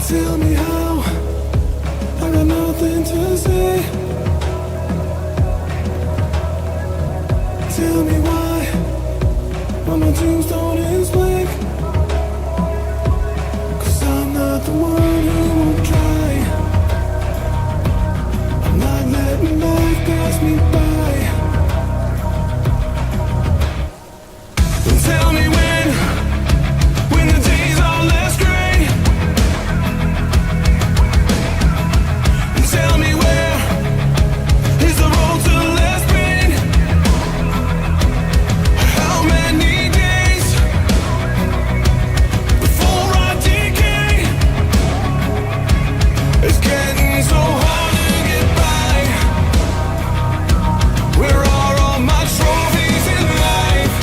Tell me how, I got nothing to say. Tell me why my tombstone is blank. 'Cause I'm not the one who won't try. I'm not letting life pass me by. And tell me when the days are less gray. And tell me where is the road to less pain. How many days before I decay? It's getting so hard to get by. Where are all my trophies in life?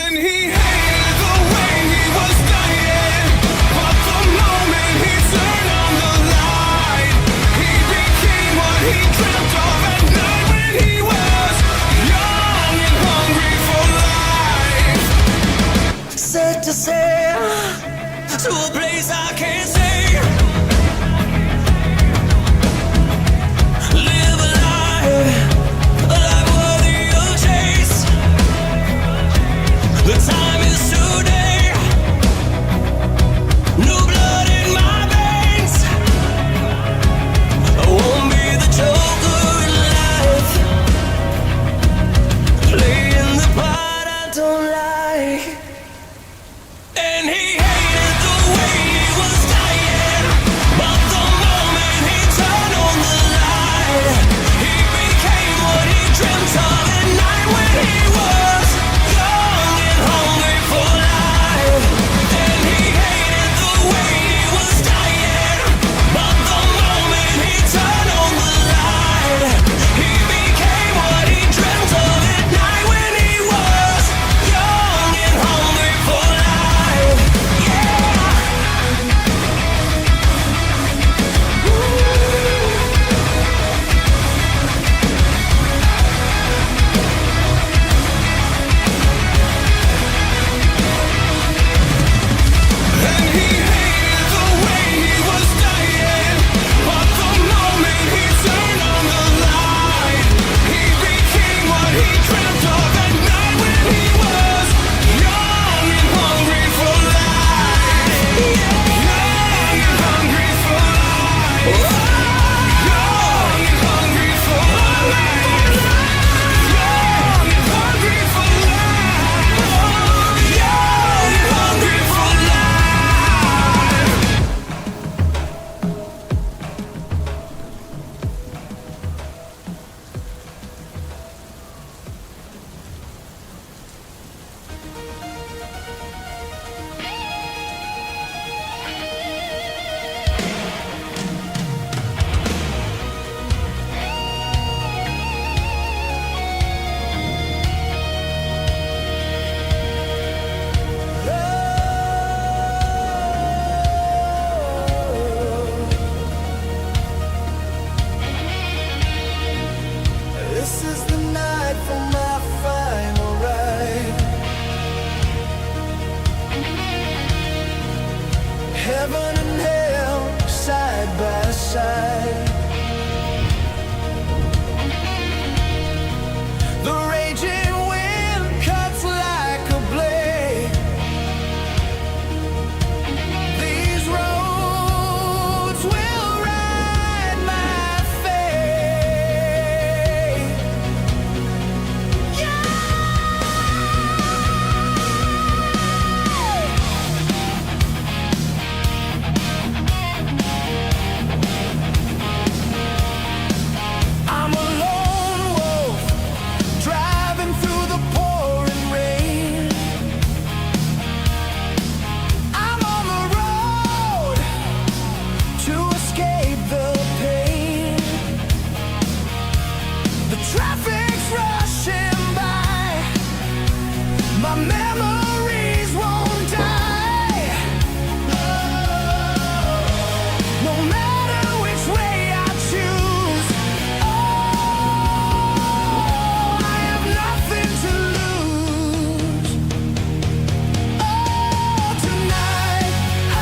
And he hated the way he was dying, but the moment he turned on the light, he became what he dreamt of at night when he was young and hungry for life. Set to sail to a place I can't say. Live a life worthy of chase. The time is today. New blood in my veins. I won't be the joker in life, playing the part I don't like. And he hated the way he was dying, but the moment he turned on the light, he became what he dreamt of at night when he was young and hungry for life. And he hated the way he was dying, but the moment he turned on the light, he became what he dreamt of at night when he was young and hungry for life. Yeah. And he hated the way he was dying, but the moment he turned on the light, he became what he dreamt of at night when he was young and hungry for life. Young and hungry for life. Young and hungry for life. Young and hungry for life. Young and hungry for life. This is the night for my final ride. Heaven and hell side by side. The raging wind cuts like a blade. These roads will ride my fate. I'm a lone wolf driving through the pouring rain. I'm on the road to escape the pain. The traffic's rushing by. My memories won't die. No matter which way I choose, I have nothing to lose. Oh, tonight I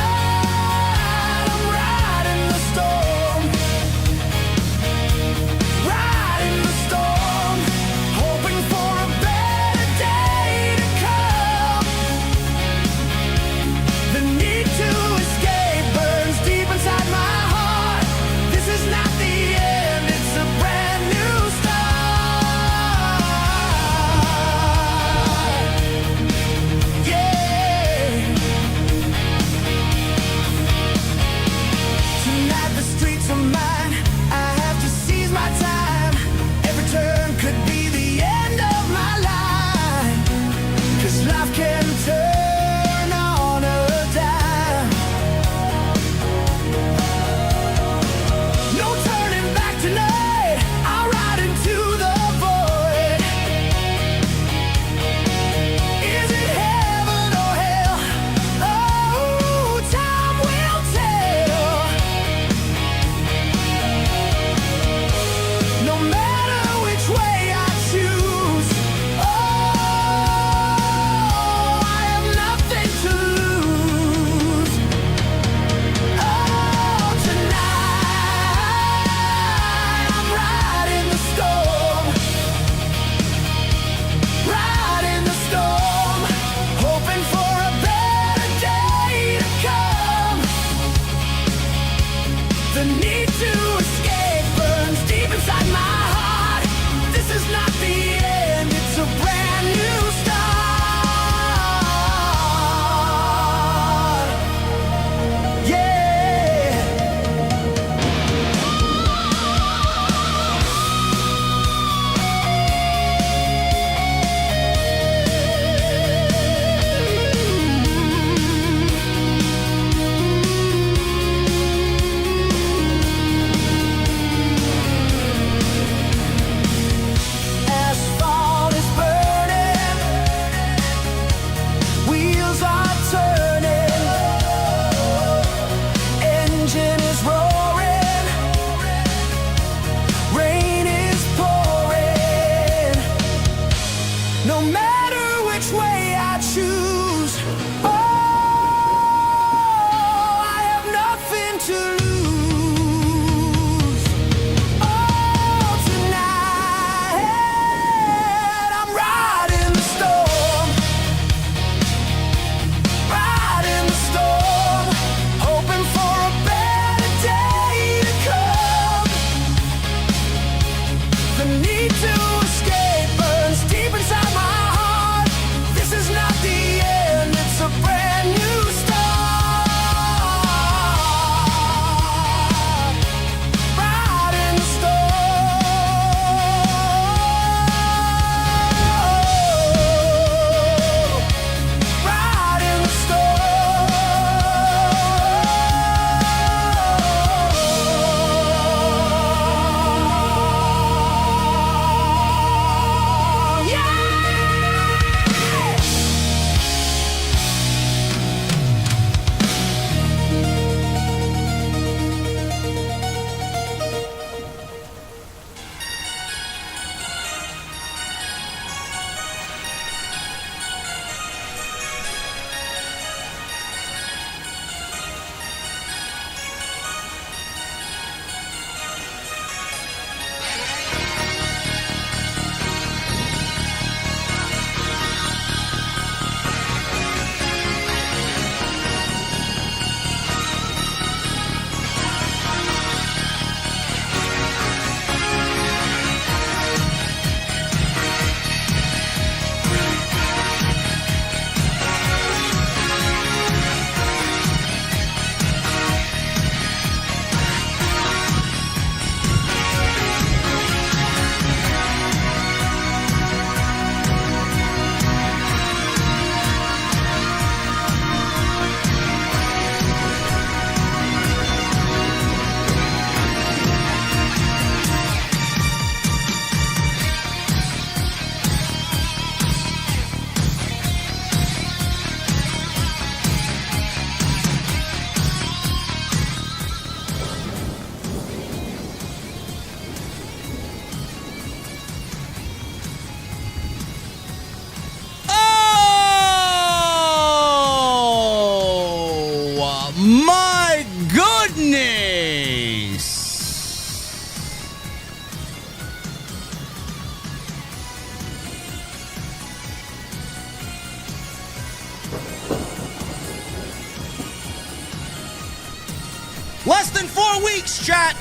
Less than 4 weeks, chat.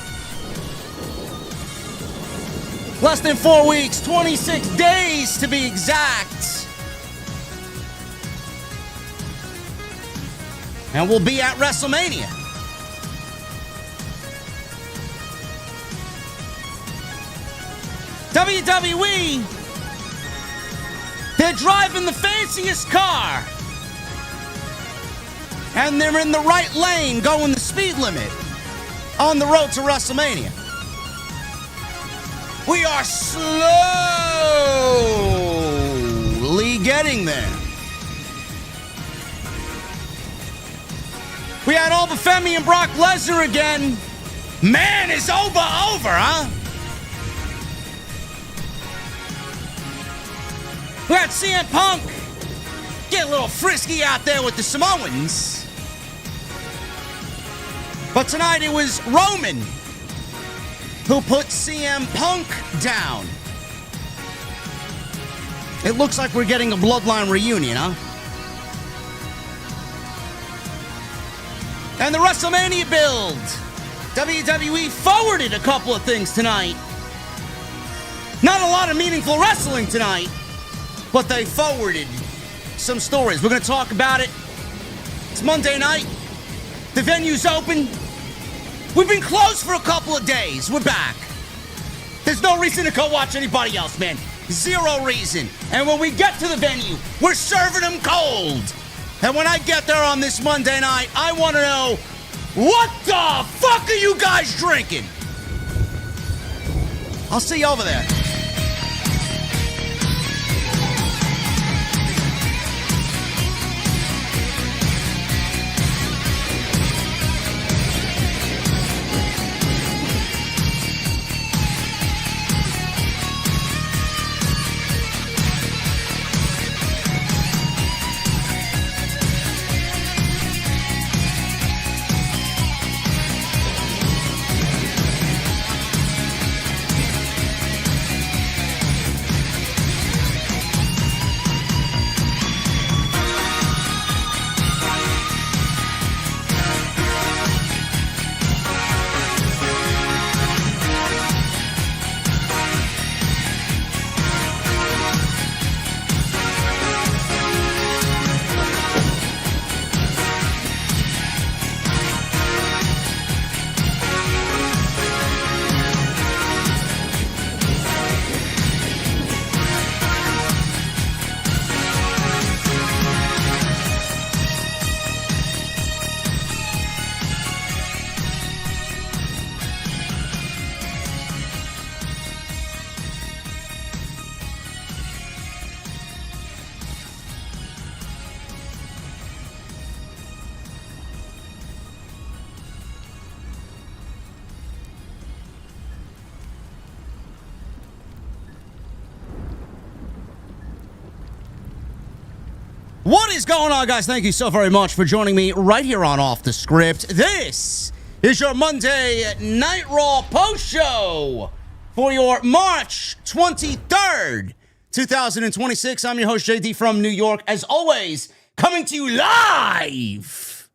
Less than 4 weeks, 26 days to be exact. And we'll be at WrestleMania. WWE, they're driving the fanciest car. And they're in the right lane going the speed limit on the road to WrestleMania. We are slowly getting there. We had Oba Femi and Brock Lesnar again. Man, is Oba over, huh? We had CM Punk get a little frisky out there with the Samoans. But tonight it was Roman who put CM Punk down. It looks like we're getting a Bloodline reunion, huh? And the WrestleMania build. WWE forwarded a couple of things tonight. Not a lot of meaningful wrestling tonight, but they forwarded some stories. We're going to talk about it. It's Monday night. The venue's open. We've been closed for a couple of days. We're back. There's no reason to go watch anybody else, man. Zero reason. And when we get to the venue, we're serving them cold. And when I get there on this Monday night, I want to know, what the fuck are you guys drinking? I'll see you over there. What is going on, guys? Thank you so very much for joining me right here on Off the Script. This is your Monday Night Raw post show for your March 23rd, 2026. I'm your host, JD from New York. As always, coming to you live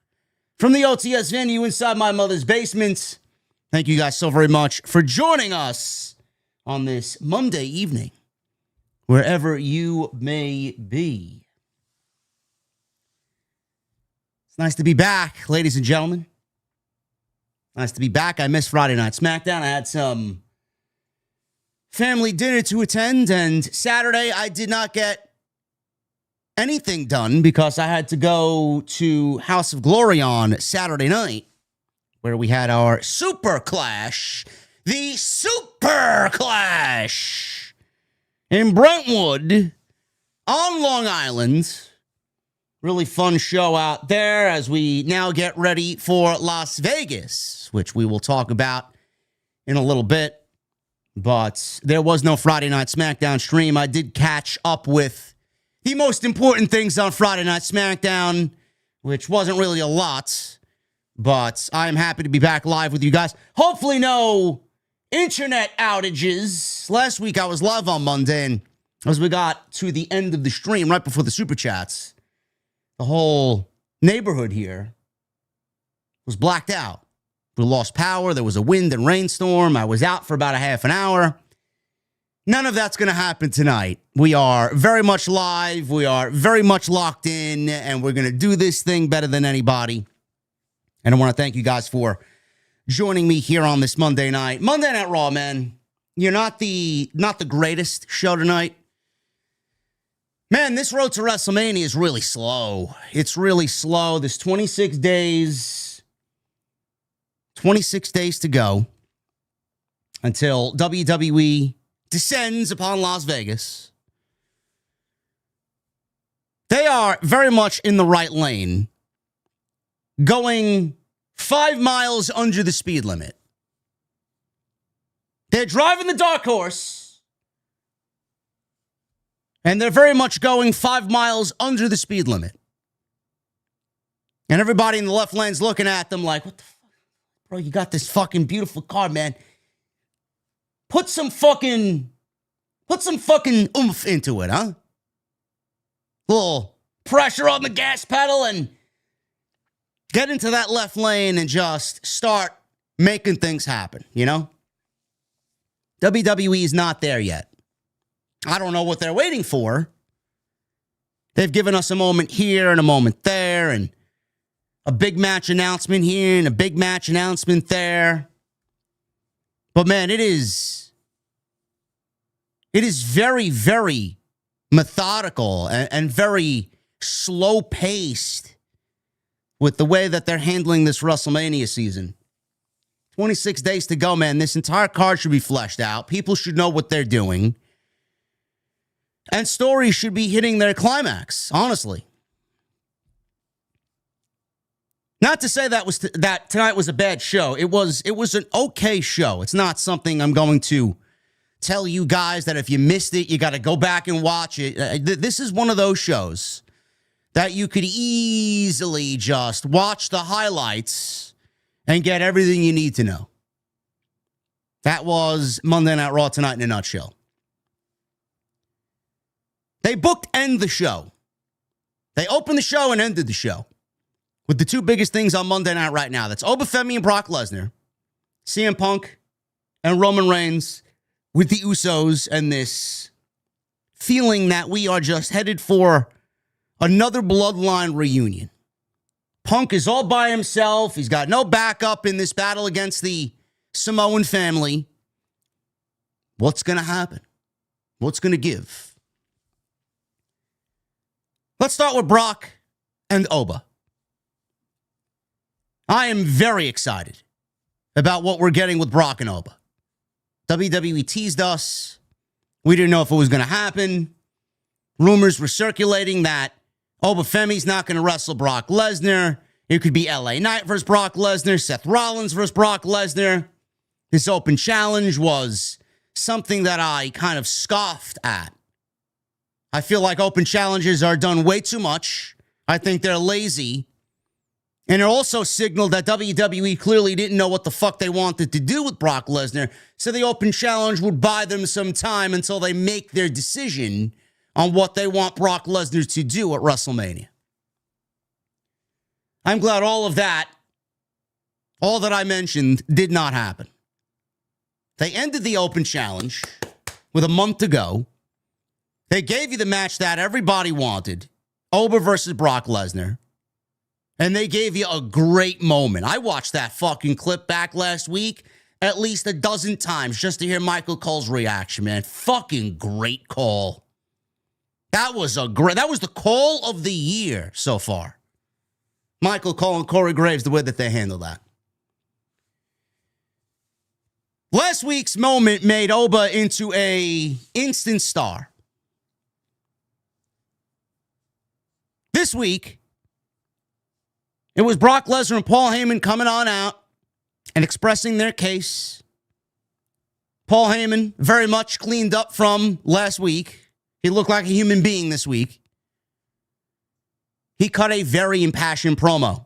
from the OTS venue inside my mother's basement. Thank you guys so very much for joining us on this Monday evening, wherever you may be. It's nice to be back, ladies and gentlemen. Nice to be back. I missed Friday Night SmackDown. I had some family dinner to attend, and Saturday I did not get anything done because I had to go to House of Glory on Saturday night, where we had our Super Clash, the Super Clash in Brentwood on Long Island. Really fun show out there as we now get ready for Las Vegas, which we will talk about in a little bit. But there was no Friday Night SmackDown stream. I did catch up with the most important things on Friday Night SmackDown, which wasn't really a lot. But I'm happy to be back live with you guys. Hopefully no internet outages. Last week I was live on Monday, and as we got to the end of the stream, right before the Super Chats, the whole neighborhood here was blacked out. We lost power. There was a wind and rainstorm. I was out for about a half an hour. None of that's going to happen tonight. We are very much live. We are very much locked in, and we're going to do this thing better than anybody. And I want to thank you guys for joining me here on this Monday night. Monday Night Raw, man. You're not the greatest show tonight. Man, this road to WrestleMania is really slow. It's really slow. There's 26 days. 26 days to go until WWE descends upon Las Vegas. They are very much in the right lane, going 5 miles under the speed limit. They're driving the dark horse, and they're very much going 5 miles under the speed limit. And everybody in the left lane's looking at them like, what the fuck? Bro, you got this fucking beautiful car, man. Put some fucking oomph into it, huh? Little pressure on the gas pedal and get into that left lane and just start making things happen, you know? WWE is not there yet. I don't know what they're waiting for. They've given us a moment here and a moment there and a big match announcement here and a big match announcement there. But man, it is very, very methodical and very slow-paced with the way that they're handling this WrestleMania season. 26 days to go, man. This entire card should be fleshed out. People should know what they're doing. And stories should be hitting their climax, honestly. Not to say that tonight was a bad show. It was an okay show. It's not something I'm going to tell you guys that if you missed it, you got to go back and watch it. This is one of those shows that you could easily just watch the highlights and get everything you need to know. That was Monday Night Raw tonight in a nutshell. They bookend the show. They opened the show and ended the show with the two biggest things on Monday night right now. That's Oba Femi and Brock Lesnar, CM Punk and Roman Reigns with the Usos, and this feeling that we are just headed for another bloodline reunion. Punk is all by himself. He's got no backup in this battle against the Samoan family. What's going to happen? What's going to give? Let's start with Brock and Oba. I am very excited about what we're getting with Brock and Oba. WWE teased us. We didn't know if it was going to happen. Rumors were circulating that Oba Femi's not going to wrestle Brock Lesnar. It could be LA Knight versus Brock Lesnar, Seth Rollins versus Brock Lesnar. This open challenge was something that I kind of scoffed at. I feel like open challenges are done way too much. I think they're lazy. And it also signaled that WWE clearly didn't know what the fuck they wanted to do with Brock Lesnar, so the open challenge would buy them some time until they make their decision on what they want Brock Lesnar to do at WrestleMania. I'm glad all that I mentioned, did not happen. They ended the open challenge with a month to go. They gave you the match that everybody wanted, Oba versus Brock Lesnar. And they gave you a great moment. I watched that fucking clip back last week at least a dozen times just to hear Michael Cole's reaction, man. Fucking great call. That was the call of the year so far. Michael Cole and Corey Graves, the way that they handled that. Last week's moment made Oba into a instant star. This week, it was Brock Lesnar and Paul Heyman coming on out and expressing their case. Paul Heyman very much cleaned up from last week. He looked like a human being this week. He cut a very impassioned promo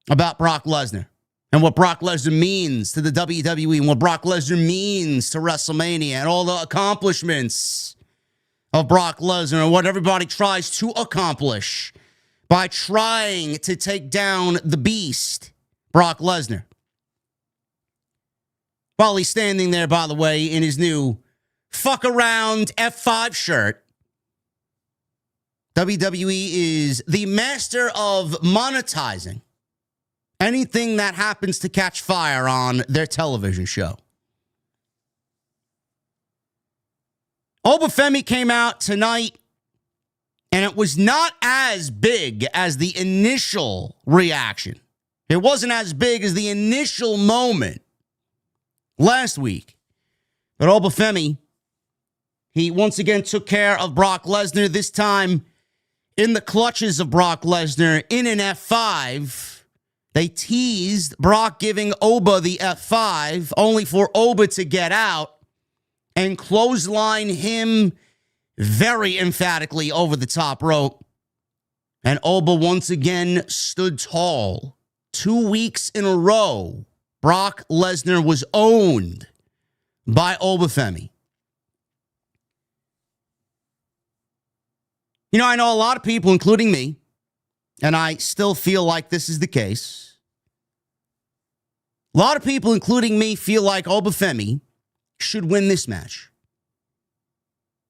about Brock Lesnar and what Brock Lesnar means to the WWE and what Brock Lesnar means to WrestleMania and all the accomplishments of Brock Lesnar and what everybody tries to accomplish by trying to take down the beast, Brock Lesnar. While he's standing there, by the way, in his new fuck around F5 shirt. WWE is the master of monetizing anything that happens to catch fire on their television show. Oba Femi came out tonight, and it was not as big as the initial reaction. It wasn't as big as the initial moment last week. But Oba Femi, he once again took care of Brock Lesnar, this time in the clutches of Brock Lesnar in an F5. They teased Brock giving Oba the F5, only for Oba to get out and clothesline him very emphatically over the top rope. And Oba once again stood tall. 2 weeks in a row, Brock Lesnar was owned by Oba Femi. You know, I know a lot of people, including me, and I still feel like this is the case. A lot of people, including me, feel like Oba Femi should win this match.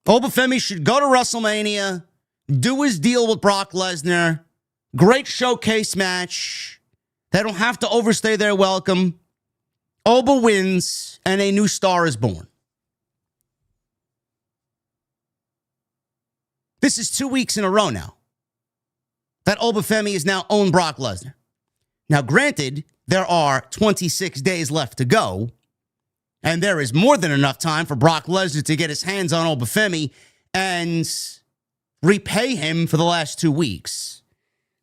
Oba Femi should go to WrestleMania, do his deal with Brock Lesnar. Great showcase match. They don't have to overstay their welcome. Oba wins, and a new star is born. This is 2 weeks in a row now that Oba Femi has now owned Brock Lesnar. Now, granted, there are 26 days left to go, and there is more than enough time for Brock Lesnar to get his hands on Oba Femi and repay him for the last 2 weeks.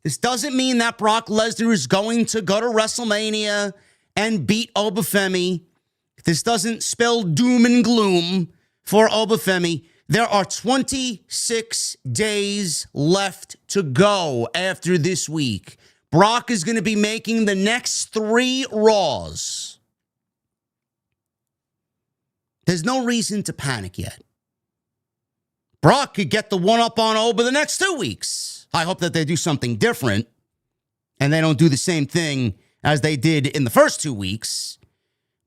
This doesn't mean that Brock Lesnar is going to go to WrestleMania and beat Oba Femi. This doesn't spell doom and gloom for Oba Femi. There are 26 days left to go after this week. Brock is going to be making the next 3 Raws. There's no reason to panic yet. Brock could get the one-up on Oba the next 2 weeks. I hope that they do something different and they don't do the same thing as they did in the first 2 weeks.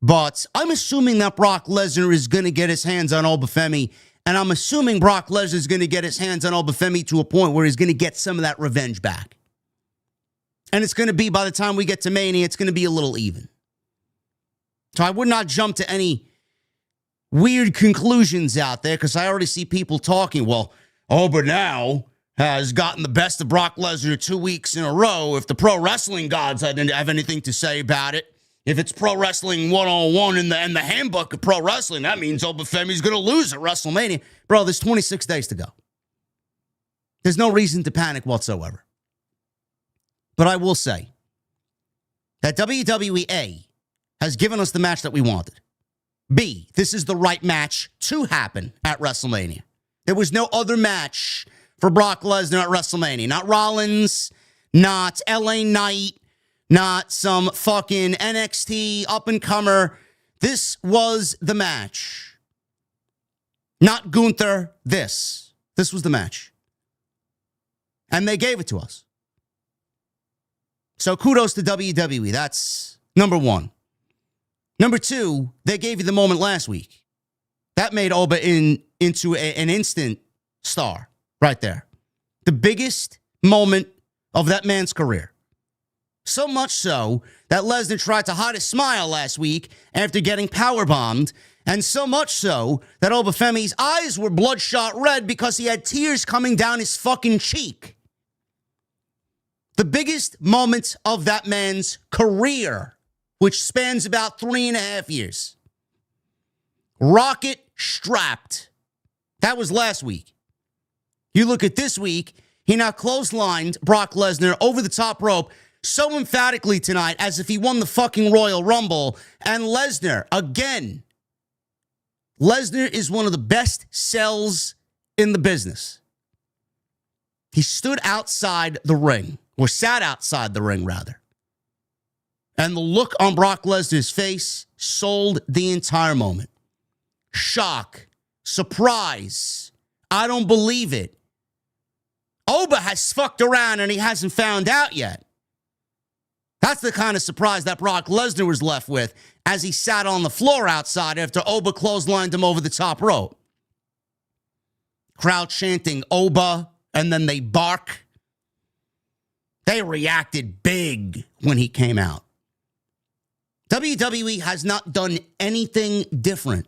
But I'm assuming that Brock Lesnar is going to get his hands on Oba Femi, and I'm assuming Brock Lesnar is going to get his hands on Oba Femi to a point where he's going to get some of that revenge back. And it's going to be, by the time we get to Mania, it's going to be a little even. So I would not jump to any weird conclusions out there, because I already see people talking, well, Oba now has gotten the best of Brock Lesnar 2 weeks in a row. If the pro wrestling gods have anything to say about it, if it's pro wrestling 101 in the handbook of pro wrestling, that means Oba Femi's going to lose at WrestleMania. Bro, there's 26 days to go. There's no reason to panic whatsoever. But I will say that WWE has given us the match that we wanted. B, this is the right match to happen at WrestleMania. There was no other match for Brock Lesnar at WrestleMania. Not Rollins, not LA Knight, not some fucking NXT up-and-comer. This was the match. Not Gunther, this. This was the match. And they gave it to us. So kudos to WWE. That's number one. Number two, they gave you the moment last week. That made Oba into an instant star right there. The biggest moment of that man's career. So much so that Lesnar tried to hide a smile last week after getting powerbombed. And so much so that Oba Femi's eyes were bloodshot red because he had tears coming down his fucking cheek. The biggest moment of that man's career, which spans about 3.5 years. Rocket strapped. That was last week. You look at this week, he now clotheslined Brock Lesnar over the top rope so emphatically tonight as if he won the fucking Royal Rumble. And Lesnar, again, Lesnar is one of the best sells in the business. He stood outside the ring, or sat outside the ring, rather. And the look on Brock Lesnar's face sold the entire moment. Shock, surprise, I don't believe it. Oba has fucked around and he hasn't found out yet. That's the kind of surprise that Brock Lesnar was left with as he sat on the floor outside after Oba clotheslined him over the top rope. Crowd chanting Oba, and then they bark. They reacted big when he came out. WWE has not done anything different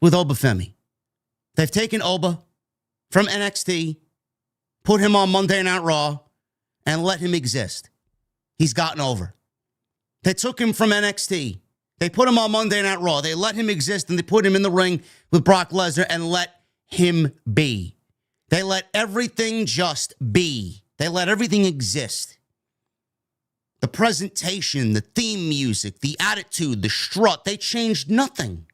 with Oba Femi. They've taken Oba from NXT, put him on Monday Night Raw, and let him exist. He's gotten over. They took him from NXT. They put him on Monday Night Raw. They let him exist, and they put him in the ring with Brock Lesnar and let him be. They let everything just be. They let everything exist. The presentation, the theme music, the attitude, the strut, they changed nothing.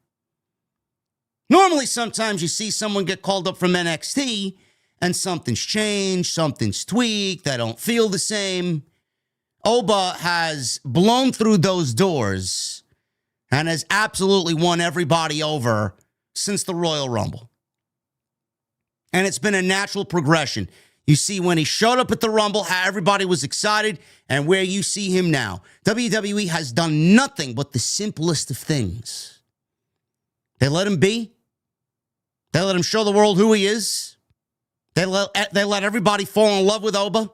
Normally, sometimes you see someone get called up from NXT and something's changed, something's tweaked, they don't feel the same. Oba has blown through those doors and has absolutely won everybody over since the Royal Rumble. And it's been a natural progression. You see when he showed up at the Rumble, how everybody was excited, and where you see him now. WWE has done nothing but the simplest of things. They let him be. They let him show the world who he is. They let everybody fall in love with Oba.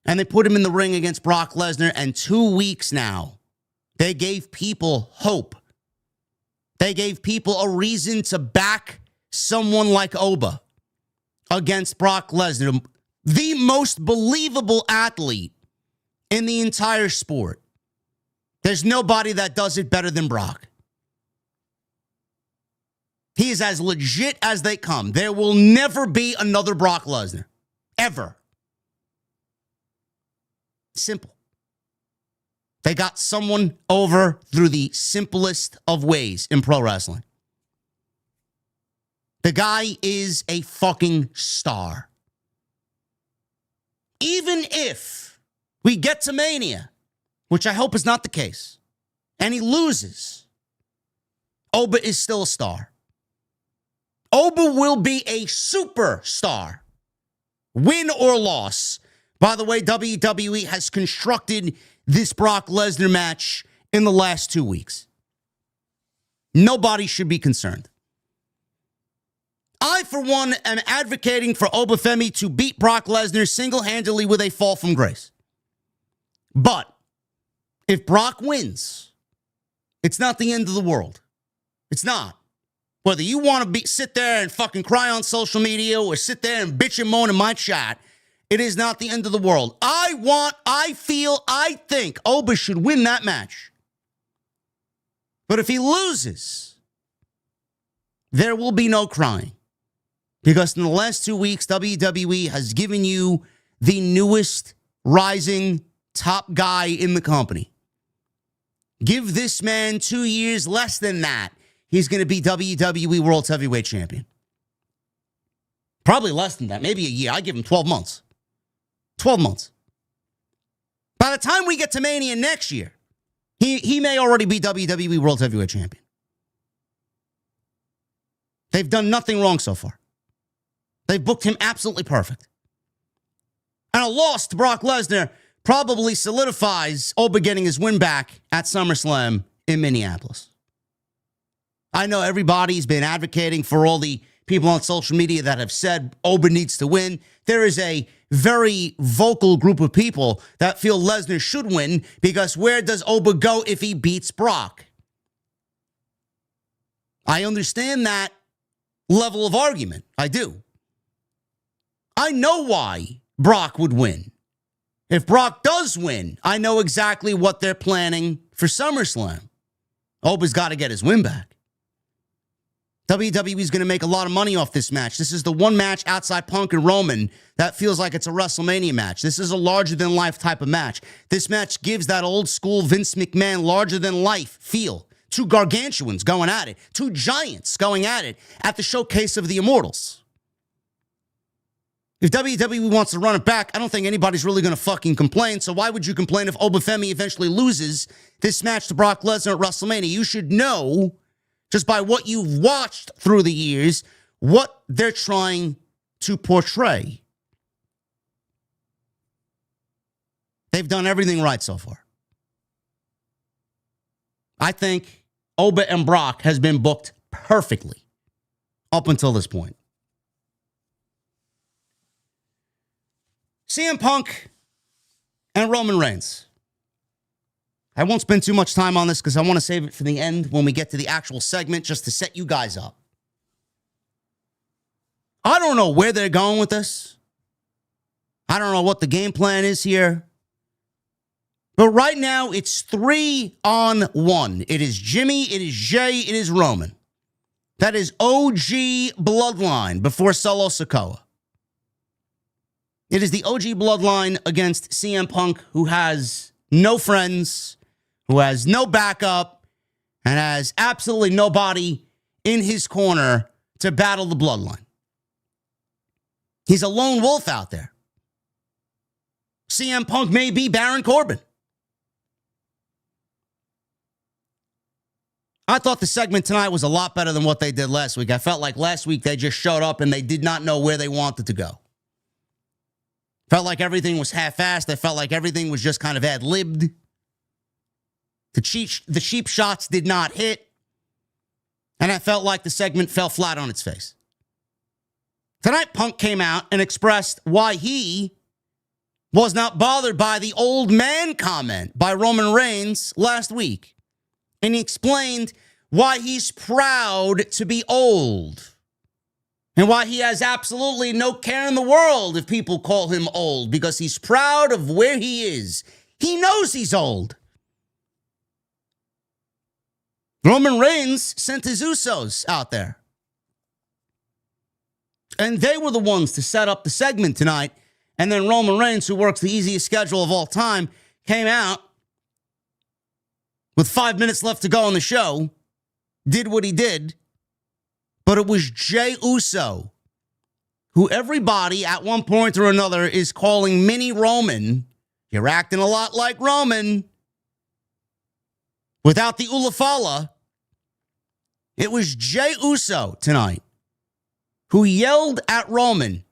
And they put him in the ring against Brock Lesnar. And 2 weeks now, they gave people hope. They gave people a reason to back someone like Oba against Brock Lesnar, the most believable athlete in the entire sport. There's nobody that does it better than Brock. He is as legit as they come. There will never be another Brock Lesnar. Ever. Simple. They got someone over through the simplest of ways in pro wrestling. The guy is a fucking star. Even if we get to Mania, which I hope is not the case, and he loses, Oba is still a star. Oba will be a superstar, win or loss. By the way, WWE has constructed this Brock Lesnar match in the last 2 weeks. Nobody should be concerned. I, for one, am advocating for Oba Femi to beat Brock Lesnar single-handedly with a fall from grace. But if Brock wins, it's not the end of the world. It's not. Whether you want to sit there and fucking cry on social media or sit there and bitch and moan in my chat, it is not the end of the world. I think Oba should win that match. But if he loses, there will be no crying. Because in the last 2 weeks, WWE has given you the newest rising top guy in the company. Give this man 2 years, less than that. He's going to be WWE World Heavyweight Champion. Probably less than that. Maybe a year. I give him 12 months. 12 months. By the time we get to Mania next year, he may already be WWE World Heavyweight Champion. They've done nothing wrong so far. They've booked him absolutely perfect. And a loss to Brock Lesnar probably solidifies Oba getting his win back at SummerSlam in Minneapolis. I know everybody's been advocating for all the people on social media that have said Oba needs to win. There is a very vocal group of people that feel Lesnar should win because where does Oba go if he beats Brock? I understand that level of argument. I do. I know why Brock would win. If Brock does win, I know exactly what they're planning for SummerSlam. Oba's got to get his win back. WWE is going to make a lot of money off this match. This is the one match outside Punk and Roman that feels like it's a WrestleMania match. This is a larger-than-life type of match. This match gives that old-school Vince McMahon larger-than-life feel. Two gargantuans going at it. Two giants going at it at the Showcase of the Immortals. If WWE wants to run it back, I don't think anybody's really going to fucking complain. So why would you complain if Oba Femi eventually loses this match to Brock Lesnar at WrestleMania? You should know, just by what you've watched through the years, what they're trying to portray. They've done everything right so far. I think Oba and Brock has been booked perfectly up until this point. CM Punk and Roman Reigns. I won't spend too much time on this because I want to save it for the end when we get to the actual segment just to set you guys up. I don't know where they're going with this. I don't know what the game plan is here. But right now, it's 3-on-1. It is Jimmy, it is Jay, it is Roman. That is OG Bloodline before Solo Sikoa. It is the OG Bloodline against CM Punk, who has no friends, who has no backup, and has absolutely nobody in his corner to battle the Bloodline. He's a lone wolf out there. CM Punk may be Baron Corbin. I thought the segment tonight was a lot better than what they did last week. I felt like last week they just showed up and they did not know where they wanted to go. Felt like everything was half-assed. I felt like everything was just kind of ad-libbed. The cheap shots did not hit. And I felt like the segment fell flat on its face. Tonight, Punk came out and expressed why he was not bothered by the old man comment by Roman Reigns last week. And he explained why he's proud to be old. And why he has absolutely no care in the world if people call him old. Because he's proud of where he is. He knows he's old. Roman Reigns sent his Usos out there. And they were the ones to set up the segment tonight. And then Roman Reigns, who works the easiest schedule of all time, came out with 5 minutes left to go on the show, did what he did. But it was Jey Uso, who everybody at one point or another is calling mini Roman. You're acting a lot like Roman. Without the Ulafala, it was Jey Uso tonight who yelled at Roman,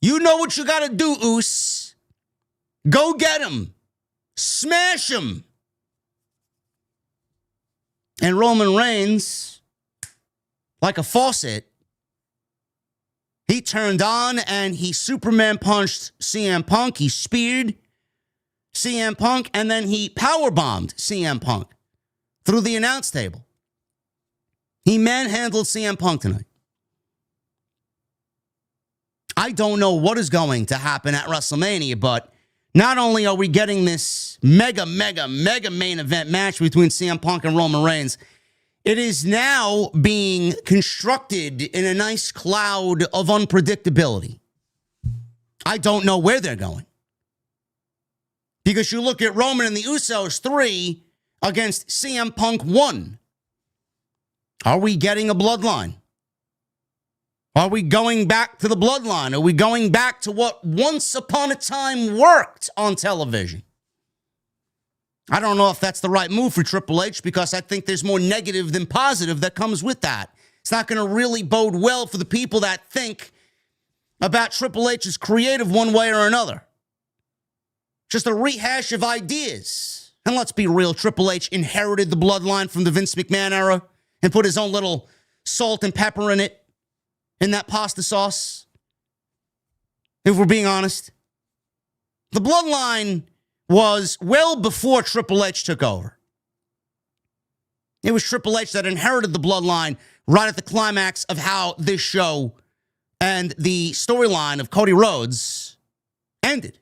"You know what you got to do, Us. Go get him. Smash him." And Roman Reigns, like a faucet, he turned on and he Superman punched CM Punk. He speared CM Punk, and then he powerbombed CM Punk through the announce table. He manhandled CM Punk tonight. I don't know what is going to happen at WrestleMania, but not only are we getting this mega main event match between CM Punk and Roman Reigns, it is now being constructed in a nice cloud of unpredictability. I don't know where they're going. Because you look at Roman and the Usos 3 against CM Punk 1. Are we getting a bloodline? Are we going back to the bloodline? Are we going back to what once upon a time worked on television? I don't know if that's the right move for Triple H because I think there's more negative than positive that comes with that. It's not going to really bode well for the people that think about Triple H's creative one way or another. Just a rehash of ideas. And let's be real, Triple H inherited the bloodline from the Vince McMahon era and put his own little salt and pepper in it, in that pasta sauce. If we're being honest. The bloodline was well before Triple H took over. It was Triple H that inherited the bloodline right at the climax of how this show and the storyline of Cody Rhodes ended.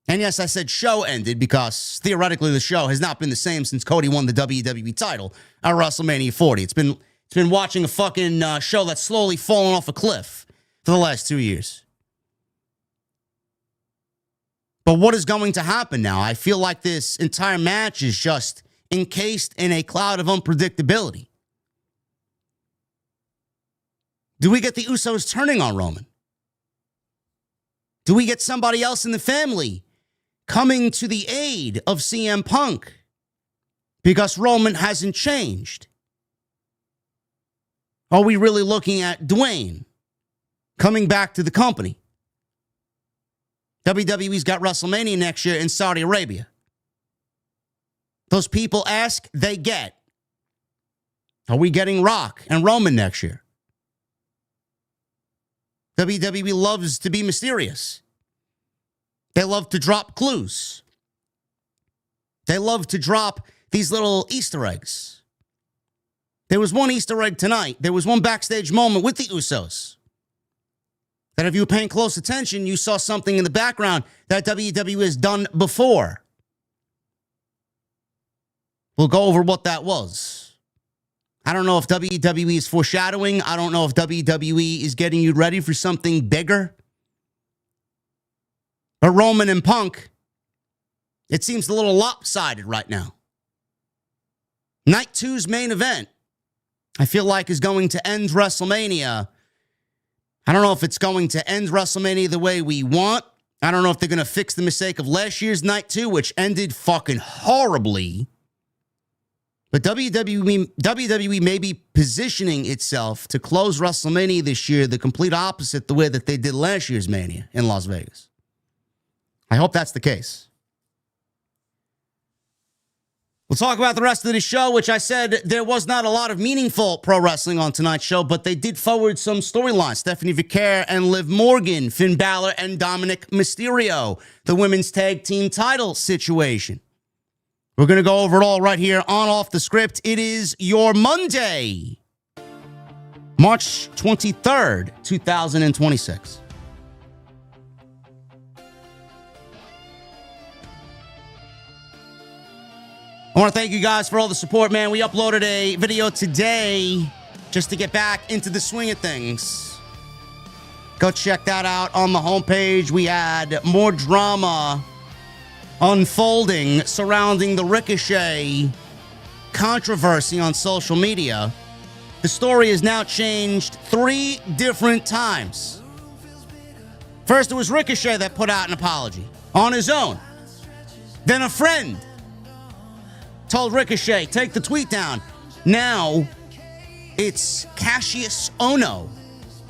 And yes, I said show ended because theoretically the show has not been the same since Cody won the WWE title at WrestleMania 40. It's been watching a fucking show that's slowly fallen off a cliff for the last 2 years. But what is going to happen now? I feel like this entire match is just encased in a cloud of unpredictability. Do we get the Usos turning on Roman? Do we get somebody else in the family coming to the aid of CM Punk because Roman hasn't changed? Are we really looking at Dwayne coming back to the company? WWE's got WrestleMania next year in Saudi Arabia. Those people ask, they get. Are we getting Rock and Roman next year? WWE loves to be mysterious. They love to drop clues. They love to drop these little Easter eggs. There was one Easter egg tonight. There was one backstage moment with the Usos that if you were paying close attention, you saw something in the background that WWE has done before. We'll go over what that was. I don't know if WWE is foreshadowing. I don't know if WWE is getting you ready for something bigger. But Roman and Punk, it seems a little lopsided right now. Night 2's main event, I feel like, is going to end WrestleMania. I don't know if it's going to end WrestleMania the way we want. I don't know if they're going to fix the mistake of last year's Night 2, which ended fucking horribly. But WWE may be positioning itself to close WrestleMania this year the complete opposite the way that they did last year's Mania in Las Vegas. I hope that's the case. We'll talk about the rest of the show, which I said there was not a lot of meaningful pro wrestling on tonight's show, but they did forward some storylines. Stephanie Vaquer and Liv Morgan, Finn Balor and Dominik Mysterio, the women's tag team title situation. We're going to go over it all right here on Off the Script. It is your Monday, March 23rd, 2026. I want to thank you guys for all the support, man. We uploaded a video today just to get back into the swing of things. Go check that out on the homepage. We had more drama unfolding surrounding the Ricochet controversy on social media. The story has now changed 3 different times. First, it was Ricochet that put out an apology on his own. Then a friend told Ricochet, take the tweet down. Now, it's Cassius Ohno,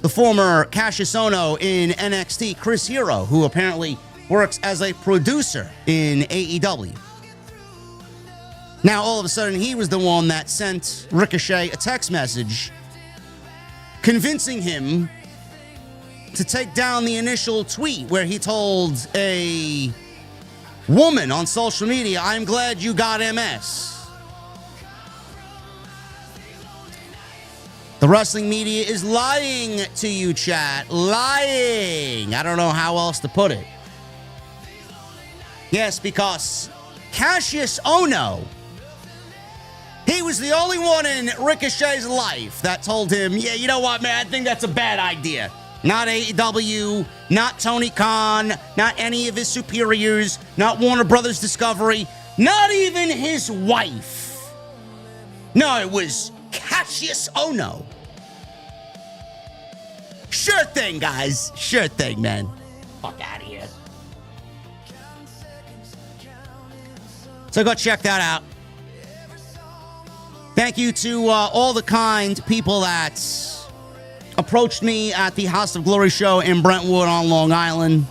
the former Cassius Ohno in NXT, Chris Hero, who apparently works as a producer in AEW. Now, all of a sudden, he was the one that sent Ricochet a text message convincing him to take down the initial tweet where he told a woman on social media, I'm glad you got MS. The wrestling media is lying to you, chat. Lying. I don't know how else to put it. Yes, because Cassius Ohno, he was the only one in Ricochet's life that told him, yeah, you know what, man, I think that's a bad idea. Not AEW, not Tony Khan, not any of his superiors, not Warner Brothers Discovery, not even his wife. No, it was Cassius Ohno. Sure thing, guys. Sure thing, man. Fuck out of here. So go check that out. Thank you to all the kind people that approached me at the House of Glory show in Brentwood on Long Island.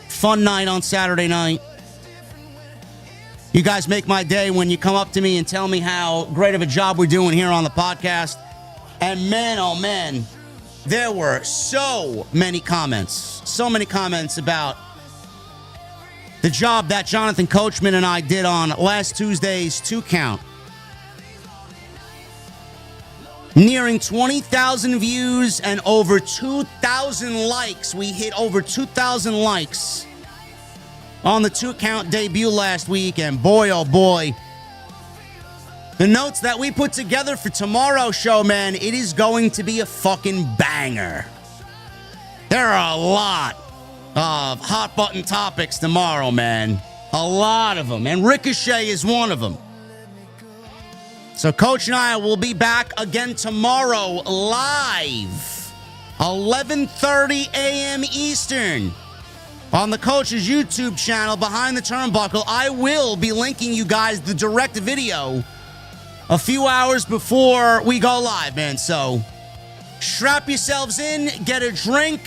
Fun night on Saturday night. You guys make my day when you come up to me and tell me how great of a job we're doing here on the podcast. And man, oh man, there were so many comments about the job that Jonathan Coachman and I did on last Tuesday's 2 Count. Nearing 20,000 views and over 2,000 likes. We hit over 2,000 likes on the 2 Count debut last week. And boy, oh boy, the notes that we put together for tomorrow's show, man, it is going to be a fucking banger. There are a lot of hot button topics tomorrow, man. A lot of them. And Ricochet is one of them. So Coach and I will be back again tomorrow live, 11:30 a.m. Eastern, on the Coach's YouTube channel, Behind the Turnbuckle. I will be linking you guys the direct video a few hours before we go live, man. So strap yourselves in, get a drink,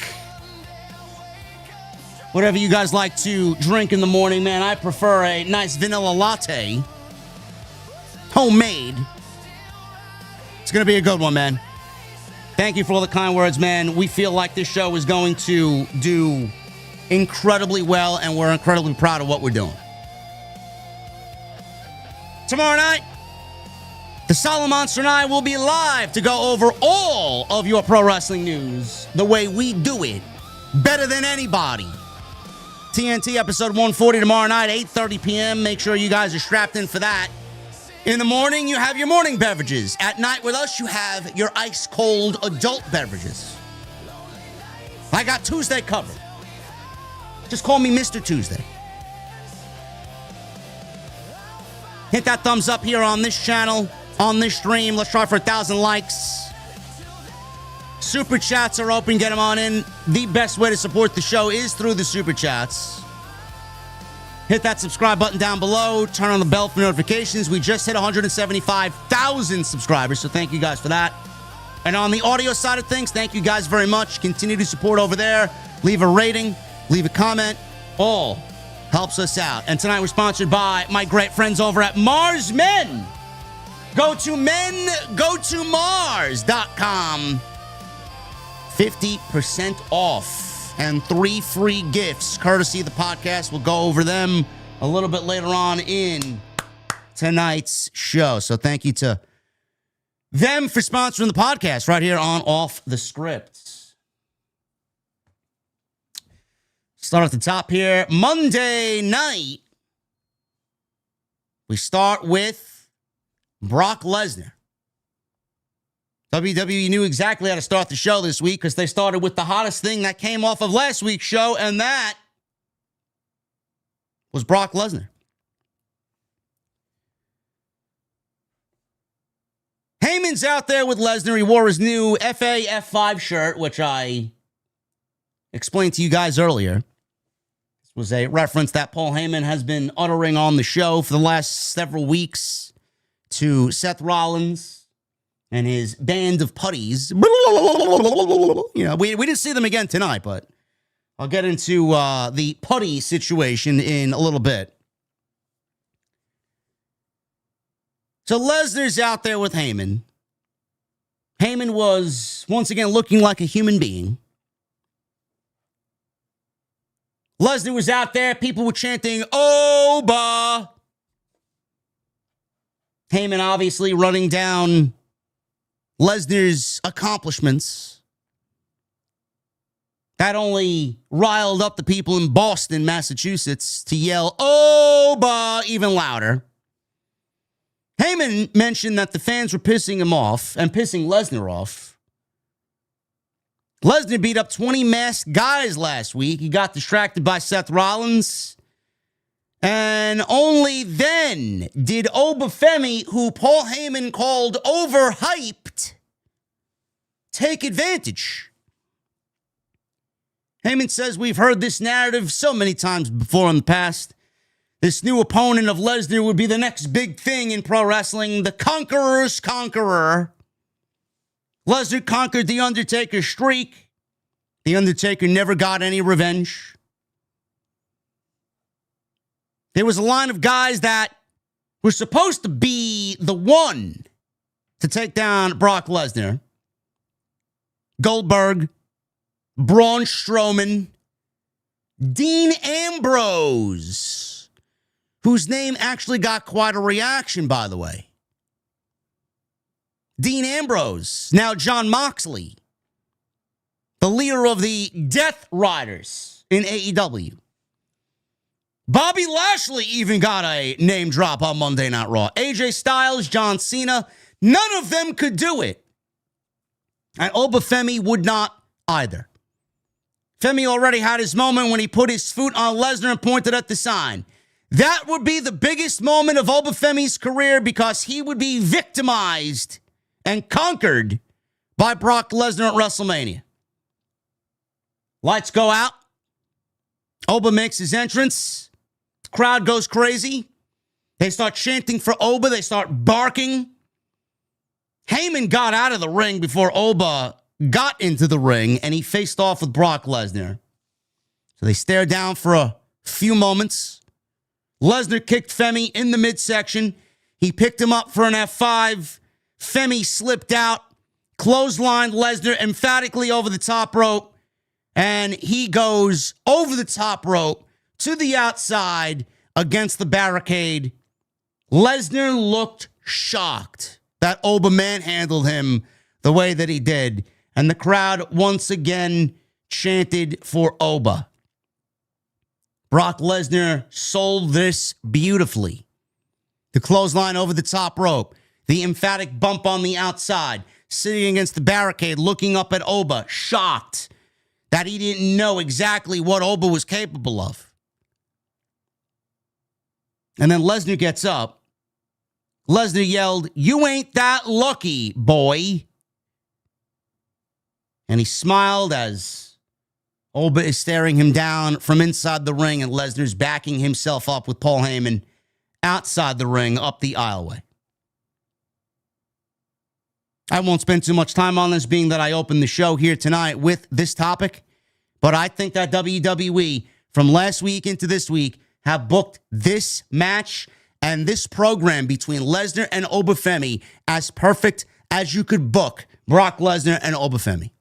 whatever you guys like to drink in the morning, man. I prefer a nice vanilla latte. Homemade. It's going to be a good one, man. Thank you for all the kind words, man. We feel like this show is going to do incredibly well, and we're incredibly proud of what we're doing. Tomorrow night, the Solid Monster and I will be live to go over all of your pro wrestling news the way we do it, better than anybody. TNT episode 140 tomorrow night, 8:30 p.m. Make sure you guys are strapped in for that. In the morning, you have your morning beverages. At night with us, you have your ice-cold adult beverages. I got Tuesday covered. Just call me Mr. Tuesday. Hit that thumbs up here on this channel, on this stream. Let's try for 1,000 likes. Super chats are open. Get them on in. The best way to support the show is through the super chats. Hit that subscribe button down below. Turn on the bell for notifications. We just hit 175,000 subscribers, so thank you guys for that. And on the audio side of things, thank you guys very much. Continue to support over there. Leave a rating. Leave a comment. All helps us out. And tonight we're sponsored by my great friends over at Mars Men. Go to mengotomars.com. 50% off and 3 free gifts courtesy of the podcast. We'll go over them a little bit later on in tonight's show. So thank you to them for sponsoring the podcast right here on Off the Script. Start at the top here. Monday night, we start with Brock Lesnar. WWE knew exactly how to start the show this week because they started with the hottest thing that came off of last week's show, and that was Brock Lesnar. Heyman's out there with Lesnar. He wore his new FA-F5 shirt, which I explained to you guys earlier. This was a reference that Paul Heyman has been uttering on the show for the last several weeks to Seth Rollins and his band of putties. You know, we didn't see them again tonight, but I'll get into the putty situation in a little bit. So Lesnar's out there with Heyman. Heyman was, once again, looking like a human being. Lesnar was out there. People were chanting, Oba! Heyman obviously running down Lesnar's accomplishments. That only riled up the people in Boston, Massachusetts to yell, Oba, even louder. Heyman mentioned that the fans were pissing him off and pissing Lesnar off. Lesnar beat up 20 masked guys last week. He got distracted by Seth Rollins. And only then did Oba Femi, who Paul Heyman called overhyped, take advantage. Heyman says we've heard this narrative so many times before in the past. This new opponent of Lesnar would be the next big thing in pro wrestling, the Conqueror's Conqueror. Lesnar conquered The Undertaker's streak. The Undertaker never got any revenge. There was a line of guys that were supposed to be the one to take down Brock Lesnar. Goldberg, Braun Strowman, Dean Ambrose, whose name actually got quite a reaction, by the way. Dean Ambrose, now Jon Moxley, the leader of the Death Riders in AEW. Bobby Lashley even got a name drop on Monday Night Raw. AJ Styles, John Cena, none of them could do it. And Oba Femi would not either. Femi already had his moment when he put his foot on Lesnar and pointed at the sign. That would be the biggest moment of Oba Femi's career because he would be victimized and conquered by Brock Lesnar at WrestleMania. Lights go out. Oba makes his entrance. Crowd goes crazy. They start chanting for Oba. They start barking. Heyman got out of the ring before Oba got into the ring, and he faced off with Brock Lesnar. So they stare down for a few moments. Lesnar kicked Femi in the midsection. He picked him up for an F5. Femi slipped out, clotheslined Lesnar emphatically over the top rope, and he goes over the top rope to the outside against the barricade. Lesnar looked shocked that Oba manhandled him the way that he did, and the crowd once again chanted for Oba. Brock Lesnar sold this beautifully. The clothesline over the top rope, the emphatic bump on the outside, sitting against the barricade, looking up at Oba, shocked that he didn't know exactly what Oba was capable of. And then Lesnar gets up. Lesnar yelled, "You ain't that lucky, boy." And he smiled as Oba is staring him down from inside the ring, and Lesnar's backing himself up with Paul Heyman outside the ring up the aisleway. I won't spend too much time on this, being that I opened the show here tonight with this topic, but I think that WWE from last week into this week have booked this match and this program between Lesnar and Oba Femi as perfect as you could book Brock Lesnar and Oba Femi.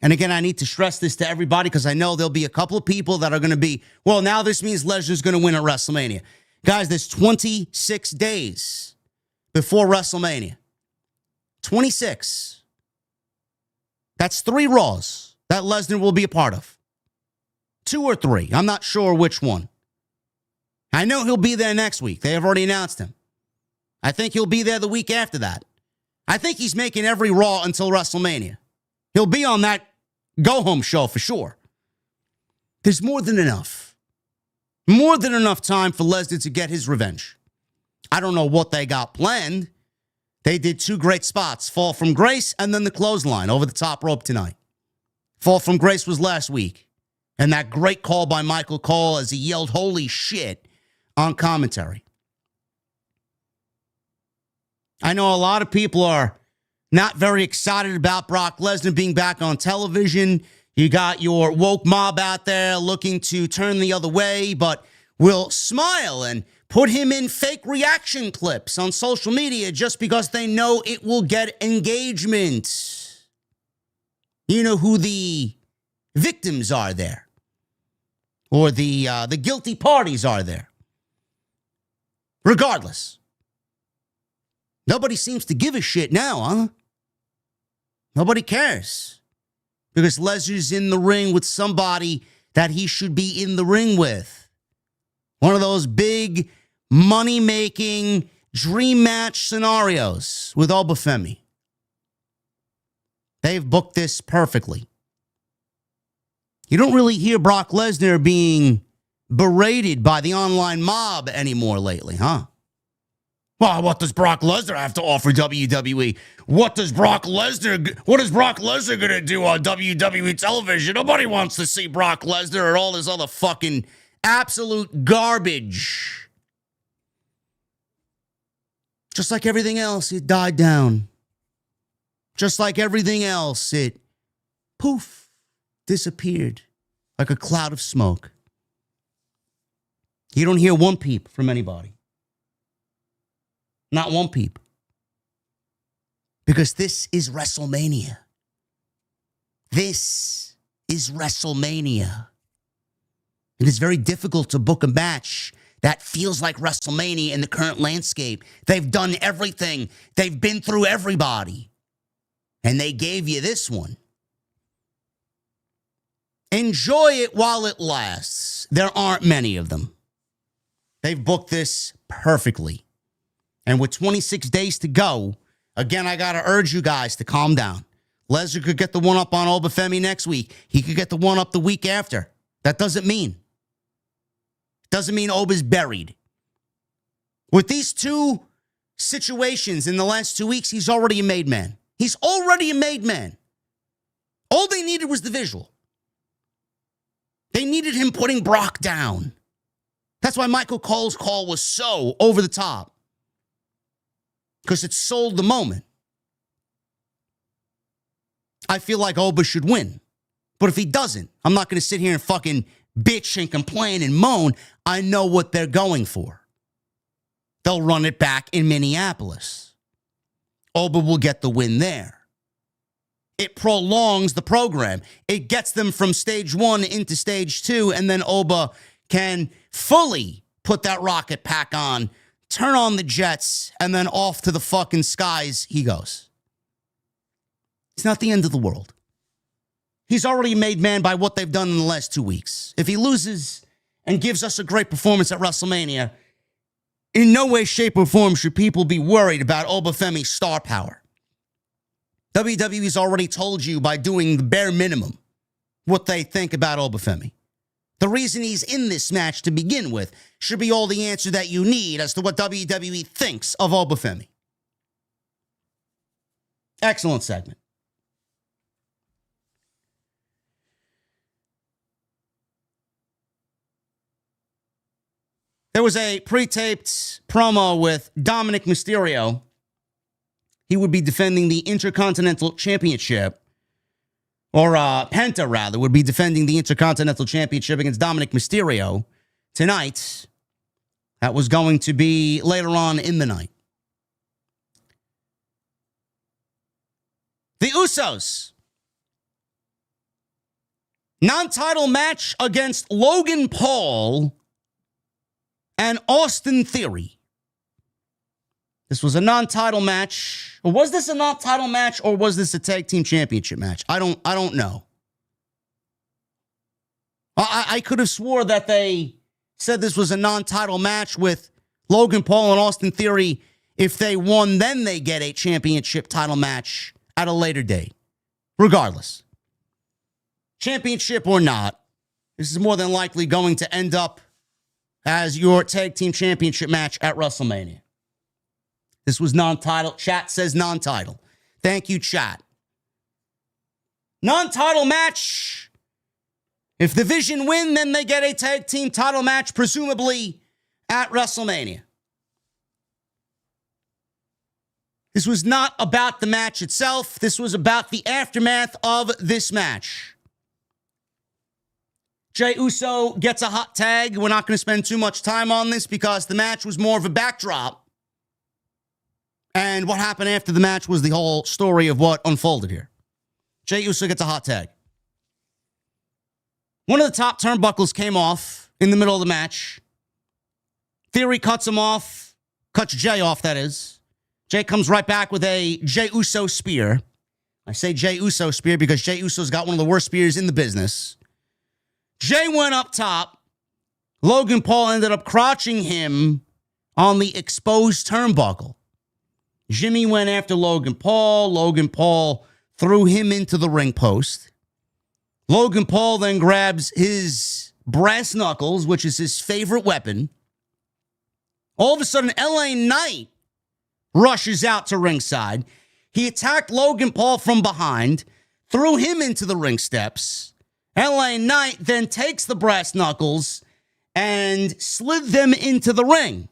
And again, I need to stress this to everybody because I know there'll be a couple of people that are going to be, well, now this means Lesnar's going to win at WrestleMania. Guys, there's 26 days before WrestleMania. 26. That's 3 Raws that Lesnar will be a part of. 2 or 3. I'm not sure which one. I know he'll be there next week. They have already announced him. I think he'll be there the week after that. I think he's making every Raw until WrestleMania. He'll be on that go-home show for sure. There's more than enough. More than enough time for Lesnar to get his revenge. I don't know what they got planned. They did 2 great spots. Fall from Grace and then the clothesline over the top rope tonight. Fall from Grace was last week. And that great call by Michael Cole as he yelled, "Holy shit," on commentary. I know a lot of people are not very excited about Brock Lesnar being back on television. You got your woke mob out there looking to turn the other way, but will smile and put him in fake reaction clips on social media just because they know it will get engagement. You know who the victims are there, or the guilty parties are there. Regardless, nobody seems to give a shit now, huh? Nobody cares because Lesnar's in the ring with somebody that he should be in the ring with. One of those big money-making dream match scenarios with Oba Femi. They've booked this perfectly. You don't really hear Brock Lesnar being berated by the online mob anymore lately, huh? Well, what does Brock Lesnar have to offer WWE? What is Brock Lesnar going to do on WWE television? Nobody wants to see Brock Lesnar or all this other fucking absolute garbage. Just like everything else, it died down. Just like everything else, it poof, disappeared like a cloud of smoke. You don't hear one peep from anybody. Not one peep. Because this is WrestleMania. This is WrestleMania. It is very difficult to book a match that feels like WrestleMania in the current landscape. They've done everything. They've been through everybody. And they gave you this one. Enjoy it while it lasts. There aren't many of them. They've booked this perfectly. And with 26 days to go, again, I got to urge you guys to calm down. Lesnar could get the one up on Oba Femi next week. He could get the one up the week after. That doesn't mean Oba's buried. With these 2 situations in the last 2 weeks, he's already a made man. He's already a made man. All they needed was the visual. They needed him putting Brock down. That's why Michael Cole's call was so over the top. Because it sold the moment. I feel like Oba should win. But if he doesn't, I'm not going to sit here and fucking bitch and complain and moan. I know what they're going for. They'll run it back in Minneapolis. Oba will get the win there. It prolongs the program. It gets them from stage 1 into stage 2, and then Oba can fully put that rocket pack on, turn on the jets, and then off to the fucking skies he goes. It's not the end of the world. He's already made man by what they've done in the last 2 weeks. If he loses and gives us a great performance at WrestleMania, in no way, shape, or form should people be worried about Oba Femi's star power. WWE's already told you by doing the bare minimum what they think about Oba Femi. The reason he's in this match to begin with should be all the answer that you need as to what WWE thinks of Oba Femi. Excellent segment. There was a pre-taped promo with Dominik Mysterio. He would be defending the Intercontinental Championship, or Penta, rather, would be defending the Intercontinental Championship against Dominik Mysterio tonight. That was going to be later on in the night. The Usos. Non-title match against Logan Paul and Austin Theory. This was a non-title match. Or was this a non-title match, or was this a tag team championship match? I don't know. I could have swore that they said this was a non-title match with Logan Paul and Austin Theory. If they won, then they get a championship title match at a later date. Regardless. Championship or not, this is more than likely going to end up as your tag team championship match at WrestleMania. This was non-title. Chat says non-title. Thank you, chat. Non-title match. If the Vision win, then they get a tag team title match, presumably at WrestleMania. This was not about the match itself. This was about the aftermath of this match. Jey Uso gets a hot tag. We're not going to spend too much time on this because the match was more of a backdrop. And what happened after the match was the whole story of what unfolded here. Jey Uso gets a hot tag. One of the top turnbuckles came off in the middle of the match. Theory cuts him off. Cuts Jey off, that is. Jey comes right back with a Jey Uso spear. I say Jey Uso spear because Jey Uso's got one of the worst spears in the business. Jey went up top. Logan Paul ended up crotching him on the exposed turnbuckle. Jimmy went after Logan Paul. Logan Paul threw him into the ring post. Logan Paul then grabs his brass knuckles, which is his favorite weapon. All of a sudden, LA Knight rushes out to ringside. He attacked Logan Paul from behind, threw him into the ring steps. LA Knight then takes the brass knuckles and slid them into the ring.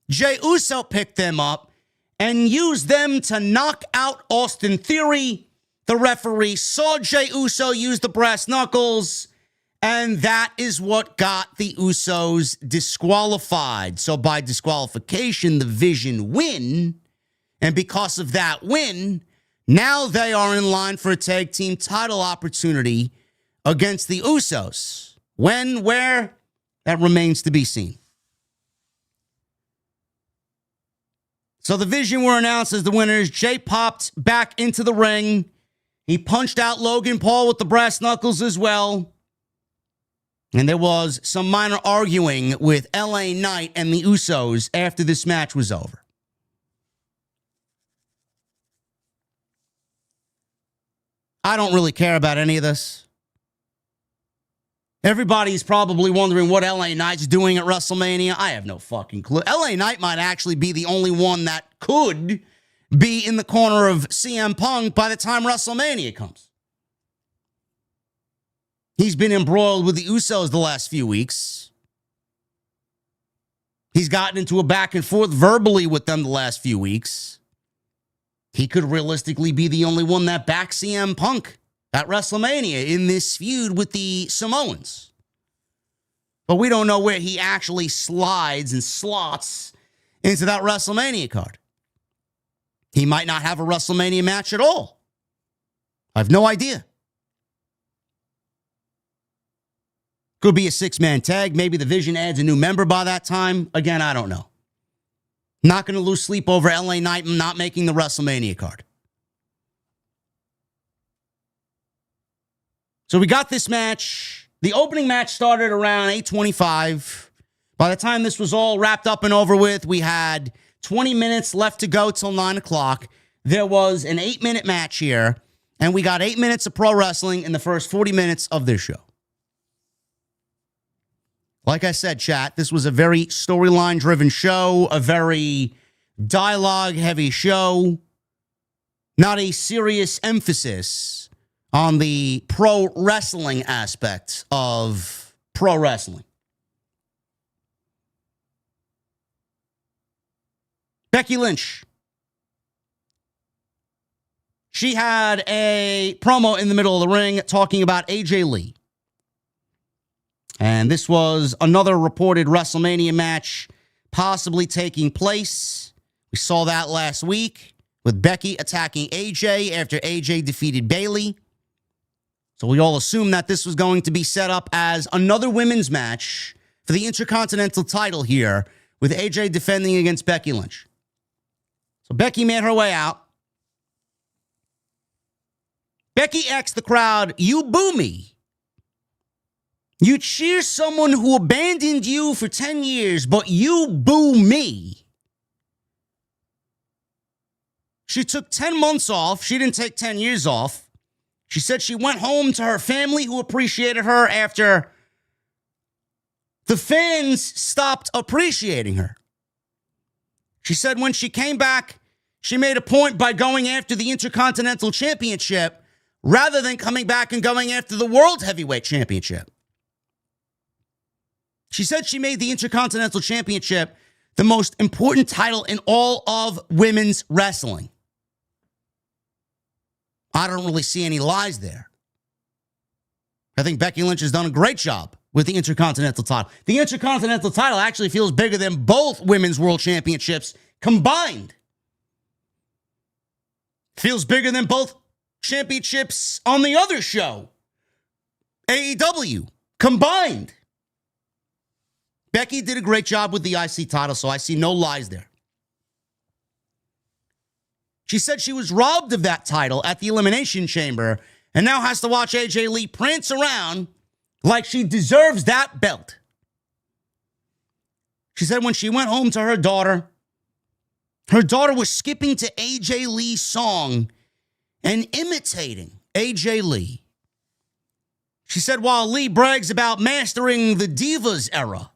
Jey Uso picked them up and used them to knock out Austin Theory. The referee saw Jey Uso use the brass knuckles, and that is what got the Usos disqualified. So by disqualification, the Vision win. And because of that win, now they are in line for a tag team title opportunity against the Usos. When, where, that remains to be seen. So the Vision were announced as the winners. Jey popped back into the ring. He punched out Logan Paul with the brass knuckles as well. And there was some minor arguing with LA Knight and the Usos after this match was over. I don't really care about any of this. Everybody's probably wondering what LA Knight's doing at WrestleMania. I have no fucking clue. LA Knight might actually be the only one that could be in the corner of CM Punk by the time WrestleMania comes. He's been embroiled with the Usos the last few weeks. He's gotten into a back and forth verbally with them the last few weeks. He could realistically be the only one that backs CM Punk at WrestleMania in this feud with the Samoans. But we don't know where he actually slides and slots into that WrestleMania card. He might not have a WrestleMania match at all. I have no idea. Could be a six-man tag. Maybe the Vision adds a new member by that time. Again, I don't know. Not going to lose sleep over LA Knight not making the WrestleMania card. So we got this match. The opening match started around 8:25. By the time this was all wrapped up and over with, we had 20 minutes left to go till 9 o'clock. There was an 8-minute match here, and we got 8 minutes of pro wrestling in the first 40 minutes of this show. Like I said, chat, this was a very storyline-driven show, a very dialogue-heavy show, not a serious emphasis on the pro wrestling aspect of pro wrestling. Becky Lynch. She had a promo in the middle of the ring talking about AJ Lee. And this was another reported WrestleMania match possibly taking place. We saw that last week with Becky attacking AJ after AJ defeated Bayley. So we all assumed that this was going to be set up as another women's match for the Intercontinental title here with AJ defending against Becky Lynch. So Becky made her way out. Becky asked the crowd, "You boo me. You cheer someone who abandoned you for 10 years, but you boo me." She took 10 months off. She didn't take 10 years off. She said she went home to her family who appreciated her after the fans stopped appreciating her. She said when she came back, she made a point by going after the Intercontinental Championship rather than coming back and going after the World Heavyweight Championship. She said she made the Intercontinental Championship the most important title in all of women's wrestling. I don't really see any lies there. I think Becky Lynch has done a great job with the Intercontinental title. The Intercontinental title actually feels bigger than both women's world championships combined. Feels bigger than both championships on the other show, AEW, combined. Becky did a great job with the IC title, so I see no lies there. She said she was robbed of that title at the Elimination Chamber and now has to watch AJ Lee prance around like she deserves that belt. She said when she went home to her daughter was skipping to AJ Lee's song and imitating AJ Lee. She said while Lee brags about mastering the Divas era,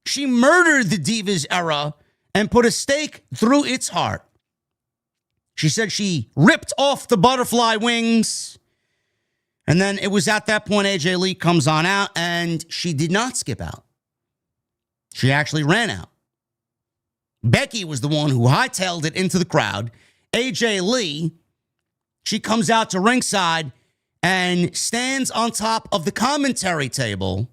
she murdered the Divas era and put a stake through its heart. She said she ripped off the butterfly wings. And then it was at that point AJ Lee comes on out and she did not skip out. She actually ran out. Becky was the one who hightailed it into the crowd. AJ Lee, she comes out to ringside and stands on top of the commentary table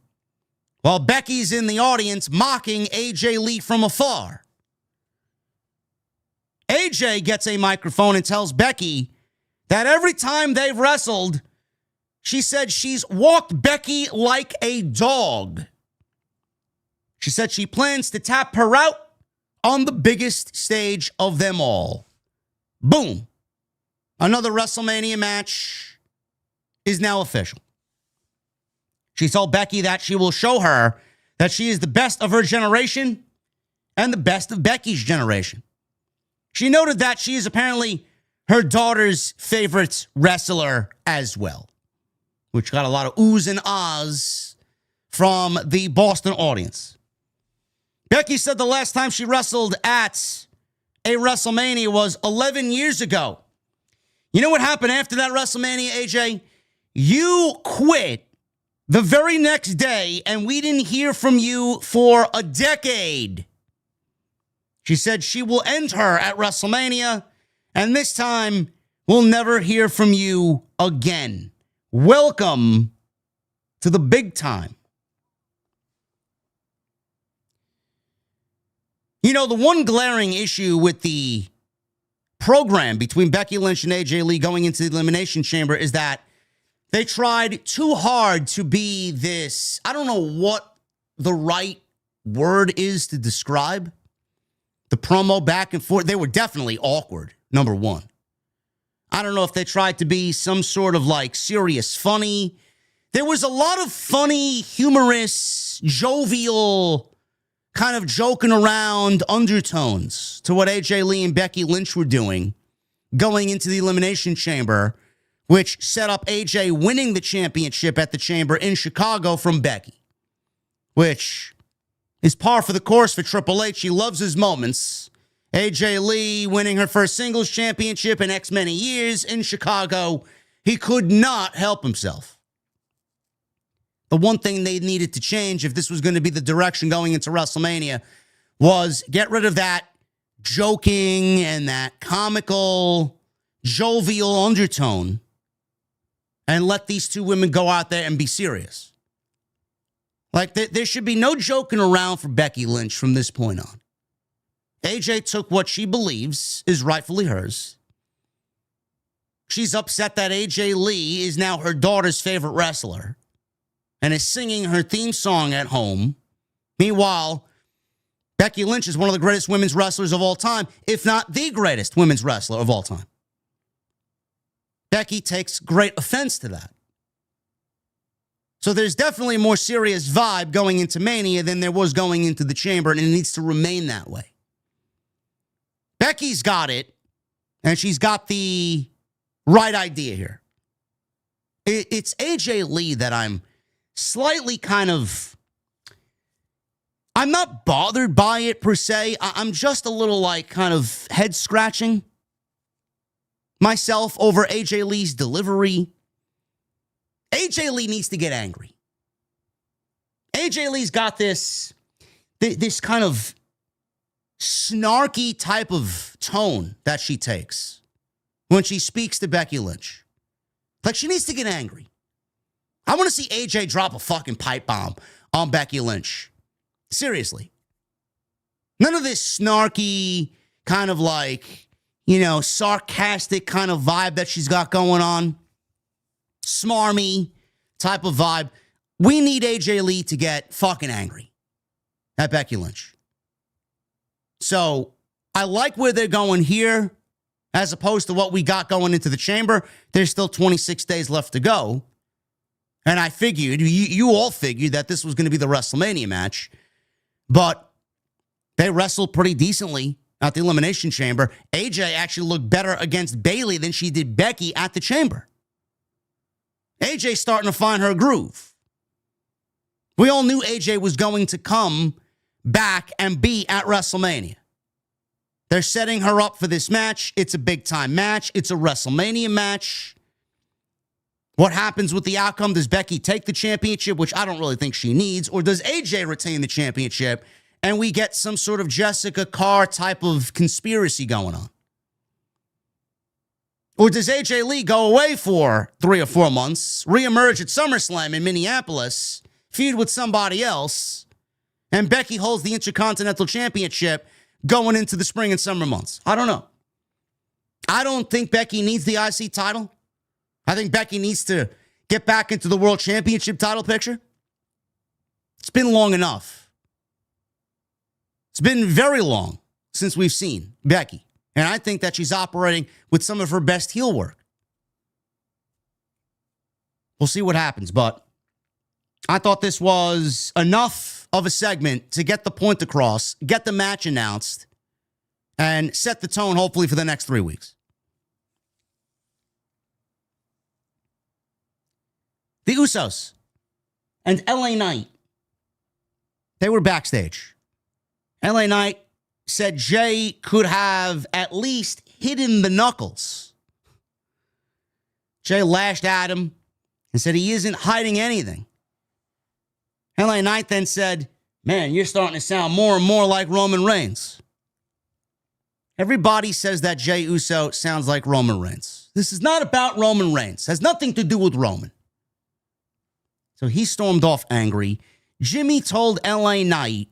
while Becky's in the audience mocking AJ Lee from afar. AJ gets a microphone and tells Becky that every time they've wrestled, she said she's walked Becky like a dog. She said she plans to tap her out on the biggest stage of them all. Boom. Another WrestleMania match is now official. She told Becky that she will show her that she is the best of her generation and the best of Becky's generation. She noted that she is apparently her daughter's favorite wrestler as well, which got a lot of oohs and ahs from the Boston audience. Becky said the last time she wrestled at a WrestleMania was 11 years ago. You know what happened after that WrestleMania, AJ? You quit the very next day, and we didn't hear from you for a decade. She said she will end her at WrestleMania, and this time We'll never hear from you again. Welcome to the big time. You know, the one glaring issue with the program between Becky Lynch and AJ Lee going into the Elimination Chamber is that they tried too hard to be this, I don't know what the right word is to describe the promo back and forth. They were definitely awkward, number one. I don't know if they tried to be some sort of like serious funny. There was a lot of funny, humorous, jovial, kind of joking around undertones to what AJ Lee and Becky Lynch were doing going into the Elimination Chamber, which set up AJ winning the championship at the Chamber in Chicago from Becky, which is par for the course for Triple H. He loves his moments. AJ Lee winning her first singles championship in X many years in Chicago. He could not help himself. The one thing they needed to change if this was going to be the direction going into WrestleMania was get rid of that joking and that comical, jovial undertone and let these two women go out there and be serious. Like, there should be no joking around for Becky Lynch from this point on. AJ took what she believes is rightfully hers. She's upset that AJ Lee is now her daughter's favorite wrestler and is singing her theme song at home. Meanwhile, Becky Lynch is one of the greatest women's wrestlers of all time, if not the greatest women's wrestler of all time. Becky takes great offense to that. So there's definitely a more serious vibe going into Mania than there was going into the Chamber, and it needs to remain that way. Becky's got it, and she's got the right idea here. It's AJ Lee that I'm slightly kind of, I'm not bothered by it per se. I'm just a little like kind of head scratching myself over AJ Lee's delivery. AJ Lee needs to get angry. AJ Lee's got this kind of snarky type of tone that she takes when she speaks to Becky Lynch. Like, she needs to get angry. I want to see AJ drop a fucking pipe bomb on Becky Lynch. Seriously. None of this snarky, kind of like, you know, sarcastic kind of vibe that she's got going on. Smarmy type of vibe. We need AJ Lee to get fucking angry at Becky Lynch. So I like where they're going here as opposed to what we got going into the Chamber. There's still 26 days left to go. And I figured, you all figured that this was going to be the WrestleMania match. But they wrestled pretty decently at the Elimination Chamber. AJ actually looked better against Bayley than she did Becky at the Chamber. AJ's starting to find her groove. We all knew AJ was going to come back and be at WrestleMania. They're setting her up for this match. It's a big-time match. It's a WrestleMania match. What happens with the outcome? Does Becky take the championship, which I don't really think she needs, or does AJ retain the championship and we get some sort of Jessica Carr type of conspiracy going on? Or does AJ Lee go away for 3 or 4 months, reemerge at SummerSlam in Minneapolis, feud with somebody else, and Becky holds the Intercontinental Championship going into the spring and summer months? I don't know. I don't think Becky needs the IC title. I think Becky needs to get back into the World Championship title picture. It's been long enough. It's been very long since we've seen Becky. And I think that she's operating with some of her best heel work. We'll see what happens, but I thought this was enough of a segment to get the point across, get the match announced, and set the tone, hopefully, for the next 3 weeks. The Usos and LA Knight, they were backstage. LA Knight said Jay could have at least hidden the knuckles. Jay lashed at him and said he isn't hiding anything. LA Knight then said, man, you're starting to sound more and more like Roman Reigns. Everybody says that Jay Uso sounds like Roman Reigns. This is not about Roman Reigns. It has nothing to do with Roman. So he stormed off angry. Jimmy told LA Knight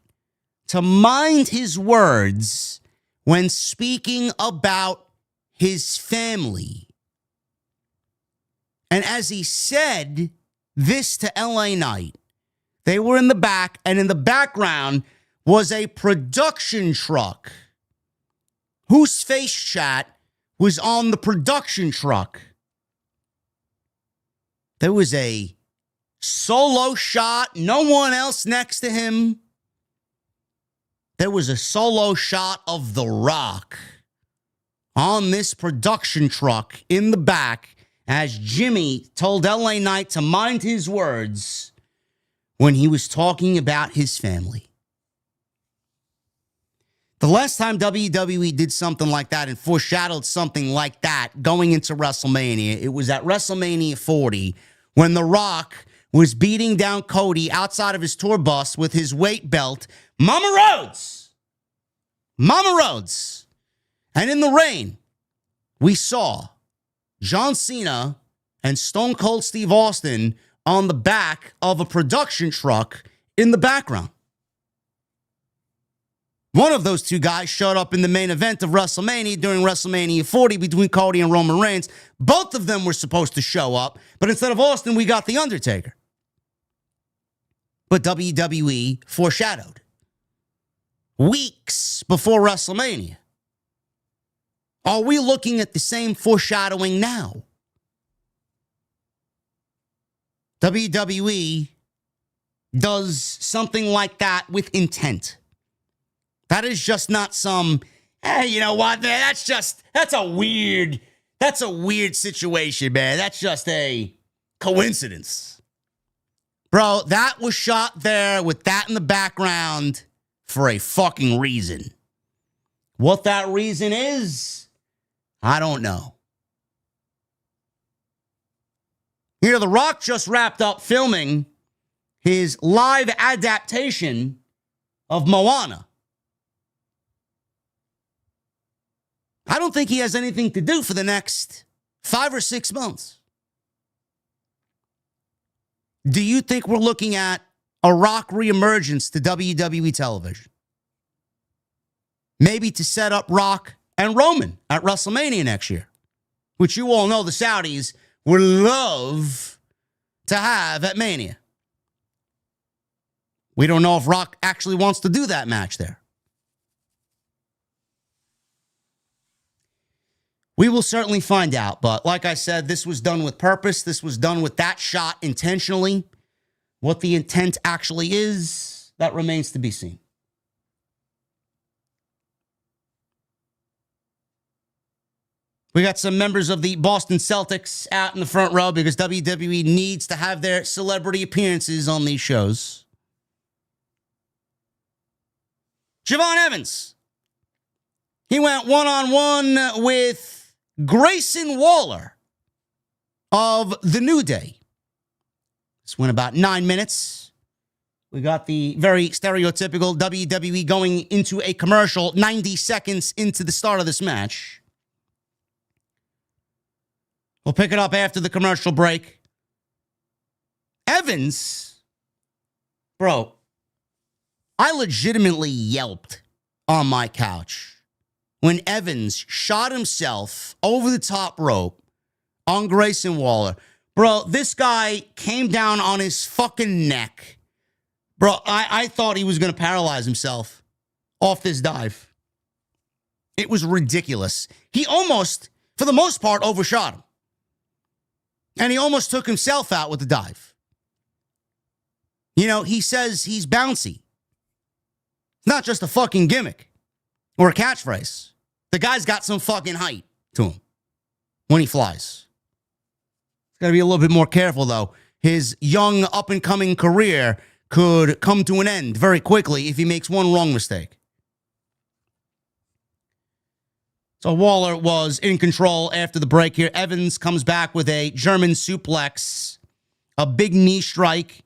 to mind his words when speaking about his family. And as he said this to LA Knight, they were in the back, and in the background was a production truck whose face chat was on the production truck. There was a solo shot, no one else next to him. There was a solo shot of The Rock on this production truck in the back as Jimmy told LA Knight to mind his words when he was talking about his family. The last time WWE did something like that and foreshadowed something like that going into WrestleMania, it was at WrestleMania 40 when The Rock was beating down Cody outside of his tour bus with his weight belt. Mama Rhodes! Mama Rhodes! And in the rain, we saw John Cena and Stone Cold Steve Austin on the back of a production truck in the background. One of those two guys showed up in the main event of WrestleMania during WrestleMania 40 between Cody and Roman Reigns. Both of them were supposed to show up, but instead of Austin, we got The Undertaker. But WWE foreshadowed weeks before WrestleMania. Are we looking at the same foreshadowing now? WWE does something like that with intent. That is just not some, hey, you know what, man, that's a weird situation, man. That's just a coincidence. Bro, that was shot there with that in the background for a fucking reason. What that reason is, I don't know. You know, The Rock just wrapped up filming his live adaptation of Moana. I don't think he has anything to do for the next 5 or 6 months. Do you think we're looking at a Rock reemergence to WWE television? Maybe to set up Rock and Roman at WrestleMania next year, which you all know the Saudis would love to have at Mania. We don't know if Rock actually wants to do that match there. We will certainly find out, but like I said, this was done with purpose. This was done with that shot intentionally. What the intent actually is, that remains to be seen. We got some members of the Boston Celtics out in the front row because WWE needs to have their celebrity appearances on these shows. Javon Evans. He went one-on-one with Grayson Waller of The New Day. This went about 9 minutes. We got the very stereotypical WWE going into a commercial 90 seconds into the start of this match. We'll pick it up after the commercial break. Evans, bro, I legitimately yelped on my couch when Evans shot himself over the top rope on Grayson Waller. Bro, this guy came down on his fucking neck. Bro, I thought he was going to paralyze himself off this dive. It was ridiculous. He almost, for the most part, overshot him. And he almost took himself out with the dive. You know, he says he's bouncy. It's not just a fucking gimmick or a catchphrase. The guy's got some fucking height to him when he flies. He's got to be a little bit more careful, though. His young, up-and-coming career could come to an end very quickly if he makes one wrong mistake. So Waller was in control after the break here. Evans comes back with a German suplex, a big knee strike.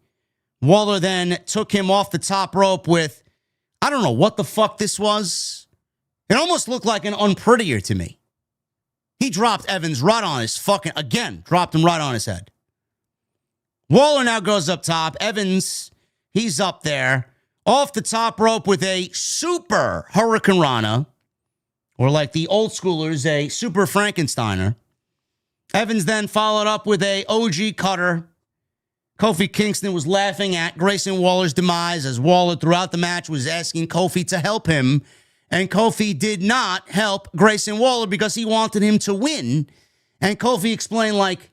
Waller then took him off the top rope with, I don't know what the fuck this was. It almost looked like an unprettier to me. He dropped Evans right on his dropped him right on his head. Waller now goes up top. Evans, he's up there. Off the top rope with a super Hurricane Rana, or like the old schoolers, a super Frankensteiner. Evans then followed up with a OG cutter. Kofi Kingston was laughing at Grayson Waller's demise as Waller throughout the match was asking Kofi to help him. And Kofi did not help Grayson Waller because he wanted him to win. And Kofi explained, like,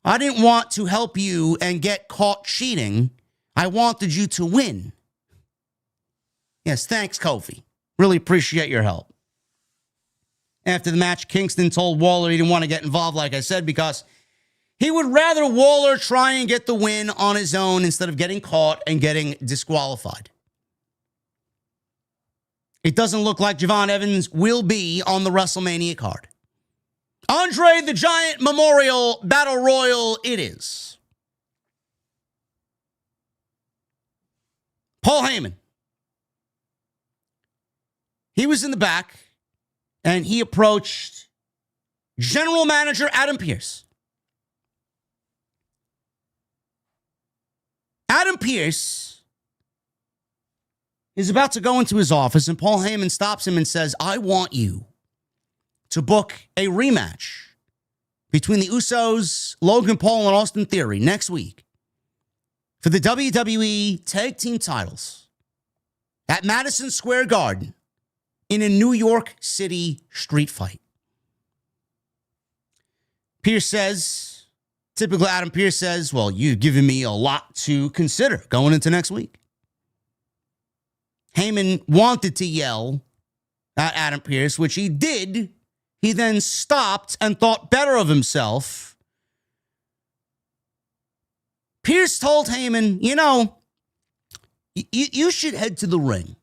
I didn't want to help you and get caught cheating. I wanted you to win. Yes, thanks, Kofi. Really appreciate your help. After the match, Kingston told Waller he didn't want to get involved, like I said, because he would rather Waller try and get the win on his own instead of getting caught and getting disqualified. It doesn't look like Javon Evans will be on the WrestleMania card. Andre the Giant Memorial Battle Royal it is. Paul Heyman. He was in the back, and he approached General Manager Adam Pearce. Adam Pearce is about to go into his office, and Paul Heyman stops him and says, I want you to book a rematch between the Usos, Logan Paul, and Austin Theory next week for the WWE Tag Team titles at Madison Square Garden in a New York City street fight. Pearce says, typical Adam Pearce says, well, you've given me a lot to consider going into next week. Heyman wanted to yell at Adam Pearce, which he did. He then stopped and thought better of himself. Pearce told Heyman, you know, you should head to the ring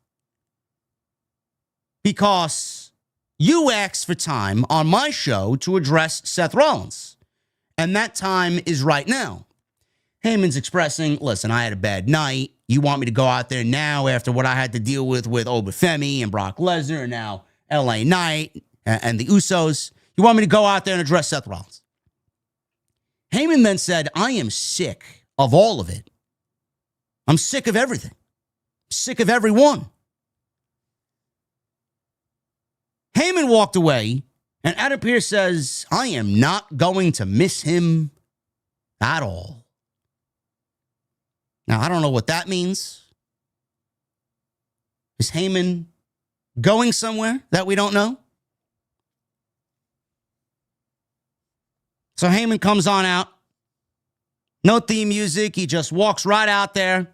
because you asked for time on my show to address Seth Rollins, and that time is right now. Heyman's expressing, listen, I had a bad night. You want me to go out there now after what I had to deal with Oba Femi and Brock Lesnar and now LA Knight and the Usos? You want me to go out there and address Seth Rollins? Heyman then said, I am sick of all of it. I'm sick of everything. I'm sick of everyone. Heyman walked away, and Adam Pearce says, I am not going to miss him at all. Now, I don't know what that means. Is Heyman going somewhere that we don't know? So Heyman comes on out. No theme music. He just walks right out there.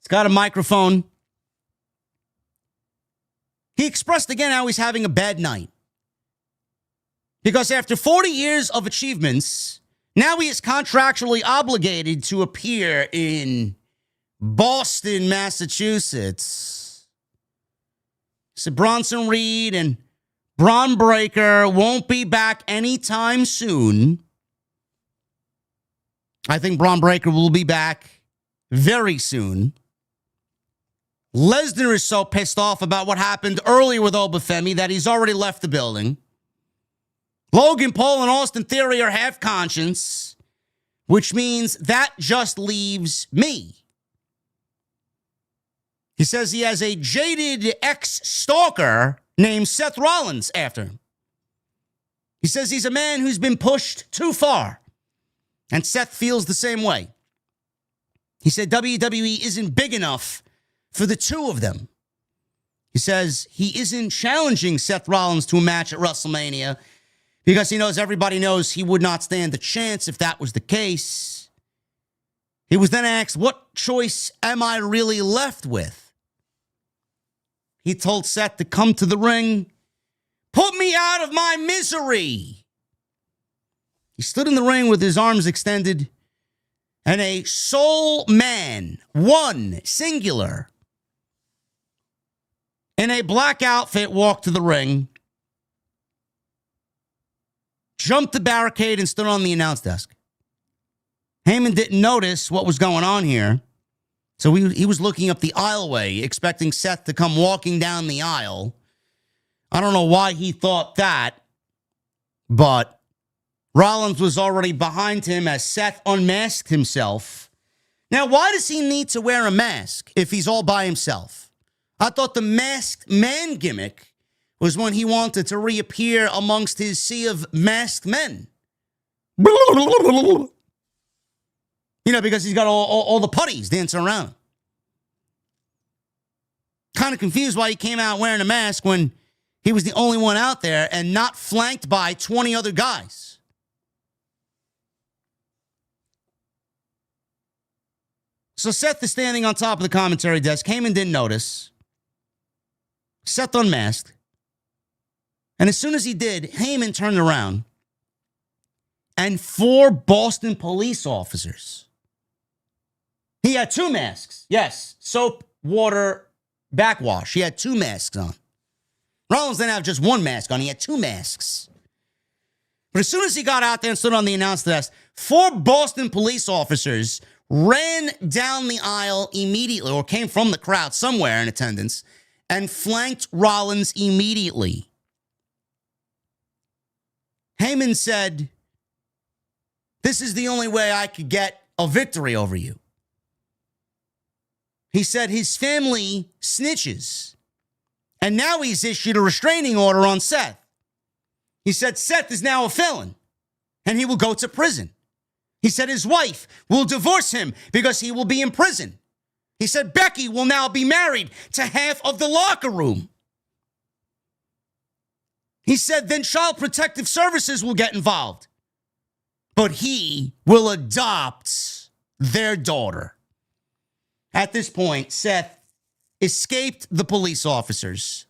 He's got a microphone. He expressed again how he's having a bad night. Because after 40 years of achievements, now he is contractually obligated to appear in Boston, Massachusetts. So Bronson Reed and Braun Breaker won't be back anytime soon. I think Braun Breaker will be back very soon. Lesnar is so pissed off about what happened earlier with Oba Femi that he's already left the building. Logan Paul and Austin Theory are half conscious, which means that just leaves me. He says he has a jaded ex-stalker named Seth Rollins after him. He says he's a man who's been pushed too far, and Seth feels the same way. He said WWE isn't big enough for the two of them. He says he isn't challenging Seth Rollins to a match at WrestleMania because he knows everybody knows he would not stand a chance if that was the case. He was then asked, what choice am I really left with? He told Seth to come to the ring. Put me out of my misery. He stood in the ring with his arms extended, and a soul man, one, singular, in a black outfit walked to the ring, jumped the barricade, and stood on the announce desk. Heyman didn't notice what was going on here, so he was looking up the aisleway, expecting Seth to come walking down the aisle. I don't know why he thought that, But Rollins was already behind him as Seth unmasked himself. Now, why does he need to wear a mask if he's all by himself? I thought the masked man gimmick was when he wanted to reappear amongst his sea of masked men. You know, because he's got all the putties dancing around. Kind of confused why he came out wearing a mask when he was the only one out there and not flanked by 20 other guys. So Seth is standing on top of the commentary desk. Heyman didn't notice. Seth unmasked. And as soon as he did, Heyman turned around. And 4 Boston police officers. He had 2 masks. Yes, soap, water, backwash. He had 2 masks on. Rollins didn't have just 1 mask on. He had 2 masks. But as soon as he got out there and stood on the announce desk, 4 Boston police officers ran down the aisle immediately, or came from the crowd somewhere in attendance, and flanked Rollins immediately. Heyman said, "This is the only way I could get a victory over you." He said his family snitches. And now he's issued a restraining order on Seth. He said Seth is now a felon and he will go to prison. He said his wife will divorce him because he will be in prison. He said Becky will now be married to half of the locker room. He said then Child Protective Services will get involved. But he will adopt their daughter. At this point, Seth escaped the police officers.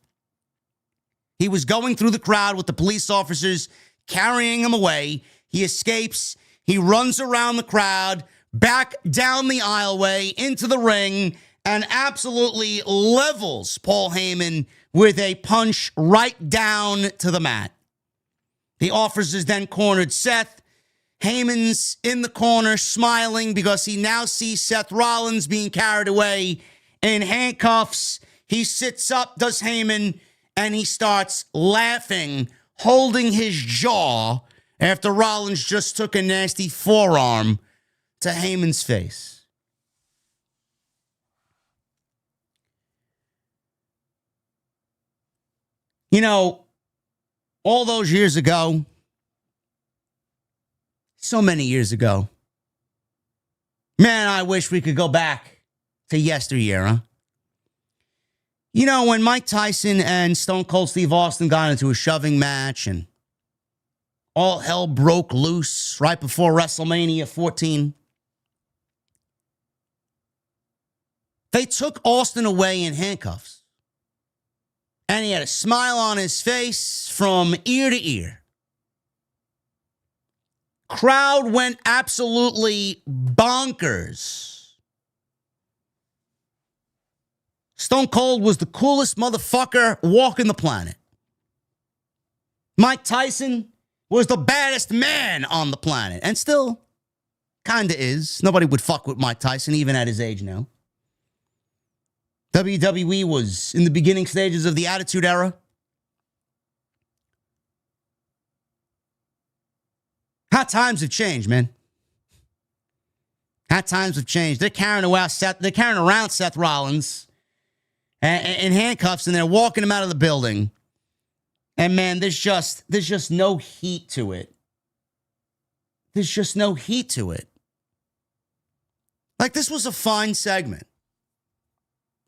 He was going through the crowd with the police officers carrying him away. He escapes. He runs around the crowd, back down the aisleway, into the ring, and absolutely levels Paul Heyman with a punch right down to the mat. The officers then cornered Seth. Heyman's in the corner smiling because he now sees Seth Rollins being carried away in handcuffs. He sits up, does Heyman, and he starts laughing, holding his jaw after Rollins just took a nasty forearm to Heyman's face. You know, all those years ago, so many years ago, man, I wish we could go back to yesteryear, huh? You know, when Mike Tyson and Stone Cold Steve Austin got into a shoving match and all hell broke loose right before WrestleMania 14, they took Austin away in handcuffs. And he had a smile on his face from ear to ear. Crowd went absolutely bonkers. Stone Cold was the coolest motherfucker walking the planet. Mike Tyson was the baddest man on the planet. And still kind of is. Nobody would fuck with Mike Tyson, even at his age now. WWE was in the beginning stages of the Attitude Era. How times have changed, man. How times have changed. They're carrying around Seth Rollins in handcuffs, and they're walking him out of the building. And man, there's just no heat to it. There's just no heat to it. Like, this was a fine segment.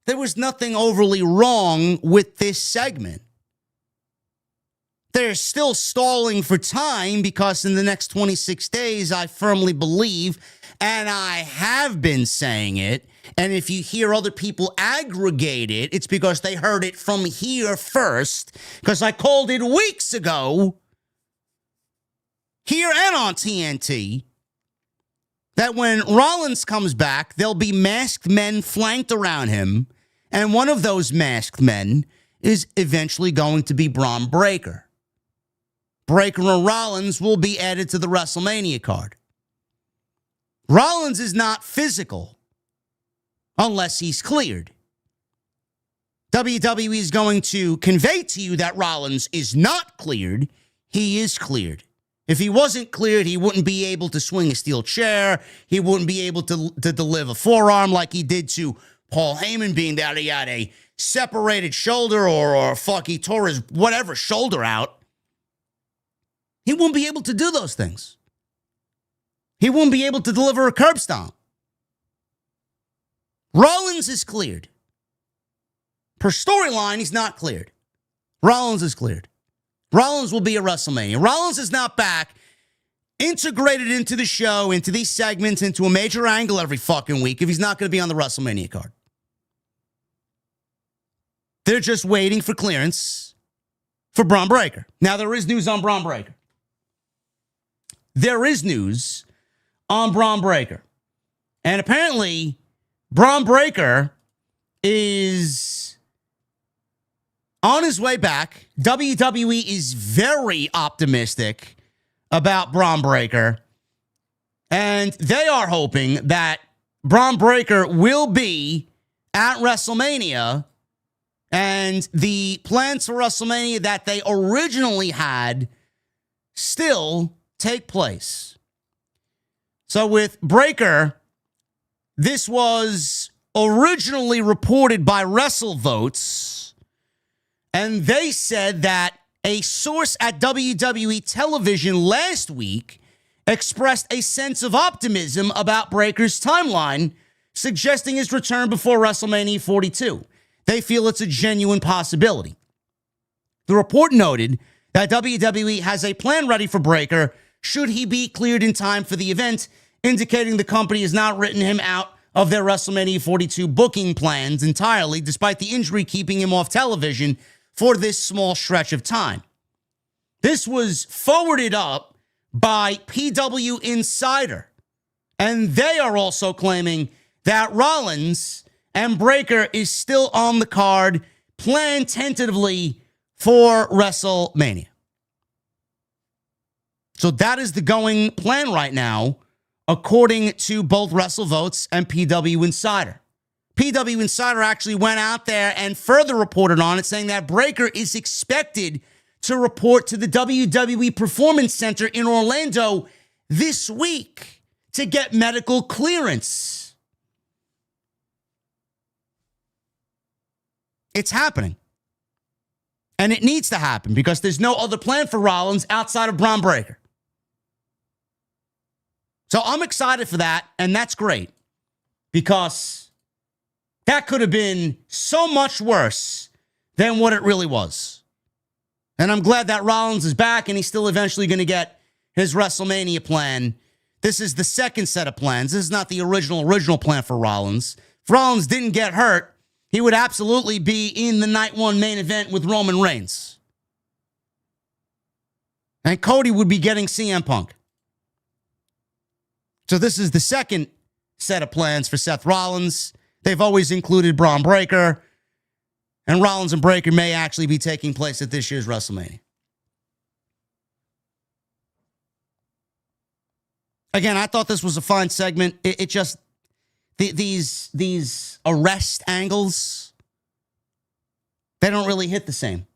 There was nothing overly wrong with this segment. They're still stalling for time because in the next 26 days, I firmly believe, and I have been saying it, and if you hear other people aggregate it, it's because they heard it from here first, because I called it weeks ago, here and on TNT, that when Rollins comes back, there'll be masked men flanked around him, and one of those masked men is eventually going to be Braun Breaker. Breaker and Rollins will be added to the WrestleMania card. Rollins is not physical unless he's cleared. WWE is going to convey to you that Rollins is not cleared. he is cleared. If he wasn't cleared, he wouldn't be able to swing a steel chair. He wouldn't be able to deliver forearm like he did to Paul Heyman, being that he had a separated shoulder or fuck, he tore his whatever shoulder out. He wouldn't be able to do those things. He wouldn't be able to deliver a curb stomp. Rollins is cleared. Per storyline, he's not cleared. Rollins is cleared. Rollins will be at WrestleMania. Rollins is not back, integrated into the show, into these segments, into a major angle every fucking week if he's not going to be on the WrestleMania card. They're just waiting for clearance for Braun Breaker. Now, there is news on Braun Breaker. There is news on Braun Breaker. And apparently, Braun Breaker is on his way back. WWE is very optimistic about Braun Breaker. And they are hoping that Braun Breaker will be at WrestleMania. And the plans for WrestleMania that they originally had still take place. So with Breaker, this was originally reported by WrestleVotes, and they said that a source at WWE television last week expressed a sense of optimism about Breaker's timeline, suggesting his return before WrestleMania 42. They feel it's a genuine possibility. The report noted that WWE has a plan ready for Breaker should he be cleared in time for the event, indicating the company has not written him out of their WrestleMania 42 booking plans entirely, despite the injury keeping him off television for this small stretch of time. This was forwarded up by PW Insider, and they are also claiming that Rollins and Breaker is still on the card, planned tentatively for WrestleMania. So that is the going plan right now, according to both WrestleVotes and PW Insider. PW Insider actually went out there and further reported on it, saying that Breaker is expected to report to the WWE Performance Center in Orlando this week to get medical clearance. It's happening. And it needs to happen because there's no other plan for Rollins outside of Braun Breaker. So I'm excited for that, and that's great because that could have been so much worse than what it really was. And I'm glad that Rollins is back and he's still eventually going to get his WrestleMania plan. This is the second set of plans. This is not the original plan for Rollins. If Rollins didn't get hurt, he would absolutely be in the night one main event with Roman Reigns. And Cody would be getting CM Punk. So this is the second set of plans for Seth Rollins. They've always included Braun Breaker. And Rollins and Breaker may actually be taking place at this year's WrestleMania. Again, I thought this was a fine segment. It just, these arrest angles, they don't really hit the same.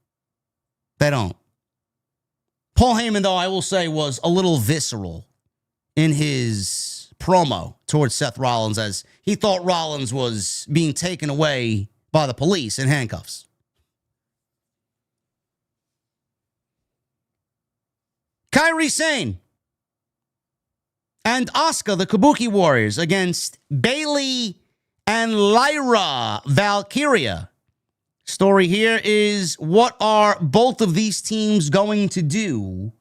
They don't. Paul Heyman, though, I will say, was a little visceral in his promo towards Seth Rollins, as he thought Rollins was being taken away by the police in handcuffs. Kairi Sane and Asuka, the Kabuki Warriors, against Bayley and Lyra Valkyria. Story here is, what are both of these teams going to do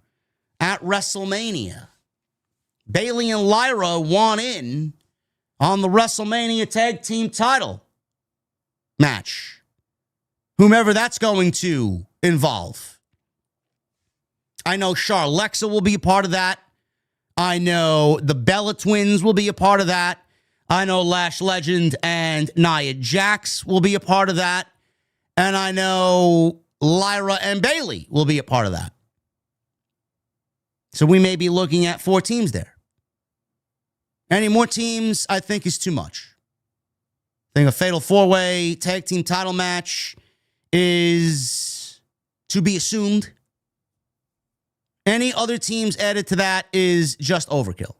at WrestleMania? Bayley and Lyra want in on the WrestleMania tag team title match, whomever that's going to involve. I know Charlexa will be a part of that. I know the Bella Twins will be a part of that. I know Lash Legend and Nia Jax will be a part of that. And I know Lyra and Bayley will be a part of that. So we may be looking at 4 teams there. Any more teams, I think, is too much. I think a fatal 4-way tag team title match is to be assumed. Any other teams added to that is just overkill.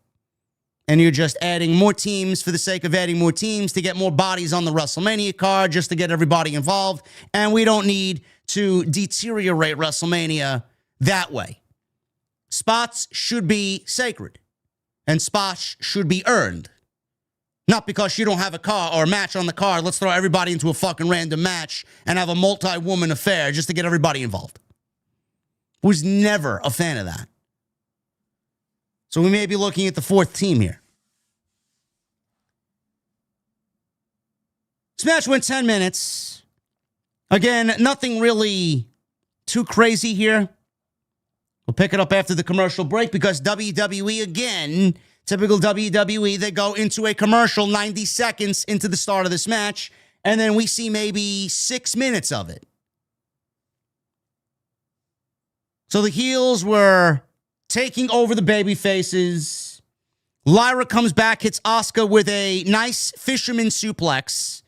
And you're just adding more teams for the sake of adding more teams to get more bodies on the WrestleMania card, just to get everybody involved. And we don't need to deteriorate WrestleMania that way. Spots should be sacred. And spots should be earned. Not because you don't have a car or a match on the card, let's throw everybody into a fucking random match and have a multi-woman affair just to get everybody involved. Was never a fan of that. So we may be looking at the fourth team here. This match went 10 minutes. Again, nothing really too crazy here. We'll pick it up after the commercial break because WWE, again, typical WWE, they go into a commercial 90 seconds into the start of this match, and then we see maybe 6 minutes of it. So the heels were taking over the baby faces. Lyra comes back, hits Asuka with a nice fisherman suplex.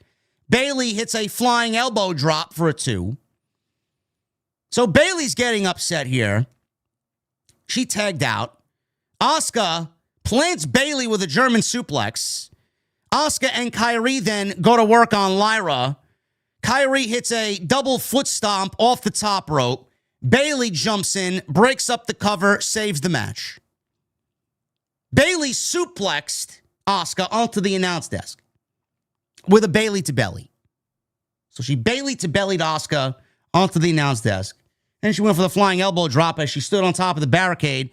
Bayley hits a flying elbow drop for a 2. So Bayley's getting upset here. She tagged out. Asuka plants Bayley with a German suplex. Asuka and Kyrie then go to work on Lyra. Kyrie hits a double foot stomp off the top rope. Bayley jumps in, breaks up the cover, saves the match. Bayley suplexed Asuka onto the announce desk with a Bayley to belly. So she Bayley to bellied Asuka onto the announce desk. And she went for the flying elbow drop as she stood on top of the barricade.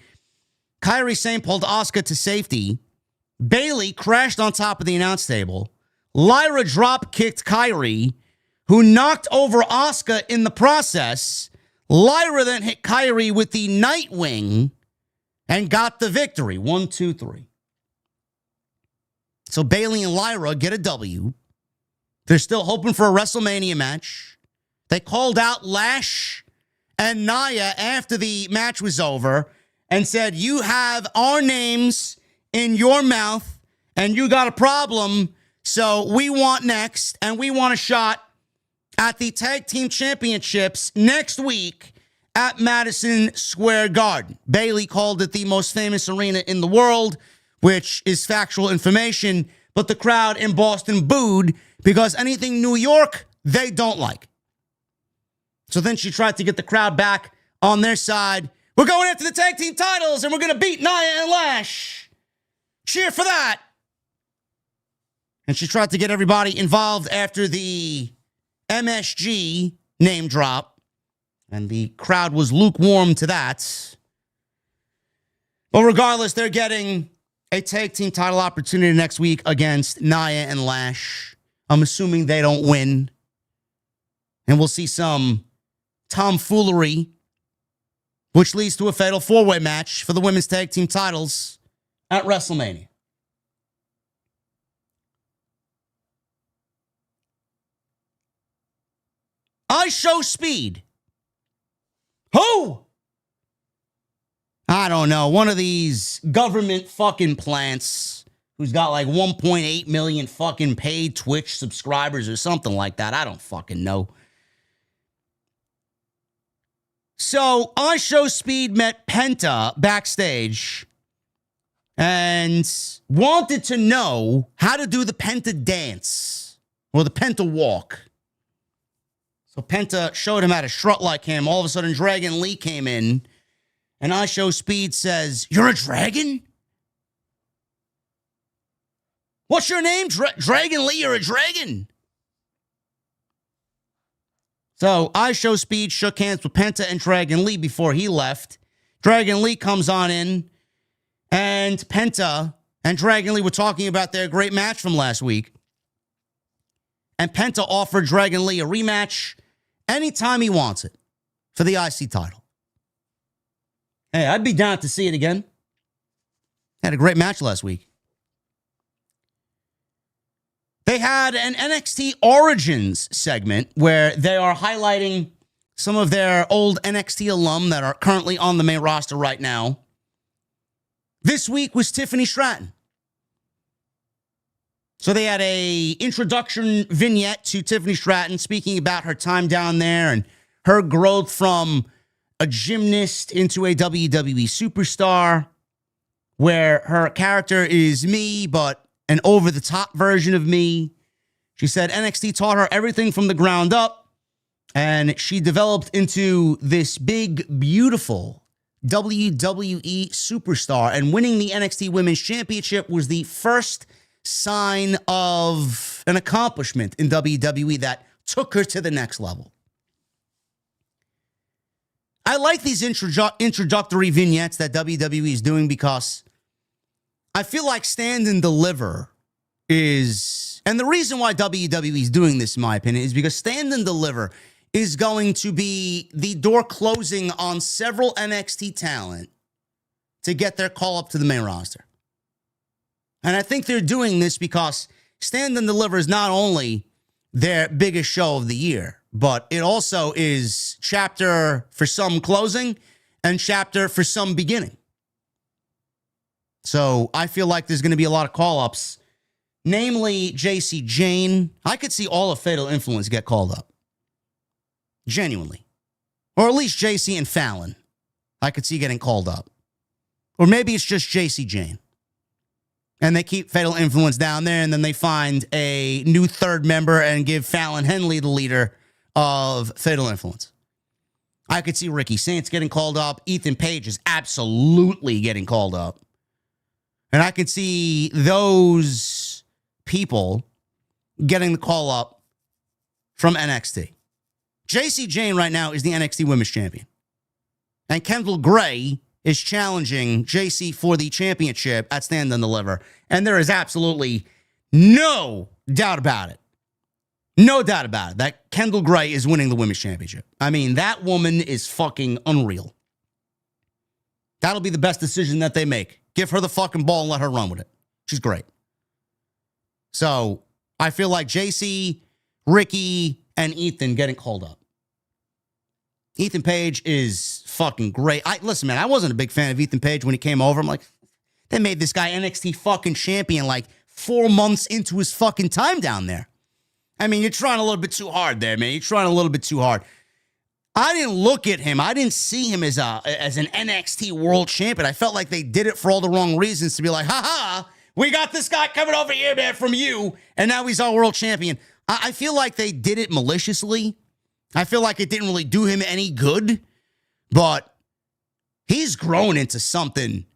Kairi Sane pulled Asuka to safety. Bayley crashed on top of the announce table. Lyra drop kicked Kairi, who knocked over Asuka in the process. Lyra then hit Kairi with the Nightwing and got the victory. 1, 2, 3. So Bayley and Lyra get a W. They're still hoping for a WrestleMania match. They called out Lash and Nia after the match was over and said, you have our names in your mouth and you got a problem. So we want next, and we want a shot at the Tag Team Championships next week at Madison Square Garden. Bayley called it the most famous arena in the world, which is factual information, but the crowd in Boston booed because anything New York, they don't like. So then she tried to get the crowd back on their side. We're going after the tag team titles, and we're going to beat Nia and Lash. Cheer for that. And she tried to get everybody involved after the MSG name drop, and the crowd was lukewarm to that. But regardless, they're getting a tag team title opportunity next week against Nia and Lash. I'm assuming they don't win. And we'll see some tomfoolery, which leads to a fatal four-way match for the women's tag team titles at WrestleMania. I show speed. Who? I don't know. One of these government fucking plants who's got like 1.8 million fucking paid Twitch subscribers or something like that. I don't fucking know. So I show speed met Penta backstage and wanted to know how to do the Penta dance or the Penta walk. So Penta showed him how to strut like him. All of a sudden, Dragon Lee came in, and I Show Speed says, "You're a dragon? What's your name? Dragon Lee, you're a dragon." So I Show Speed shook hands with Penta and Dragon Lee before he left. Dragon Lee comes on in, and Penta and Dragon Lee were talking about their great match from last week. And Penta offered Dragon Lee a rematch anytime he wants it for the IC title. Hey, I'd be down to see it again. Had a great match last week. They had an NXT Origins segment where they are highlighting some of their old NXT alum that are currently on the main roster right now. This week was Tiffany Stratton. So they had a introduction vignette to Tiffany Stratton speaking about her time down there and her growth from a gymnast into a WWE superstar, where her character is me, but an over-the-top version of me. She said NXT taught her everything from the ground up, and she developed into this big, beautiful WWE superstar. And winning the NXT Women's Championship was the first sign of an accomplishment in WWE that took her to the next level. I like these introductory vignettes that WWE is doing because I feel like Stand and Deliver is, and the reason why WWE is doing this, in my opinion, is because Stand and Deliver is going to be the door closing on several NXT talent to get their call up to the main roster. And I think they're doing this because Stand and Deliver is not only their biggest show of the year, but it also is chapter for some closing and chapter for some beginning. So I feel like there's going to be a lot of call-ups, namely JC Jane. I could see all of Fatal Influence get called up. Genuinely. Or at least JC and Fallon I could see getting called up. Or maybe it's just JC Jane. And they keep Fatal Influence down there, and then they find a new third member and give Fallon Henley the leader of Fatal Influence. I could see Ricky Saints getting called up. Ethan Page is absolutely getting called up. And I could see those people getting the call up from NXT. JC Jane right now is the NXT Women's Champion. And Kendall Gray is challenging JC for the championship at Stand and Deliver. And there is absolutely no doubt about it. No doubt about it that Kendall Gray is winning the Women's Championship. I mean, that woman is fucking unreal. That'll be the best decision that they make. Give her the fucking ball and let her run with it. She's great. So I feel like JC, Ricky, and Ethan getting called up. Ethan Page is fucking great. Listen, man, I wasn't a big fan of Ethan Page when he came over. I'm like, they made this guy NXT fucking champion like 4 months into his fucking time down there. I mean, you're trying a little bit too hard there, man. You're trying a little bit too hard. I didn't look at him. I didn't see him as an NXT world champion. I felt like they did it for all the wrong reasons to be like, ha, we got this guy coming over here, man, from you, and now he's our world champion. I feel like they did it maliciously. I feel like it didn't really do him any good, but he's grown into something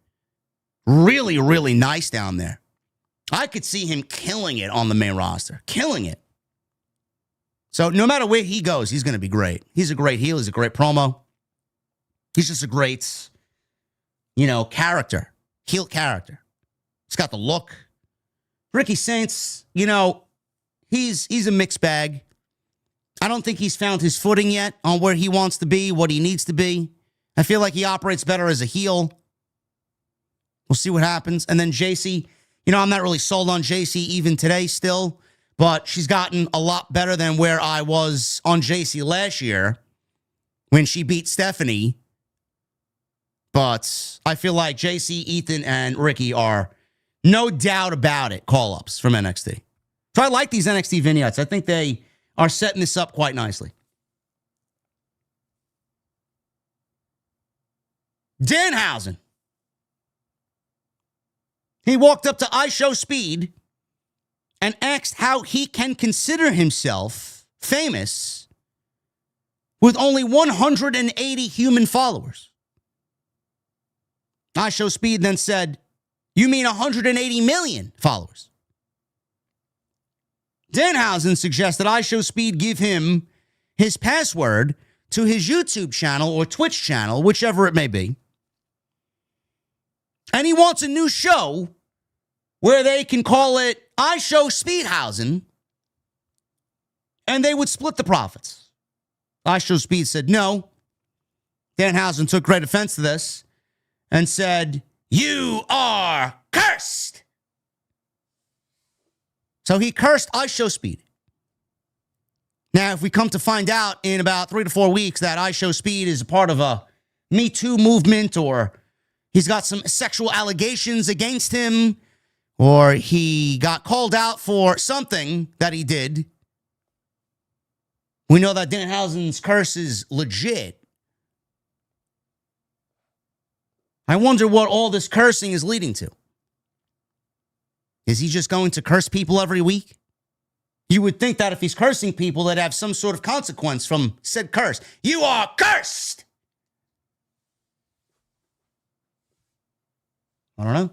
really, really nice down there. I could see him killing it on the main roster, killing it. So no matter where he goes, he's going to be great. He's a great heel. He's a great promo. He's just a great, character, heel character. He's got the look. Ricky Saints, he's a mixed bag. I don't think he's found his footing yet on where he wants to be, what he needs to be. I feel like he operates better as a heel. We'll see what happens. And then JC, I'm not really sold on JC even today still, but she's gotten a lot better than where I was on JC last year when she beat Stephanie. But I feel like JC, Ethan, and Ricky are no doubt about it call-ups from NXT. So I like these NXT vignettes. I think they are setting this up quite nicely. Danhausen. He walked up to IShowSpeed and asked how he can consider himself famous with only 180 human followers. IShowSpeed then said, "You mean 180 million followers?" Danhausen suggested IShowSpeed give him his password to his YouTube channel or Twitch channel, whichever it may be. And he wants a new show where they can call it IShowSpeedhausen, and they would split the profits. IShowSpeed said no. Danhausen took great offense to this and said, "You are cursed." So he cursed IShowSpeed. Now, if we come to find out in about 3 to 4 weeks that IShowSpeed is a part of a Me Too movement, or he's got some sexual allegations against him, or he got called out for something that he did, we know that Danhausen's curse is legit. I wonder what all this cursing is leading to. Is he just going to curse people every week? You would think that if he's cursing people, they'd have some sort of consequence from said curse. You are cursed! I don't know.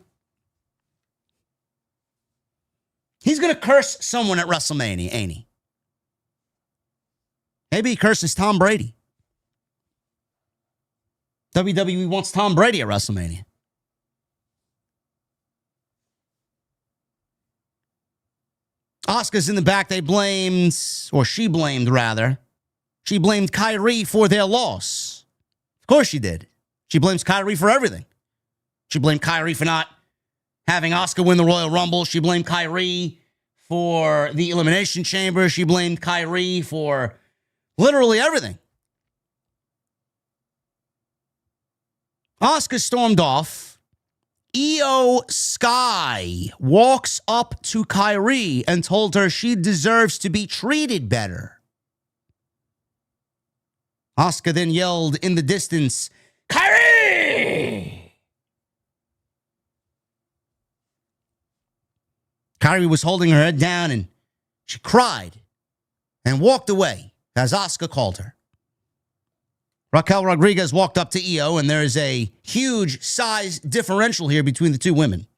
He's going to curse someone at WrestleMania, ain't he? Maybe he curses Tom Brady. WWE wants Tom Brady at WrestleMania. Asuka's in the back. She blamed Kyrie for their loss. Of course she did. She blames Kyrie for everything. She blamed Kyrie for not having Asuka win the Royal Rumble. She blamed Kyrie for the Elimination Chamber. She blamed Kyrie for literally everything. Asuka stormed off. Io Sky walks up to Kyrie and told her she deserves to be treated better. Asuka then yelled in the distance, Kyrie! Kyrie was holding her head down and she cried and walked away as Asuka called her. Raquel Rodriguez walked up to Io, and there is a huge size differential here between the two women.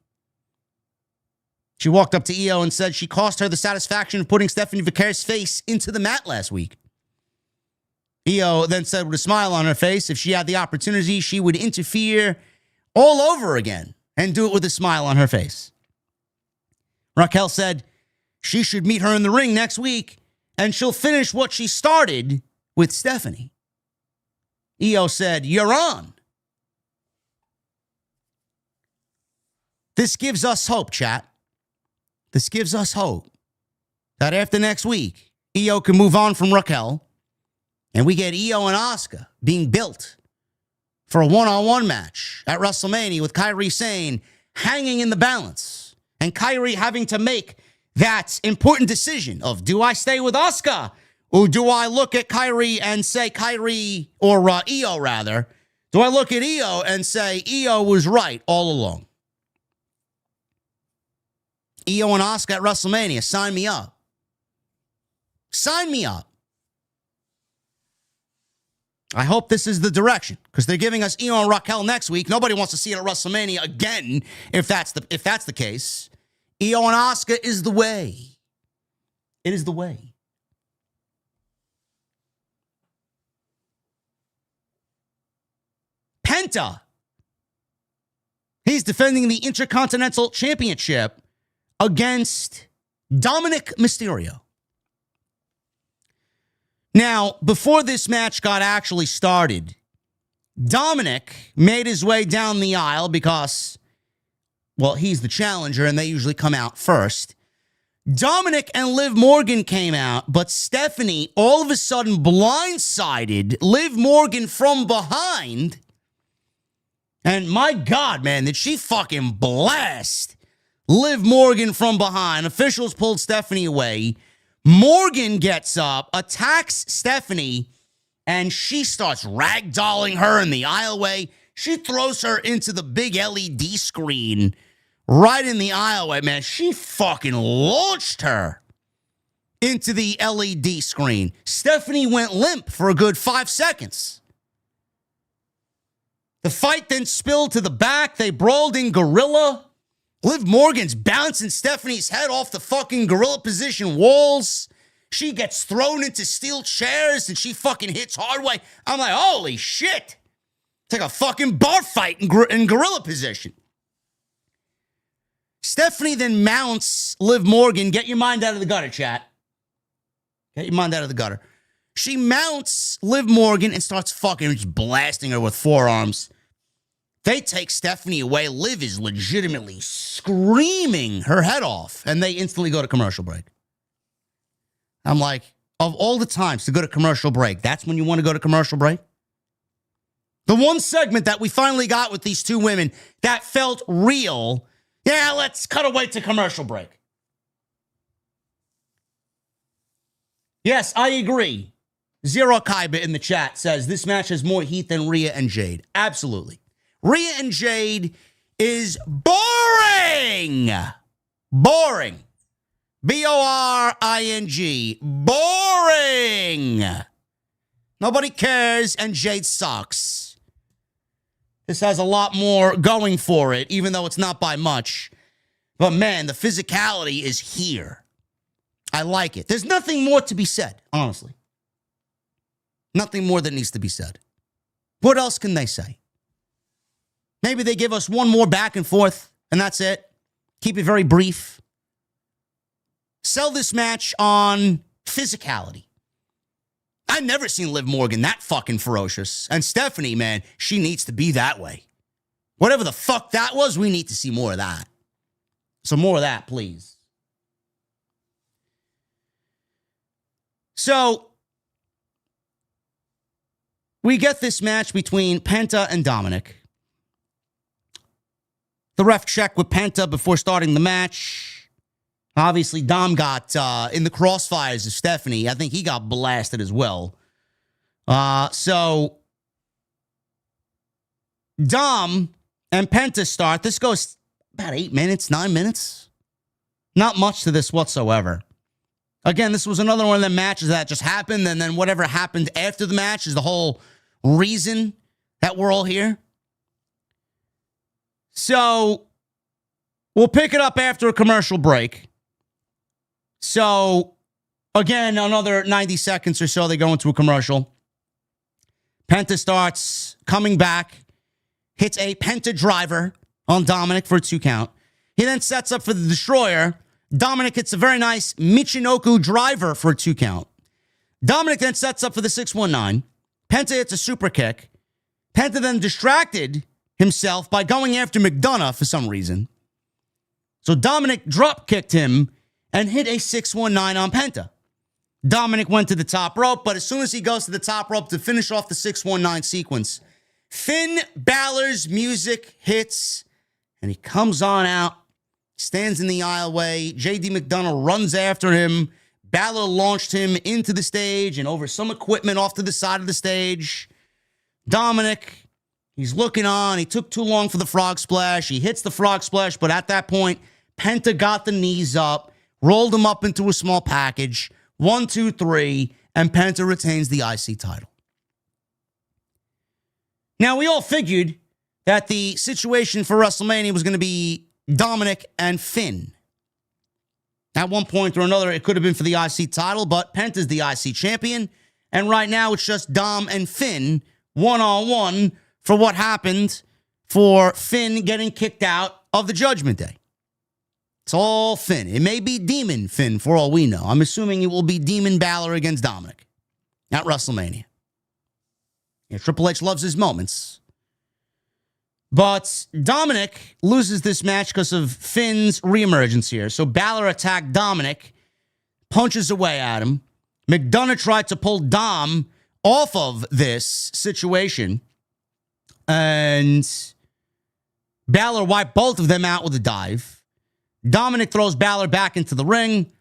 She walked up to Io and said she cost her the satisfaction of putting Stephanie Vaquer's face into the mat last week. Io then said with a smile on her face, if she had the opportunity, she would interfere all over again and do it with a smile on her face. Raquel said she should meet her in the ring next week, and she'll finish what she started with Stephanie. Io said, you're on. This gives us hope, chat. This gives us hope that after next week, Io can move on from Raquel, and we get Io and Asuka being built for a one-on-one match at WrestleMania with Kyrie Sane hanging in the balance, and Kyrie having to make that important decision of, do I stay with Asuka? Or do I look at Kyrie and say Kyrie, or Io rather, do I look at Io and say Io was right all along? Io and Asuka at WrestleMania, sign me up. Sign me up. I hope this is the direction, because they're giving us Io and Raquel next week. Nobody wants to see it at WrestleMania again, if that's the case. Io and Asuka is the way. It is the way. Penta. He's defending the Intercontinental Championship against Dominik Mysterio. Now, before this match got actually started, Dominic made his way down the aisle because, well, he's the challenger and they usually come out first. Dominic and Liv Morgan came out, but Stephanie all of a sudden blindsided Liv Morgan from behind. And my God, man, did she fucking blast Liv Morgan from behind. Officials pulled Stephanie away. Morgan gets up, attacks Stephanie, and she starts ragdolling her in the aisleway. She throws her into the big LED screen right in the aisleway, man. She fucking launched her into the LED screen. Stephanie went limp for a good 5 seconds. The fight then spilled to the back. They brawled in gorilla. Liv Morgan's bouncing Stephanie's head off the fucking gorilla position walls. She gets thrown into steel chairs and she fucking hits hard way. I'm like, holy shit. It's like a fucking bar fight in gorilla position. Stephanie then mounts Liv Morgan. Get your mind out of the gutter, chat. Get your mind out of the gutter. She mounts Liv Morgan and starts fucking just blasting her with forearms. They take Stephanie away. Liv is legitimately screaming her head off, and they instantly go to commercial break. I'm like, of all the times to go to commercial break, that's when you want to go to commercial break? The one segment that we finally got with these two women that felt real, yeah, let's cut away to commercial break. Yes, I agree. Zero Kaiba in the chat says this match has more heat than Rhea and Jade. Absolutely. Rhea and Jade is boring. Boring. B-O-R-I-N-G. Boring. Nobody cares, and Jade sucks. This has a lot more going for it, even though it's not by much. But man, the physicality is here. I like it. There's nothing more to be said, honestly. Nothing more that needs to be said. What else can they say? Maybe they give us one more back and forth, and that's it. Keep it very brief. Sell this match on physicality. I've never seen Liv Morgan that fucking ferocious. And Stephanie, man, she needs to be that way. Whatever the fuck that was, we need to see more of that. So more of that, please. So, we get this match between Penta and Dominic. The ref checked with Penta before starting the match. Obviously, Dom got in the crossfires of Stephanie. I think he got blasted as well. So, Dom and Penta start. This goes about 8 minutes, 9 minutes. Not much to this whatsoever. Again, this was another one of them matches that just happened, and then whatever happened after the match is the whole reason that we're all here. So, we'll pick it up after a commercial break. So, again, another 90 seconds or so, they go into a commercial. Penta starts coming back, hits a Penta driver on Dominic for a 2 count. He then sets up for the Destroyer. Dominic hits a very nice Michinoku driver for a 2 count. Dominic then sets up for the 619. Penta hits a super kick. Penta then distracted himself by going after McDonagh for some reason. So Dominic drop kicked him and hit a 619 on Penta. Dominic went to the top rope, but as soon as he goes to the top rope to finish off the 619 sequence, Finn Balor's music hits, and he comes on out, stands in the aisleway. JD McDonagh runs after him. Balor launched him into the stage and over some equipment off to the side of the stage. Dominic, he's looking on. He took too long for the frog splash. He hits the frog splash, but at that point, Penta got the knees up, rolled him up into a small package. 1, 2, 3, and Penta retains the IC title. Now, we all figured that the situation for WrestleMania was going to be Dominic and Finn. At one point or another, it could have been for the IC title, but Penta's the IC champion. And right now, it's just Dom and Finn one-on-one for what happened for Finn getting kicked out of the Judgment Day. It's all Finn. It may be Demon Finn for all we know. I'm assuming it will be Demon Balor against Dominic at WrestleMania. Yeah, Triple H loves his moments. But Dominic loses this match because of Finn's reemergence here. So Balor attacked Dominic, punches away at him. McDonagh tried to pull Dom off of this situation. And Balor wiped both of them out with a dive. Dominic throws Balor back into the ring.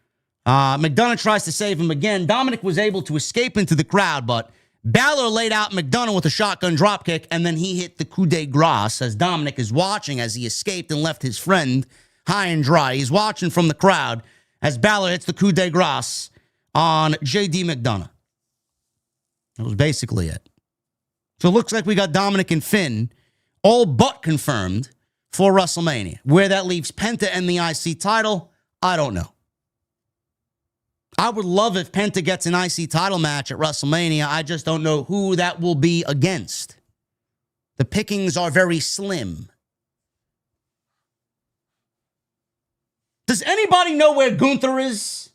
McDonagh tries to save him again. Dominic was able to escape into the crowd, but Balor laid out McDonagh with a shotgun dropkick, and then he hit the coup de grace as Dominic is watching as he escaped and left his friend high and dry. He's watching from the crowd as Balor hits the coup de grace on JD McDonagh. That was basically it. So it looks like we got Dominic and Finn all but confirmed for WrestleMania. Where that leaves Penta and the IC title, I don't know. I would love if Penta gets an IC title match at WrestleMania. I just don't know who that will be against. The pickings are very slim. Does anybody know where Gunther is?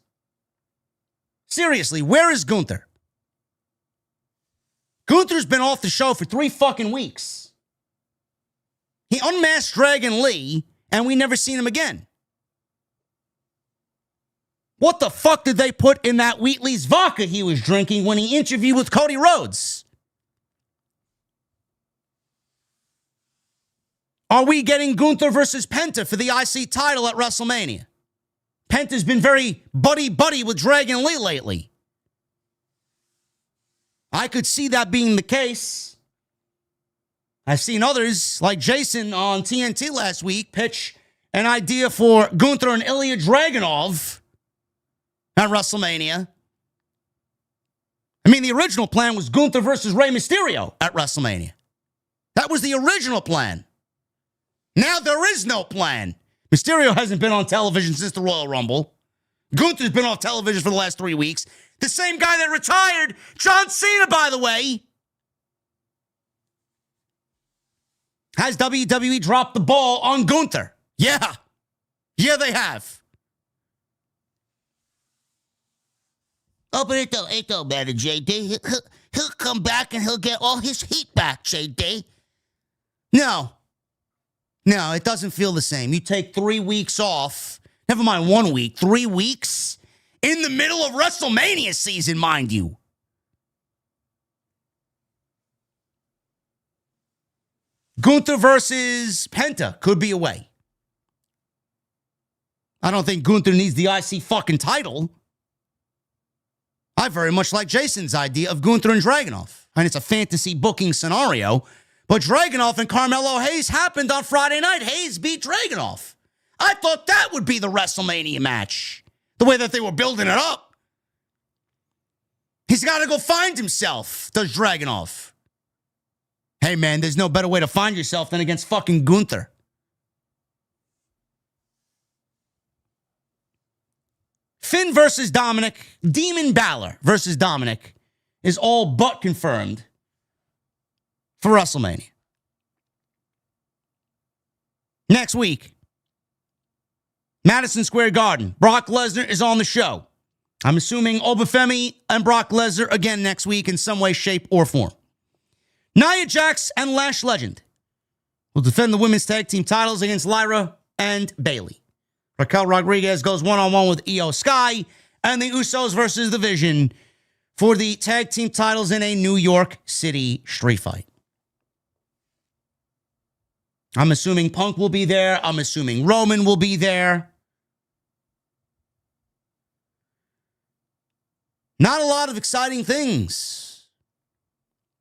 Seriously, where is Gunther? Gunther's been off the show for 3 fucking weeks. He unmasked Dragon Lee, and we never seen him again. What the fuck did they put in that Wheatley's vodka he was drinking when he interviewed with Cody Rhodes? Are we getting Gunther versus Penta for the IC title at WrestleMania? Penta's been very buddy-buddy with Dragon Lee lately. I could see that being the case. I've seen others, like Jason on TNT last week, pitch an idea for Gunther and Ilya Dragunov at WrestleMania. I mean, the original plan was Gunther versus Rey Mysterio at WrestleMania. That was the original plan. Now there is no plan. Mysterio hasn't been on television since the Royal Rumble. Gunther's been on television for the last 3 weeks. The same guy that retired, John Cena, by the way. Has WWE dropped the ball on Gunther? Yeah. Yeah, they have. Oh, but it don't matter, JD. He'll come back and he'll get all his heat back, JD. No, it doesn't feel the same. You take 3 weeks off, never mind 1 week, 3 weeks in the middle of WrestleMania season, mind you. Gunther versus Penta could be a way. I don't think Gunther needs the IC fucking title. I very much like Jason's idea of Gunther and Dragunov. And it's a fantasy booking scenario. But Dragunov and Carmelo Hayes happened on Friday night. Hayes beat Dragunov. I thought that would be the WrestleMania match. The way that they were building it up. He's got to go find himself, does Dragunov. Hey, man, there's no better way to find yourself than against fucking Gunther. Finn versus Dominic, Demon Balor versus Dominic is all but confirmed for WrestleMania. Next week, Madison Square Garden. Brock Lesnar is on the show. I'm assuming Oba Femi and Brock Lesnar again next week in some way, shape, or form. Nia Jax and Lash Legend will defend the women's tag team titles against Lyra and Bayley. Raquel Rodriguez goes one-on-one with Io Sky, and the Usos versus The Vision for the tag team titles in a New York City street fight. I'm assuming Punk will be there. I'm assuming Roman will be there. Not a lot of exciting things.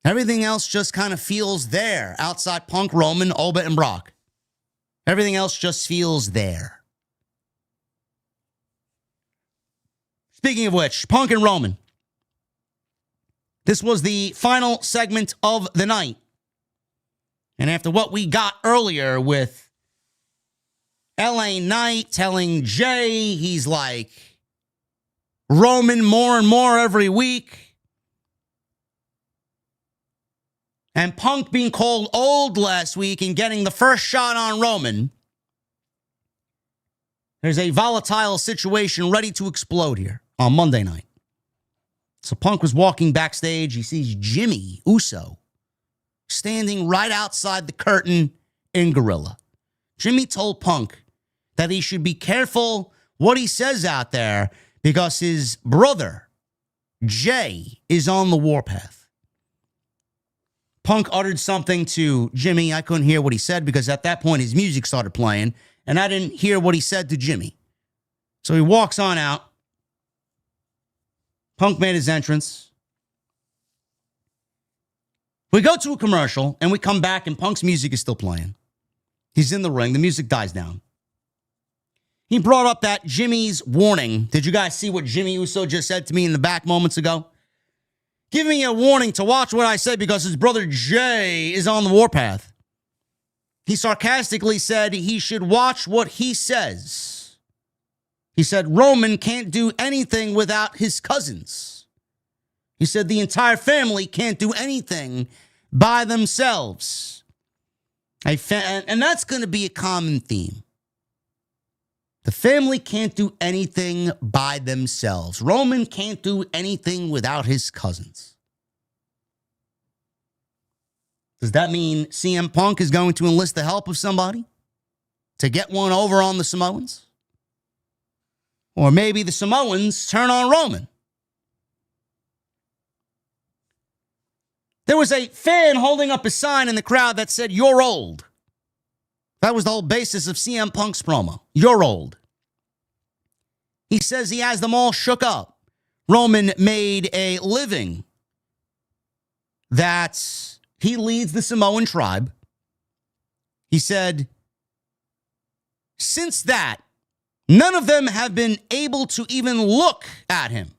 Everything else just kind of feels there. Outside Punk, Roman, Oba, and Brock. Everything else just feels there. Speaking of which, Punk and Roman. This was the final segment of the night. And after what we got earlier with LA Knight telling Jay he's like Roman more and more every week, and Punk being called old last week and getting the first shot on Roman, there's a volatile situation ready to explode here on Monday night. So Punk was walking backstage. He sees Jimmy Uso standing right outside the curtain in Gorilla. Jimmy told Punk that he should be careful what he says out there because his brother, Jay, is on the warpath. Punk uttered something to Jimmy. I couldn't hear what he said because at that point his music started playing and I didn't hear what he said to Jimmy. So he walks on out. Punk made his entrance. We go to a commercial and we come back and Punk's music is still playing. He's in the ring. The music dies down. He brought up that Jimmy's warning. Did you guys see what Jimmy Uso just said to me in the back moments ago? Give me a warning to watch what I say because his brother Jay is on the warpath. He sarcastically said he should watch what he says. He said Roman can't do anything without his cousins. He said the entire family can't do anything by themselves. And that's going to be a common theme. The family can't do anything by themselves. Roman can't do anything without his cousins. Does that mean CM Punk is going to enlist the help of somebody to get one over on the Samoans? Or maybe the Samoans turn on Roman. There was a fan holding up a sign in the crowd that said, "You're old." That was the whole basis of CM Punk's promo. You're old. He says he has them all shook up. Roman made a living that he leads the Samoan tribe. He said, since that, none of them have been able to even look at him.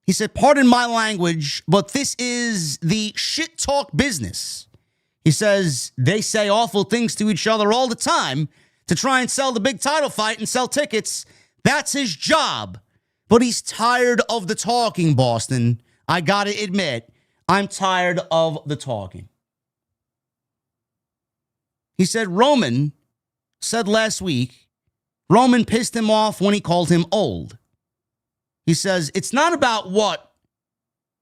He said, pardon my language, but this is the shit talk business. He says they say awful things to each other all the time to try and sell the big title fight and sell tickets. That's his job. But he's tired of the talking, Boston. I gotta admit, I'm tired of the talking. He said Roman said last week, Roman pissed him off when he called him old. He says, it's not about what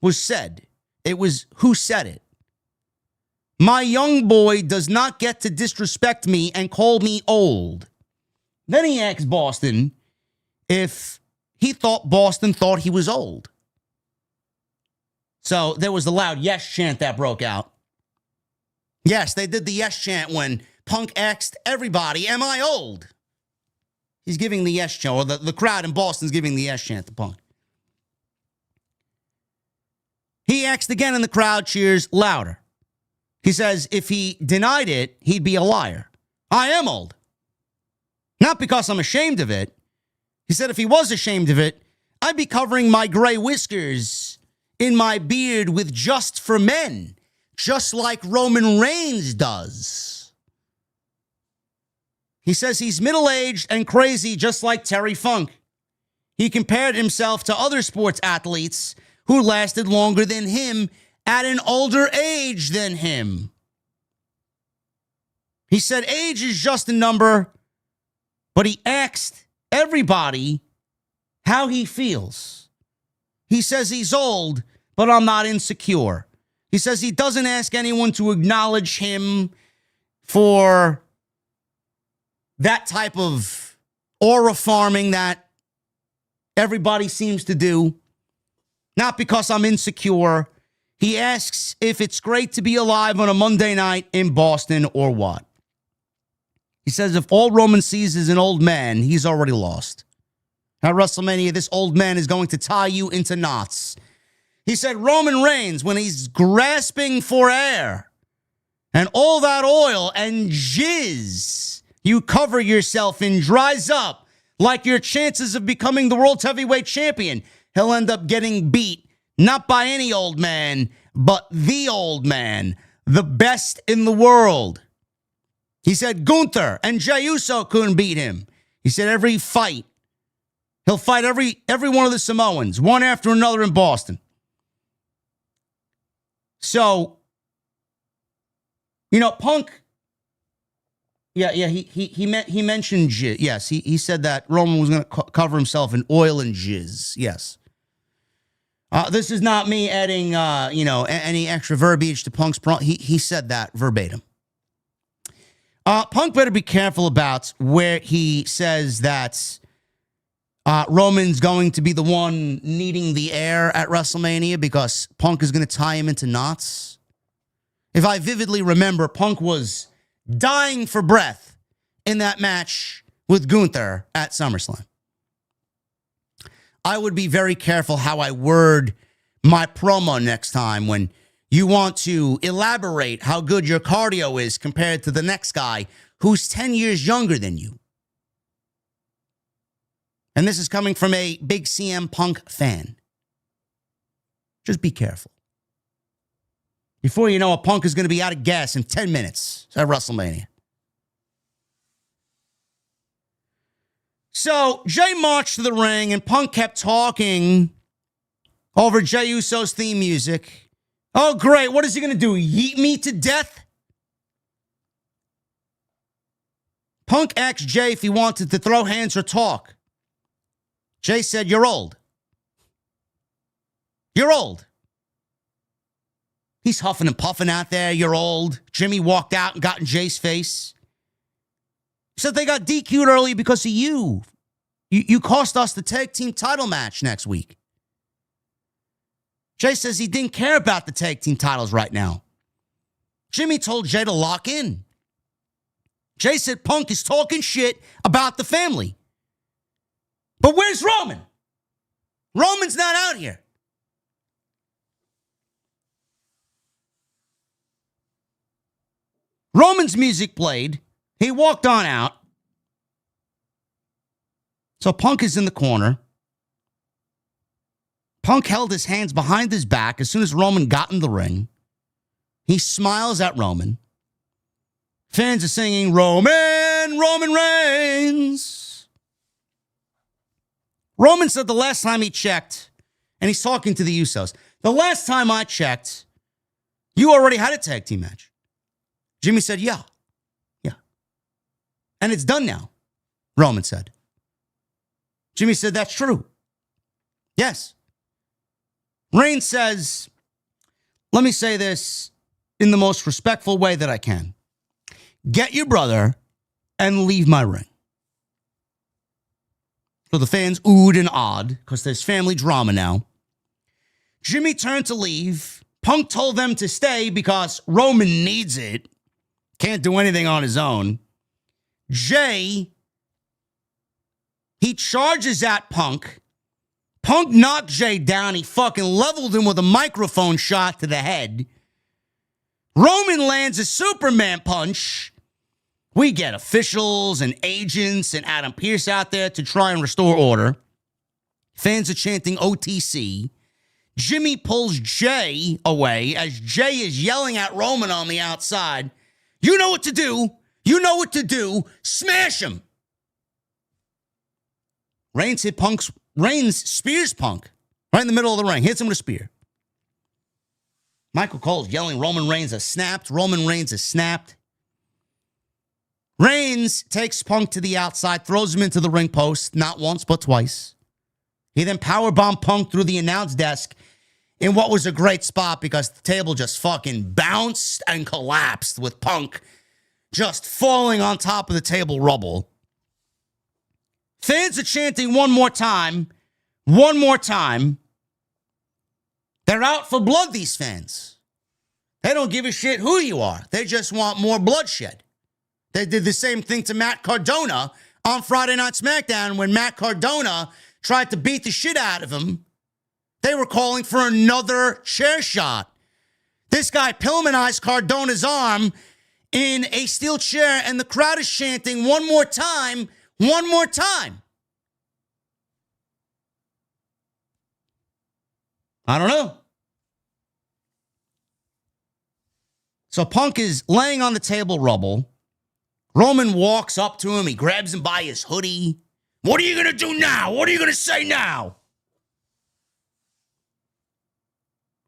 was said. It was who said it. My young boy does not get to disrespect me and call me old. Then he asked Boston if he thought Boston thought he was old. So there was the loud yes chant that broke out. Yes, they did the yes chant when Punk asked everybody, am I old? He's giving the yes chant, or the crowd in Boston's giving the yes chant to Punk. He asked again and the crowd cheers louder. He says if he denied it, he'd be a liar. I am old. Not because I'm ashamed of it. He said if he was ashamed of it, I'd be covering my gray whiskers in my beard with Just for Men, just like Roman Reigns does. He says he's middle-aged and crazy just like Terry Funk. He compared himself to other sports athletes who lasted longer than him at an older age than him. He said age is just a number, but he asked everybody how he feels. He says he's old, but I'm not insecure. He says he doesn't ask anyone to acknowledge him for that type of aura farming that everybody seems to do. Not because I'm insecure. He asks if it's great to be alive on a Monday night in Boston or what. He says if all Roman sees is an old man, he's already lost. At WrestleMania, this old man is going to tie you into knots. He said Roman Reigns, when he's grasping for air and all that oil and jizz you cover yourself in dries up like your chances of becoming the world heavyweight champion, he'll end up getting beat, not by any old man, but the old man, the best in the world. He said Gunther and Jey Uso couldn't beat him. He said every fight, he'll fight every one of the Samoans, one after another in Boston. So, Punk, he mentioned jizz. Yes, he said that Roman was going to cover himself in oil and jizz. Yes. This is not me adding, any extra verbiage to Punk's he said that verbatim. Punk better be careful about where he says that Roman's going to be the one needing the air at WrestleMania because Punk is going to tie him into knots. If I vividly remember, Punk was dying for breath in that match with Gunther at SummerSlam. I would be very careful how I word my promo next time when you want to elaborate how good your cardio is compared to the next guy who's 10 years younger than you. And this is coming from a big CM Punk fan. Just be careful. Before you know it, Punk is going to be out of gas in 10 minutes at WrestleMania. So Jey marched to the ring and Punk kept talking over Jey Uso's theme music. Oh, great. What is he going to do? Yeet me to death? Punk asked Jey if he wanted to throw hands or talk. Jey said, you're old. You're old. He's huffing and puffing out there. You're old. Jimmy walked out and got in Jey's face. He said they got DQ'd early because of you. You cost us the tag team title match next week. Jey says he didn't care about the tag team titles right now. Jimmy told Jey to lock in. Jey said Punk is talking shit about the family. But where's Roman? Roman's not out here. Roman's music played. He walked on out. So Punk is in the corner. Punk held his hands behind his back as soon as Roman got in the ring. He smiles at Roman. Fans are singing, Roman Reigns. Roman said the last time he checked, and he's talking to the Usos, the last time I checked, you already had a tag team match. Jimmy said, yeah. And it's done now, Roman said. Jimmy said, that's true. Yes. Reigns says, let me say this in the most respectful way that I can. Get your brother and leave my ring. So the fans oohed and awed because there's family drama now. Jimmy turned to leave. Punk told them to stay because Roman needs it. Can't do anything on his own. Jay, he charges at Punk. Punk knocked Jay down. He fucking leveled him with a microphone shot to the head. Roman lands a Superman punch. We get officials and agents and Adam Pearce out there to try and restore order. Fans are chanting OTC. Jimmy pulls Jay away as Jay is yelling at Roman on the outside. You know what to do. You know what to do. Smash him. Reigns spears Punk right in the middle of the ring. Hits him with a spear. Michael Cole's yelling, Roman Reigns has snapped. Roman Reigns has snapped. Reigns takes Punk to the outside, throws him into the ring post, not once, but twice. He then powerbombed Punk through the announce desk in what was a great spot because the table just fucking bounced and collapsed with Punk just falling on top of the table rubble. Fans are chanting one more time. One more time. They're out for blood, these fans. They don't give a shit who you are. They just want more bloodshed. They did the same thing to Matt Cardona on Friday Night SmackDown when Matt Cardona tried to beat the shit out of him. They were calling for another chair shot. This guy Pillmanized Cardona's arm in a steel chair, and the crowd is chanting one more time, one more time. I don't know. So Punk is laying on the table rubble. Roman walks up to him. He grabs him by his hoodie. What are you going to do now? What are you going to say now?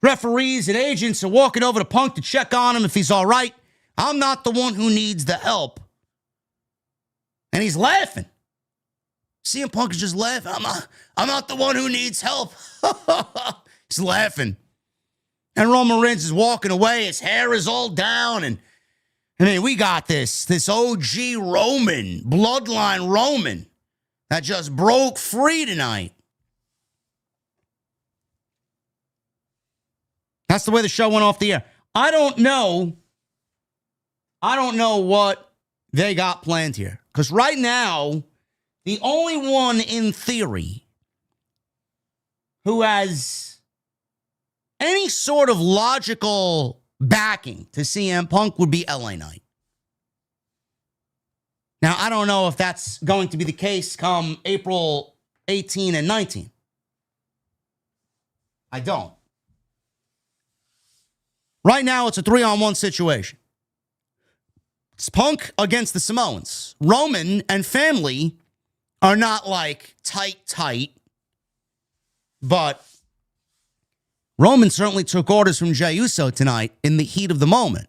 Referees and agents are walking over to Punk to check on him if he's all right. I'm not the one who needs the help. And he's laughing. CM Punk is just laughing. I'm not the one who needs help. He's laughing. And Roman Reigns is walking away. His hair is all down. And I mean, we got this OG Roman, bloodline Roman, that just broke free tonight. That's the way the show went off the air. I don't know what they got planned here. Because right now, the only one in theory who has any sort of logical backing to CM Punk would be LA Knight. Now, I don't know if that's going to be the case come April 18 and 19. I don't. Right now, it's a 3-on-1 situation. It's Punk against the Samoans. Roman and family are not like tight, but Roman certainly took orders from Jey Uso tonight in the heat of the moment.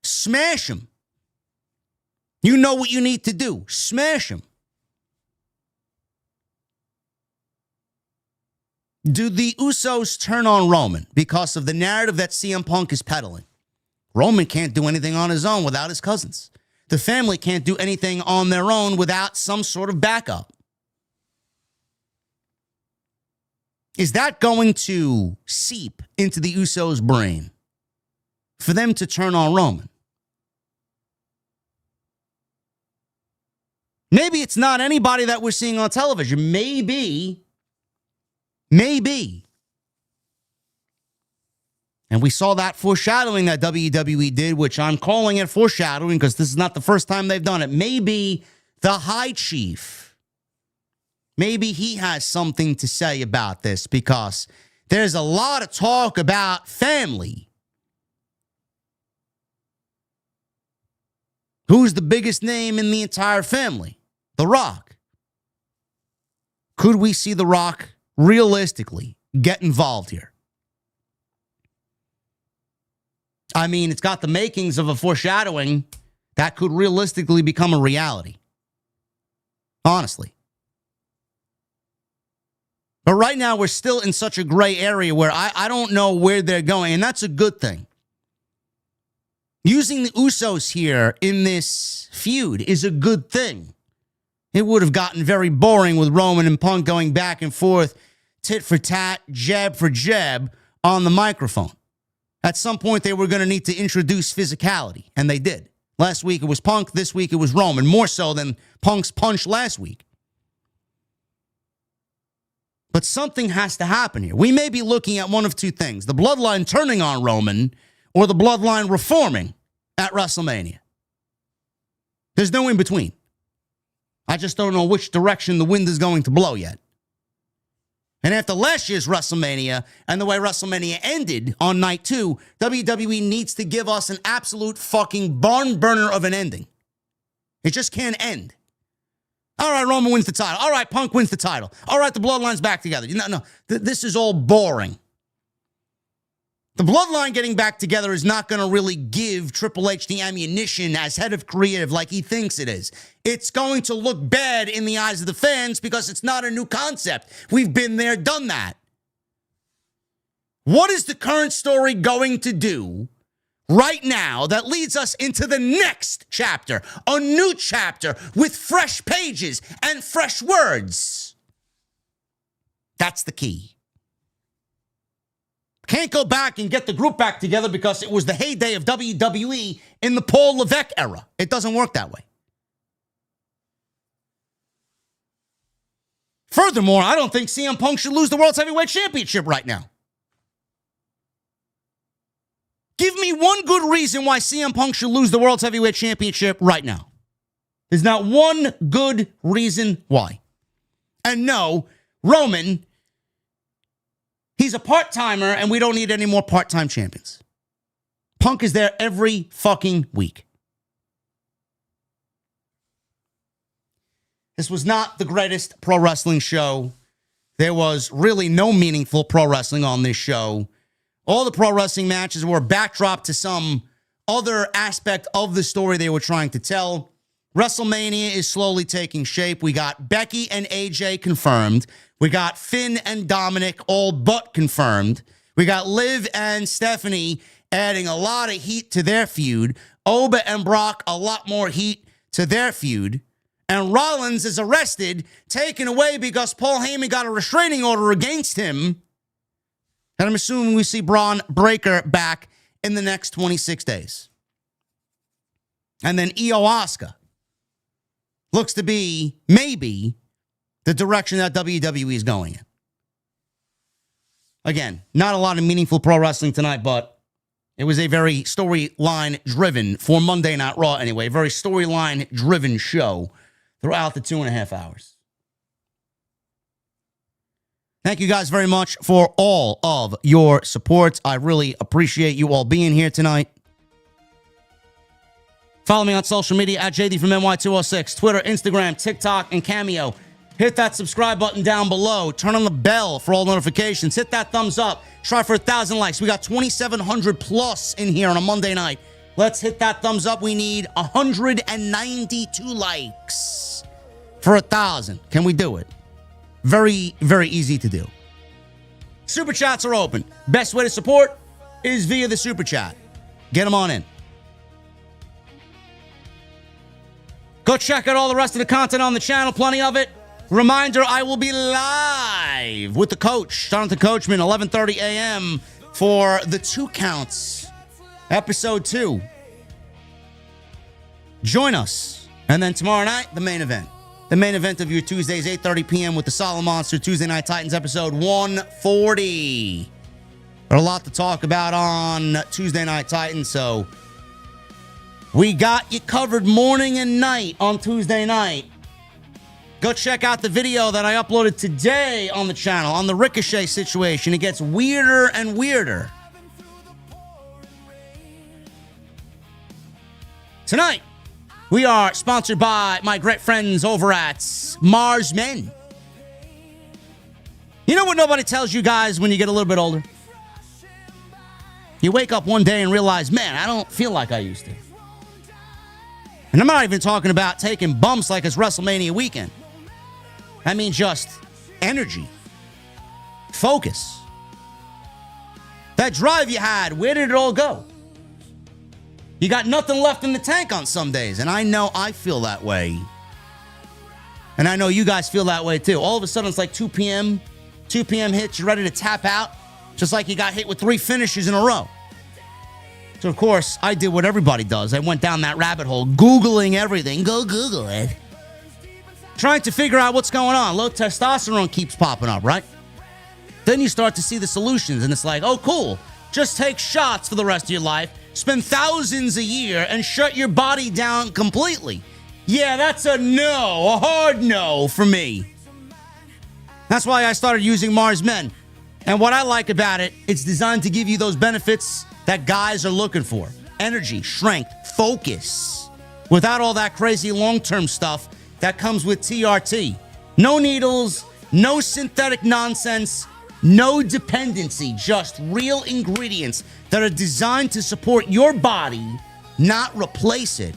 Smash him. You know what you need to do. Smash him. Do the Usos turn on Roman because of the narrative that CM Punk is peddling? Roman can't do anything on his own without his cousins. The family can't do anything on their own without some sort of backup. Is that going to seep into the Usos' brain for them to turn on Roman? Maybe it's not anybody that we're seeing on television. Maybe And we saw that foreshadowing that WWE did, which I'm calling it foreshadowing because this is not the first time they've done it. Maybe the High Chief, maybe he has something to say about this because there's a lot of talk about family. Who's the biggest name in the entire family? The Rock. Could we see The Rock realistically get involved here? I mean, it's got the makings of a foreshadowing that could realistically become a reality. Honestly. But right now, we're still in such a gray area where I don't know where they're going, and that's a good thing. Using the Usos here in this feud is a good thing. It would have gotten very boring with Roman and Punk going back and forth, tit for tat, jab for jab on the microphone. At some point, they were going to need to introduce physicality, and they did. Last week, it was Punk. This week, it was Roman, more so than Punk's punch last week. But something has to happen here. We may be looking at one of two things, the bloodline turning on Roman or the bloodline reforming at WrestleMania. There's no in between. I just don't know which direction the wind is going to blow yet. And after last year's WrestleMania and the way WrestleMania ended on night 2, WWE needs to give us an absolute fucking barn burner of an ending. It just can't end. All right, Roman wins the title. All right, Punk wins the title. All right, the Bloodline's back together. No. This is all boring. The Bloodline getting back together is not going to really give Triple H the ammunition as head of creative like he thinks it is. It's going to look bad in the eyes of the fans because it's not a new concept. We've been there, done that. What is the current story going to do right now that leads us into the next chapter? A new chapter with fresh pages and fresh words. That's the key. Can't go back and get the group back together because it was the heyday of WWE in the Paul Levesque era. It doesn't work that way. Furthermore, I don't think CM Punk should lose the World Heavyweight Championship right now. Give me one good reason why CM Punk should lose the World Heavyweight Championship right now. There's not one good reason why. And no, Roman, he's a part-timer, and we don't need any more part-time champions. Punk is there every fucking week. This was not the greatest pro wrestling show. There was really no meaningful pro wrestling on this show. All the pro wrestling matches were a backdrop to some other aspect of the story they were trying to tell. WrestleMania is slowly taking shape. We got Becky and AJ confirmed. We got Finn and Dominic all but confirmed. We got Liv and Stephanie adding a lot of heat to their feud. Oba and Brock, a lot more heat to their feud. And Rollins is arrested, taken away because Paul Heyman got a restraining order against him. And I'm assuming we see Braun Breaker back in the next 26 days. And then Io Asuka looks to be, maybe, the direction that WWE is going in. Again, not a lot of meaningful pro wrestling tonight, but it was a very storyline-driven, for Monday Night Raw anyway, very storyline-driven show throughout the 2.5 hours. Thank you guys very much for all of your support. I really appreciate you all being here tonight. Follow me on social media at JD from NY206, Twitter, Instagram, TikTok, and Cameo. Hit that subscribe button down below. Turn on the bell for all notifications. Hit that thumbs up. Try for 1,000 likes. We got 2,700 plus in here on a Monday night. Let's hit that thumbs up. We need 192 likes for 1,000. Can we do it? Very, very easy to do. Super chats are open. Best way to support is via the super chat. Get them on in. Go check out all the rest of the content on the channel. Plenty of it. Reminder, I will be live with the coach, Jonathan Coachman, 11:30 a.m. for the 2 Counts, episode 2. Join us. And then tomorrow night, the main event. The main event of your Tuesdays, 8:30 p.m. with the Solid Monster, Tuesday Night Titans, episode 140. There's a lot to talk about on Tuesday Night Titans, so we got you covered morning and night on Tuesday night. Go check out the video that I uploaded today on the channel on the Ricochet situation. It gets weirder and weirder. Tonight, we are sponsored by my great friends over at Mars Men. You know what nobody tells you guys when you get a little bit older? You wake up one day and realize, man, I don't feel like I used to. And I'm not even talking about taking bumps like it's WrestleMania weekend. I mean just energy, focus. That drive you had, where did it all go? You got nothing left in the tank on some days, and I know I feel that way. And I know you guys feel that way too. All of a sudden it's like 2 p.m. 2 p.m. hits, you're ready to tap out, just like you got hit with 3 finishes in a row. So, of course, I did what everybody does. I went down that rabbit hole, Googling everything. Go Google it. Trying to figure out what's going on. Low testosterone keeps popping up, right? Then you start to see the solutions, and it's like, oh, cool. Just take shots for the rest of your life, spend thousands a year, and shut your body down completely. Yeah, that's a no, a hard no for me. That's why I started using Mars Men. And what I like about it, it's designed to give you those benefits that guys are looking for. Energy, strength, focus. Without all that crazy long-term stuff that comes with TRT. No needles, no synthetic nonsense, no dependency. Just real ingredients that are designed to support your body, not replace it.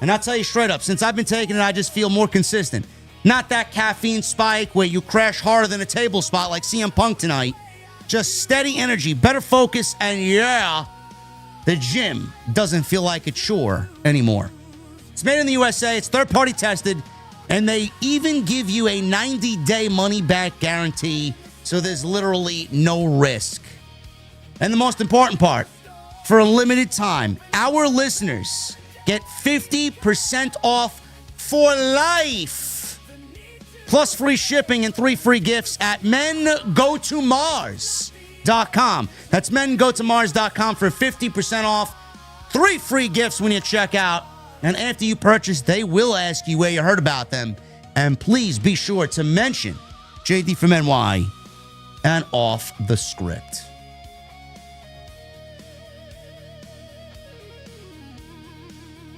And I'll tell you straight up, since I've been taking it, I just feel more consistent. Not that caffeine spike where you crash harder than a table spot like CM Punk tonight. Just steady energy, better focus, and yeah, the gym doesn't feel like a chore anymore. It's made in the USA, it's third-party tested, and they even give you a 90-day money-back guarantee, so there's literally no risk. And the most important part, for a limited time, our listeners get 50% off for life. Plus free shipping and 3 free gifts at mengotomars.com. That's mengotomars.com for 50% off. 3 free gifts when you check out. And after you purchase, they will ask you where you heard about them. And please be sure to mention JD from NY and Off the Script.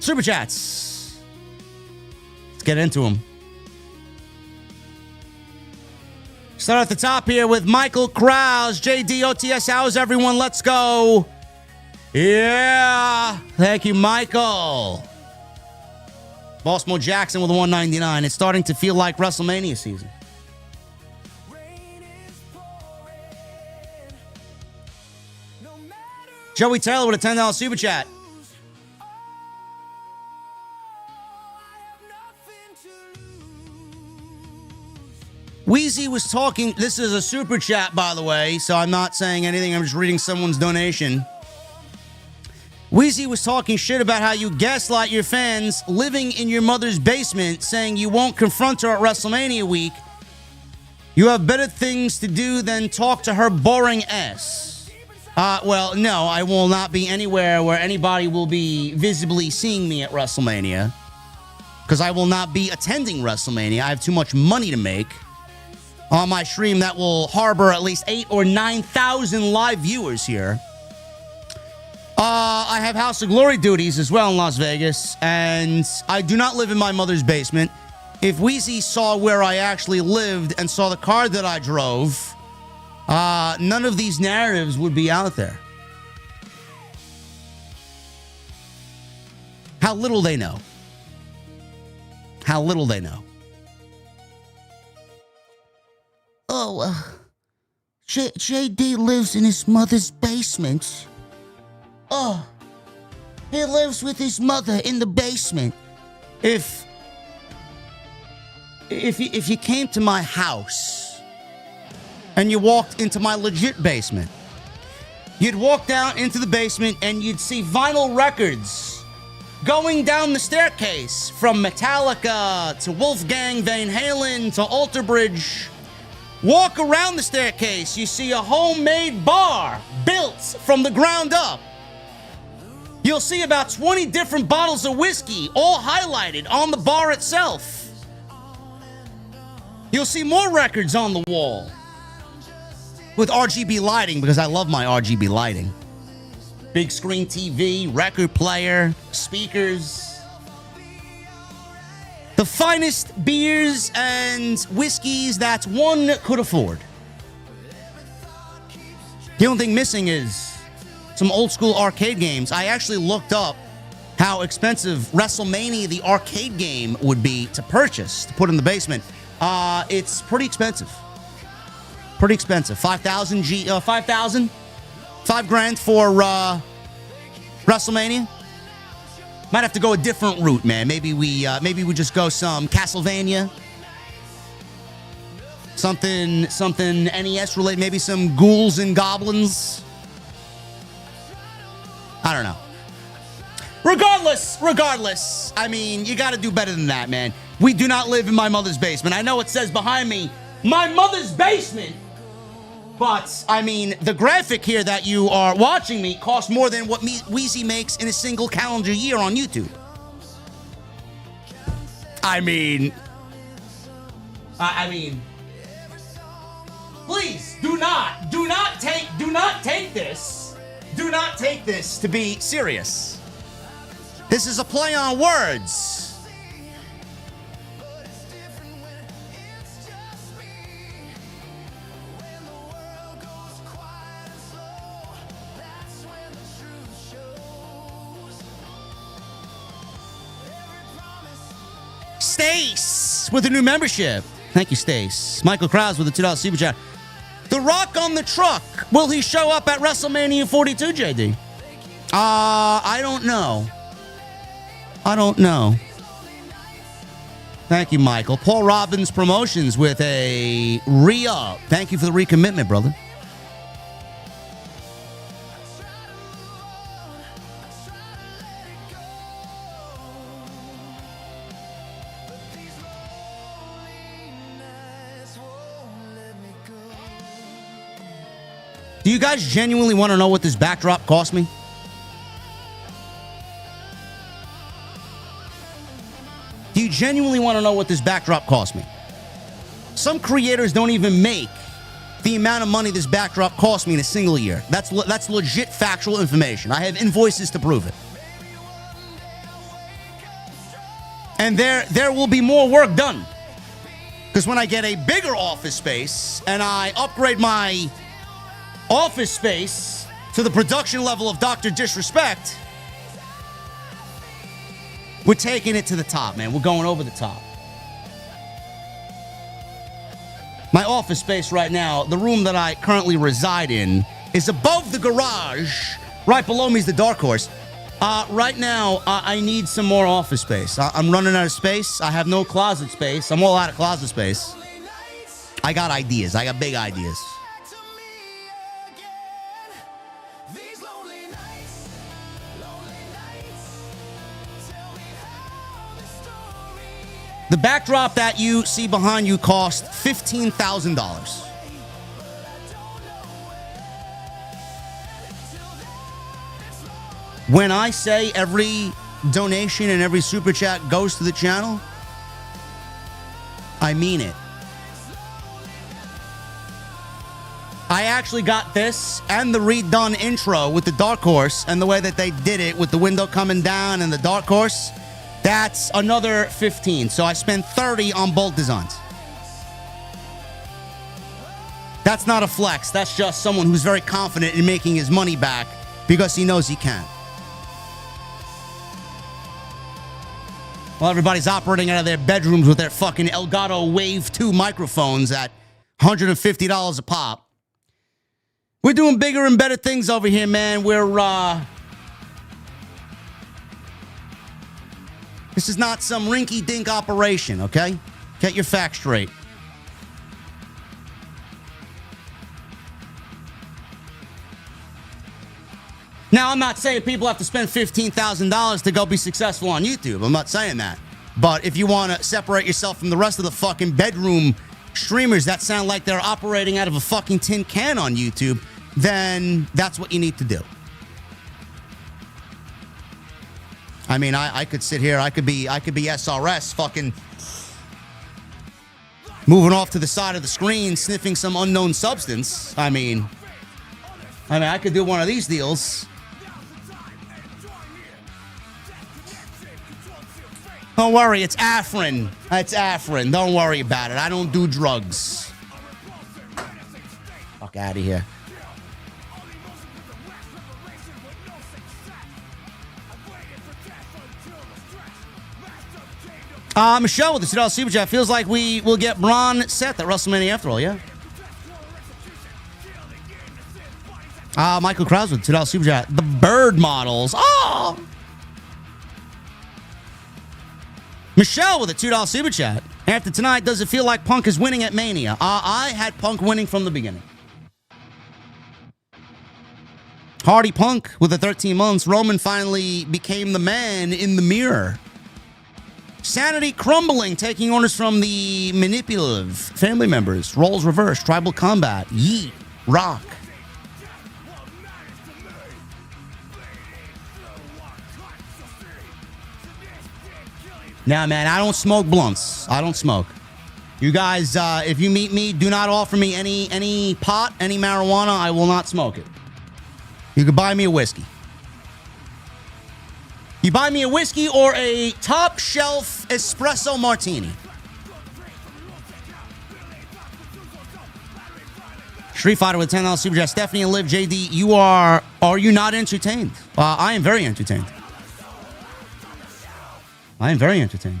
Super Chats. Let's get into them. Start at the top here with Michael Krause. JD, OTS, how's everyone? Let's go. Yeah. Thank you, Michael. Bossmo Jackson with a 199. It's starting to feel like WrestleMania season. Joey Taylor with a $10 super chat. Wheezy was talking, this is a super chat, by the way, so I'm not saying anything, I'm just reading someone's donation. Wheezy was talking shit about how you gaslight your fans living in your mother's basement, saying you won't confront her at WrestleMania week. You have better things to do than talk to her boring ass. Well, no, I will not be anywhere where anybody will be visibly seeing me at WrestleMania, because I will not be attending WrestleMania. I have too much money to make on my stream that will harbor at least 8,000 or 9,000 live viewers here. I have House of Glory duties as well in Las Vegas, and I do not live in my mother's basement. If Wheezy saw where I actually lived and saw the car that I drove, none of these narratives would be out there. How little they know. How little they know. Oh, JD lives in his mother's basement. Oh, he lives with his mother in the basement. If you came to my house and you walked into my legit basement, you'd walk down into the basement and you'd see vinyl records going down the staircase from Metallica to Wolfgang Van Halen to Alter Bridge. Walk around the staircase, you see a homemade bar built from the ground up. You'll see about 20 different bottles of whiskey, all highlighted on the bar itself. You'll see more records on the wall with RGB lighting, because I love my RGB lighting. Big screen TV, record player, speakers. The finest beers and whiskeys that one could afford. The only thing missing is some old school arcade games. I actually looked up how expensive WrestleMania, the arcade game, would be to purchase, to put in the basement. It's pretty expensive. Pretty expensive. 5,000 5,000? $5,000 for WrestleMania. Might have to go a different route, man. Maybe we just go some Castlevania. Something NES related, maybe some ghouls and goblins. I don't know. Regardless, I mean, you got to do better than that, man. We do not live in my mother's basement. I know it says behind me, my mother's basement. But, I mean, the graphic here that you are watching me costs more than what Weezy makes in a single calendar year on YouTube. I mean, please do not take this to be serious. This is a play on words. Stace with a new membership. Thank you, Stace. Michael Krause with a $2 super chat. The Rock on the truck. Will he show up at WrestleMania 42, JD? I don't know. Thank you, Michael. Paul Robbins Promotions with a re-up. Thank you for the recommitment, brother. Do you guys genuinely want to know what this backdrop cost me? Do you genuinely want to know what this backdrop cost me? Some creators don't even make the amount of money this backdrop cost me in a single year. That's legit factual information. I have invoices to prove it. And there will be more work done. Because when I get a bigger office space and I upgrade my office space to the production level of Dr. Disrespect, we're taking it to the top, man. We're going over the top. My office space right now, the room that I currently reside in, is above the garage. Right below me is the Dark Horse. Right now, I need some more office space. I'm running out of space. I have no closet space. I'm all out of closet space. I got ideas. I got big ideas. The backdrop that you see behind you cost $15,000. When I say every donation and every super chat goes to the channel, I mean it. I actually got this and the redone intro with the Dark Horse and the way that they did it with the window coming down and the Dark Horse. That's another 15. So I spent 30 on both designs. That's not a flex. That's just someone who's very confident in making his money back because he knows he can. Well, everybody's operating out of their bedrooms with their fucking Elgato Wave 2 microphones at $150 a pop. We're doing bigger and better things over here, man. This is not some rinky-dink operation, okay? Get your facts straight. Now, I'm not saying people have to spend $15,000 to go be successful on YouTube. I'm not saying that. But if you want to separate yourself from the rest of the fucking bedroom streamers that sound like they're operating out of a fucking tin can on YouTube, then that's what you need to do. I mean, I could sit here, I could be SRS fucking moving off to the side of the screen, sniffing some unknown substance. I mean, I could do one of these deals. Don't worry, it's Afrin. It's Afrin. Don't worry about it. I don't do drugs. Fuck out of here. Michelle with the $2 super chat. Feels like we will get Braun Seth at WrestleMania after all, yeah? Michael Krause with $2 super chat. The bird models. Oh! Michelle with a $2 super chat. After tonight, does it feel like Punk is winning at Mania? I had Punk winning from the beginning. Hardy Punk with the 13 months. Roman finally became the man in the mirror. Sanity crumbling, taking orders from the manipulative family members. Roles reversed. Tribal combat. Yeet. Rock. Nah, man, I don't smoke blunts. I don't smoke. You guys, if you meet me, do not offer me any pot, any marijuana. I will not smoke it. You can buy me a whiskey. You buy me a whiskey or a top shelf espresso martini. Street Fighter with $10 super chat. Stephanie and Liv, JD, are you not entertained? I am very entertained. I am very entertained.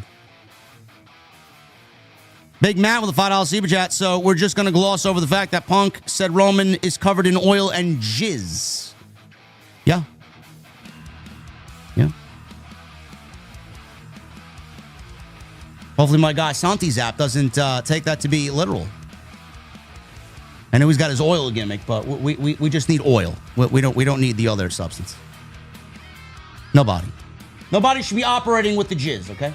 Big Matt with a $5 super chat. So we're just going to gloss over the fact that Punk said Roman is covered in oil and jizz. Yeah. Yeah. Hopefully my guy Santi's app doesn't take that to be literal. I know he's got his oil gimmick, but we just need oil. We don't need the other substance. Nobody. Nobody should be operating with the jizz, okay?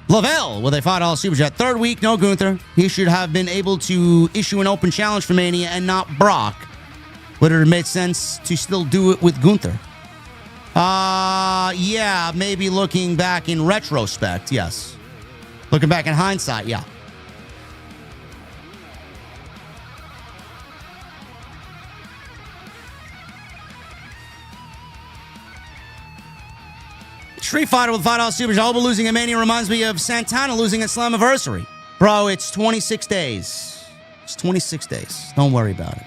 Lavelle with a $5 super chat. Third week, no Gunther. He should have been able to issue an open challenge for Mania and not Brock. Would it have made sense to still do it with Gunther? Yeah, maybe looking back in retrospect, yes. Looking back in hindsight, yeah. Street Fighter with $5 super chat. Oba losing at Mania reminds me of Santana losing at Slammiversary. Bro, it's 26 days. It's 26 days. Don't worry about it.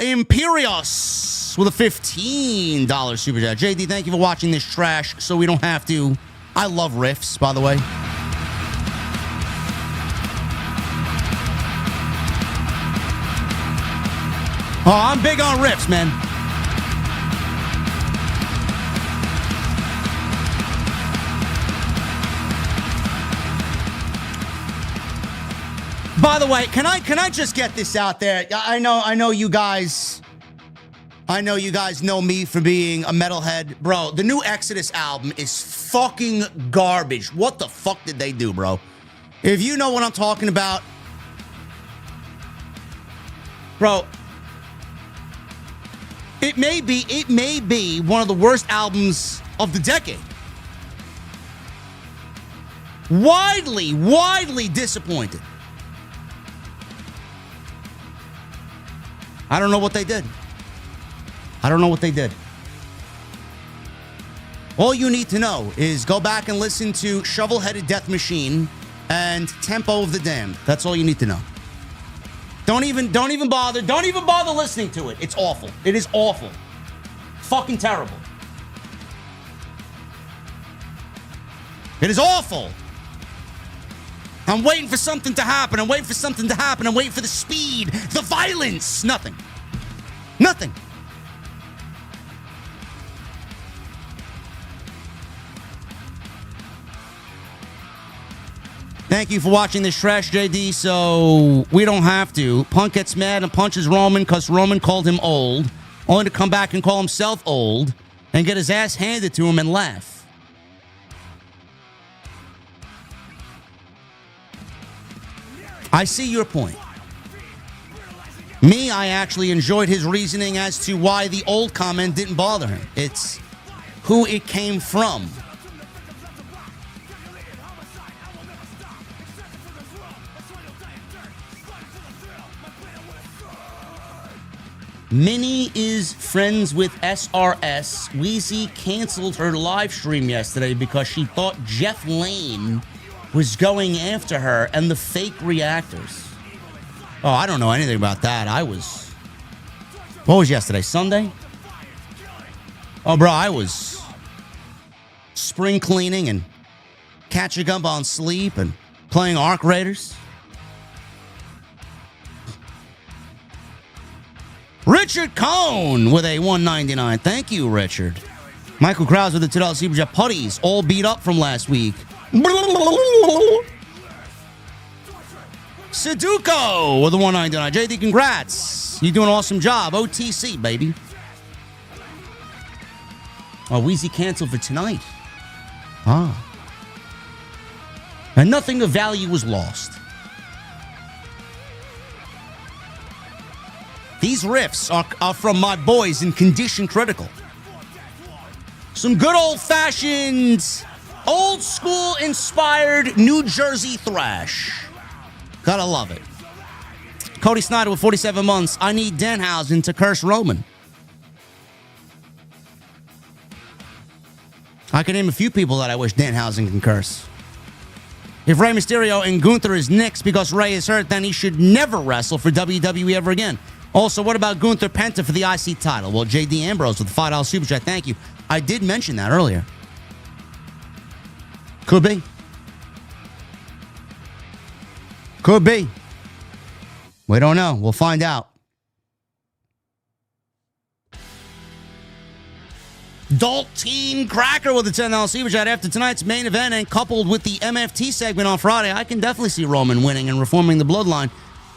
Imperios with a $15 super chat. JD, thank you for watching this trash so we don't have to. I love riffs, by the way. Oh, I'm big on riffs, man. By the way, can I just get this out there? I know you guys know me for being a metalhead. Bro, the new Exodus album is fucking garbage. What the fuck did they do, bro? If you know what I'm talking about. Bro, it may be one of the worst albums of the decade. Widely disappointed. I don't know what they did. All you need to know is go back and listen to Shovel-Headed Death Machine and Tempo of the Damned. That's all you need to know. Don't even bother listening to it. It's awful. It is awful. Fucking terrible. It is awful. I'm waiting for something to happen. I'm waiting for the speed, the violence. Nothing. Thank you for watching this trash, JD, so we don't have to. Punk gets mad and punches Roman because Roman called him old, only to come back and call himself old and get his ass handed to him and laugh. I see your point. Me, I actually enjoyed his reasoning as to why the old comment didn't bother him. It's who it came from. Minnie is friends with SRS. Wheezy canceled her live stream yesterday because she thought Jeff Lane was going after her and the fake reactors. Oh, I don't know anything about that. What was yesterday? Sunday? Oh, bro, I was spring cleaning and catching up on sleep and playing Arc Raiders. Richard Cohn with a $1.99. Thank you, Richard. Michael Krause with the $2 Super Chat. Putties all beat up from last week. Sudoku with a $1.99. JD, congrats. You do an awesome job. OTC, baby. Oh, Wheezy canceled for tonight. Ah. And nothing of value was lost. These riffs are from my boys in Condition Critical. Some good old-fashioned, old-school-inspired New Jersey thrash. Gotta love it. Cody Snyder with 47 months. I need Danhausen to curse Roman. I can name a few people that I wish Danhausen can curse. If Rey Mysterio and Gunther is nixed because Rey is hurt, then he should never wrestle for WWE ever again. Also, what about Gunther Penta for the IC title? Well, JD Ambrose with the $5 Super Chat. Thank you. I did mention that earlier. Could be. Could be. We don't know. We'll find out. Dalton Cracker with the $10 Super Chat. After tonight's main event and coupled with the MFT segment on Friday, I can definitely see Roman winning and reforming the bloodline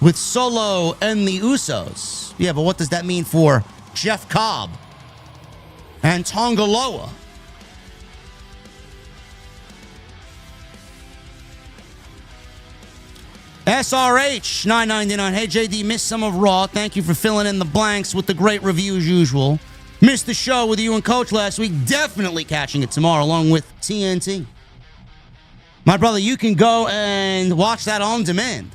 with Solo and the Usos. Yeah, but what does that mean for Jeff Cobb and Tongaloa? SRH $9.99. Hey JD, missed some of Raw. Thank you for filling in the blanks with the great review as usual. Missed the show with you and Coach last week. Definitely catching it tomorrow along with TNT. My brother, you can go and watch that on demand.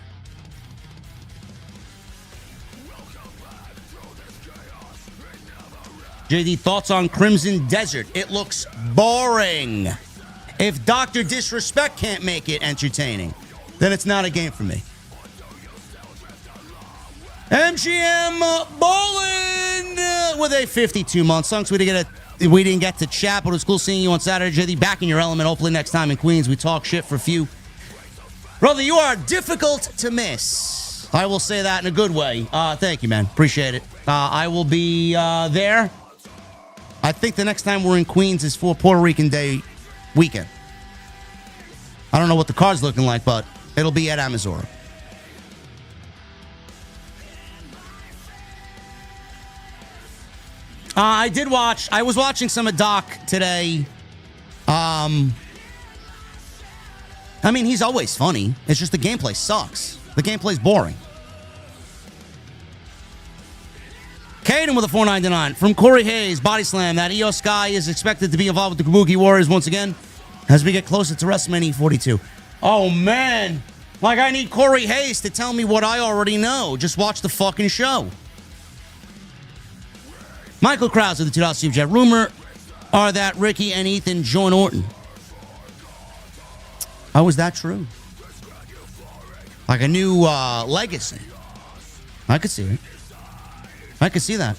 JD, thoughts on Crimson Desert? It looks boring. If Dr. Disrespect can't make it entertaining, then it's not a game for me. MGM Bolin with a 52-month. Songs we didn't get to chat, but it was cool seeing you on Saturday. JD, back in your element. Hopefully next time in Queens we talk shit for a few. Brother, you are difficult to miss. I will say that in a good way. Thank you, man. Appreciate it. I will be there. I think the next time we're in Queens is for Puerto Rican Day weekend. I don't know what the card's looking like, but it'll be at Amazura. I was watching some of Doc today. I mean, he's always funny. It's just the gameplay sucks. The gameplay's boring. Caden with a $4.99. From Corey Hayes, Body Slam, that Io Sky is expected to be involved with the Kabuki Warriors once again as we get closer to WrestleMania 42. Oh, man. Like, I need Corey Hayes to tell me what I already know. Just watch the fucking show. Michael Krause with the $2 Super Chat. Rumor are that Ricky and Ethan join Orton. How is that true? Like a new legacy. I could see it. I could see that.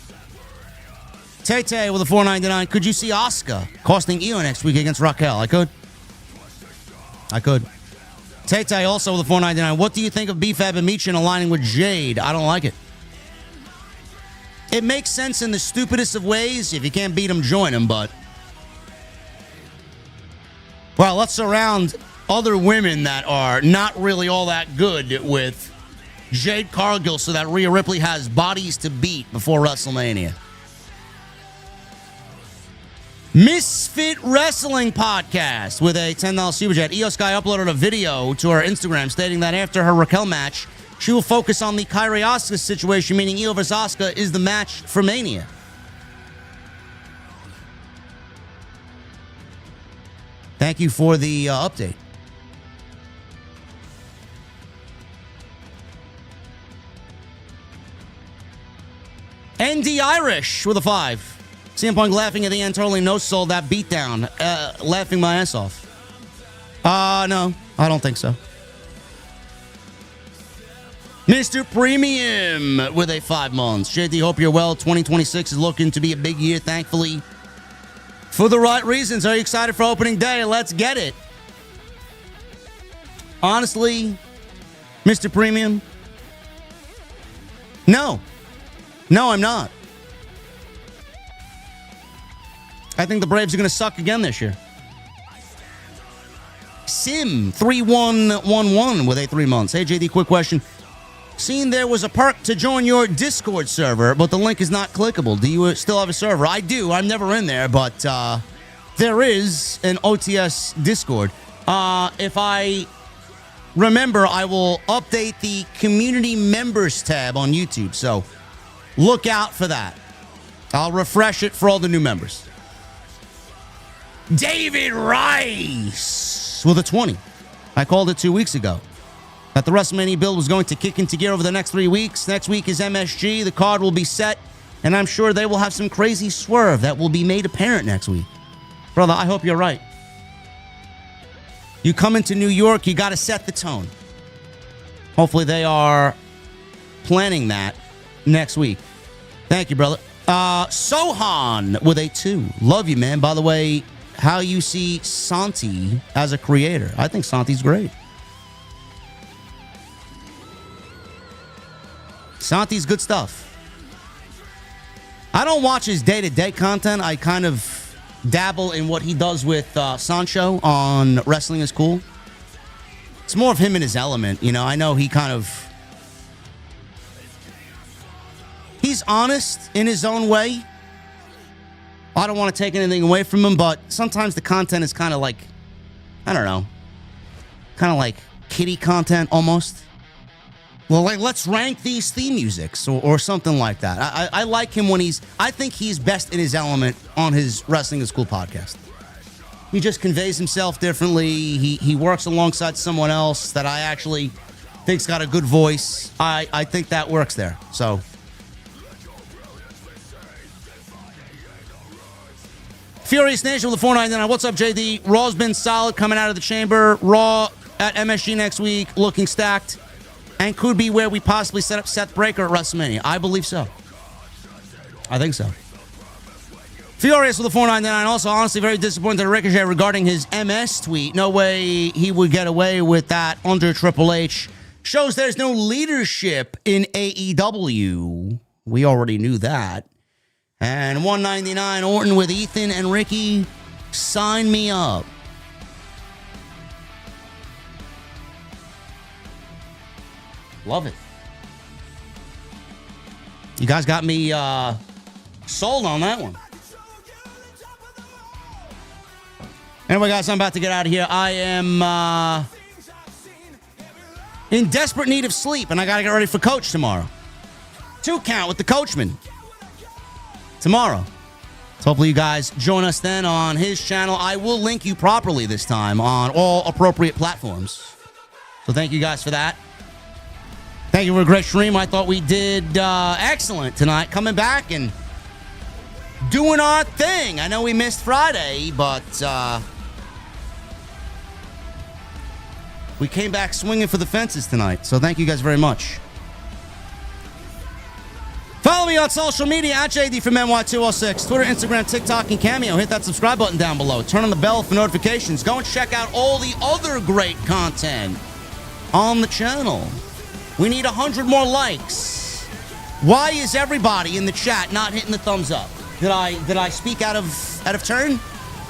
Tay-Tay with a $4.99. Could you see Asuka costing Io next week against Raquel? I could. Tay-Tay also with a $4.99. What do you think of B-Fab and Michin aligning with Jade? I don't like it. It makes sense in the stupidest of ways. If you can't beat them, join them, but... Well, let's surround other women that are not really all that good with Jade Cargill so that Rhea Ripley has bodies to beat before WrestleMania. Misfit Wrestling Podcast with a $10 super chat. Io Sky uploaded a video to her Instagram stating that after her Raquel match, she will focus on the Kairi Asuka situation, meaning Io vs. Asuka is the match for Mania. Thank you for the update. ND Irish with a 5. CM Punk laughing at the end, totally no-sold that beatdown. Laughing my ass off. No, I don't think so. Mr. Premium with a 5 months. JD, hope you're well. 2026 is looking to be a big year, thankfully. For the right reasons. Are you excited for opening day? Let's get it. Honestly, Mr. Premium, no. No, I'm not. I think the Braves are going to suck again this year. Sim3111 with a 3 months. Hey, JD, quick question. Seen there was a perk to join your Discord server, but the link is not clickable. Do you still have a server? I do. I'm never in there, but there is an OTS Discord. If I remember, I will update the community members tab on YouTube, so look out for that. I'll refresh it for all the new members. David Rice with a 20. I called it 2 weeks ago that the WrestleMania build was going to kick into gear over the next 3 weeks. Next week is MSG. The card will be set, and I'm sure they will have some crazy swerve that will be made apparent next week. Brother, I hope you're right. You come into New York, you got to set the tone. Hopefully they are planning that next week. Thank you, brother. Sohan with a 2. Love you, man. By the way, how you see Santi as a creator? I think Santi's great. Santi's good stuff. I don't watch his day-to-day content. I kind of dabble in what he does with Sancho on Wrestling is Cool. It's more of him in his element. You know, I know he kind of... He's honest in his own way. I don't want to take anything away from him, but sometimes the content is kind of like, I don't know, kind of like kiddie content almost. Well, like, let's rank these theme musics or something like that. I like him when I think he's best in his element on his Wrestling is Cool podcast. He just conveys himself differently. He works alongside someone else that I actually think's got a good voice. I think that works there. So... Furious Nation with the 499. What's up, JD? Raw's been solid coming out of the chamber. Raw at MSG next week, looking stacked, and could be where we possibly set up Seth Breaker at WrestleMania. I believe so. I think so. Furious with the 499. Also, honestly, very disappointed in Ricochet regarding his MS tweet. No way he would get away with that under Triple H. Shows there's no leadership in AEW. We already knew that. And 199 Orton with Ethan and Ricky. Sign me up. Love it. You guys got me sold on that one. Anyway, guys, I'm about to get out of here. I am in desperate need of sleep, and I got to get ready for Coach tomorrow. 2 count with the Coachman. Tomorrow. So hopefully you guys join us then on his channel. I will link you properly this time on all appropriate platforms. So thank you guys for that. Thank you for a great stream. I thought we did excellent tonight. Coming back and doing our thing. I know we missed Friday, but we came back swinging for the fences tonight. So thank you guys very much. Follow me on social media at JD from NY206. Twitter, Instagram, TikTok, and Cameo. Hit that subscribe button down below. Turn on the bell for notifications. Go and check out all the other great content on the channel. We need 100 more likes. Why is everybody in the chat not hitting the thumbs up? Did I speak out of turn?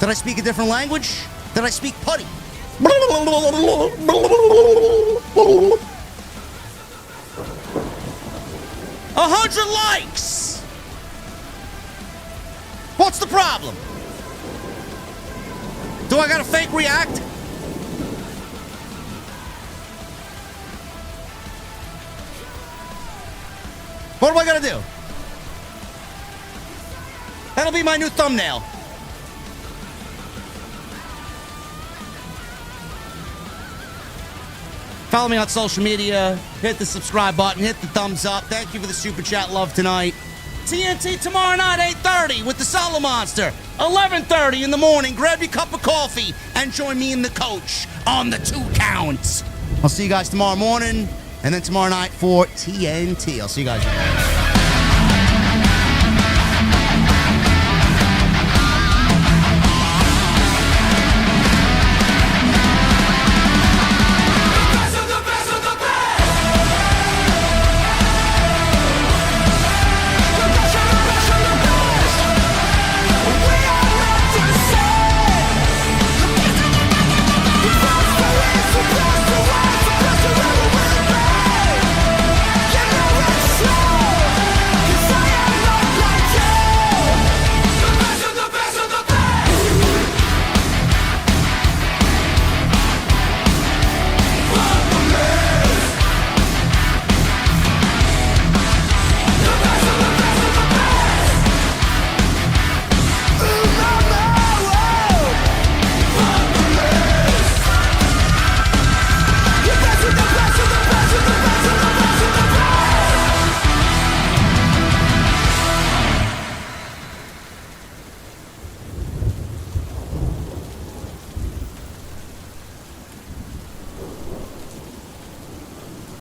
Did I speak a different language? Did I speak putty? 100 likes! What's the problem? Do I gotta fake react? What do I gotta do? That'll be my new thumbnail. Follow me on social media. Hit the subscribe button. Hit the thumbs up. Thank you for the super chat love tonight. TNT tomorrow night, 8:30 with the Solo Monster. 11:30 in the morning. Grab your cup of coffee and join me and the coach on the 2 counts. I'll see you guys tomorrow morning and then tomorrow night for TNT. I'll see you guys.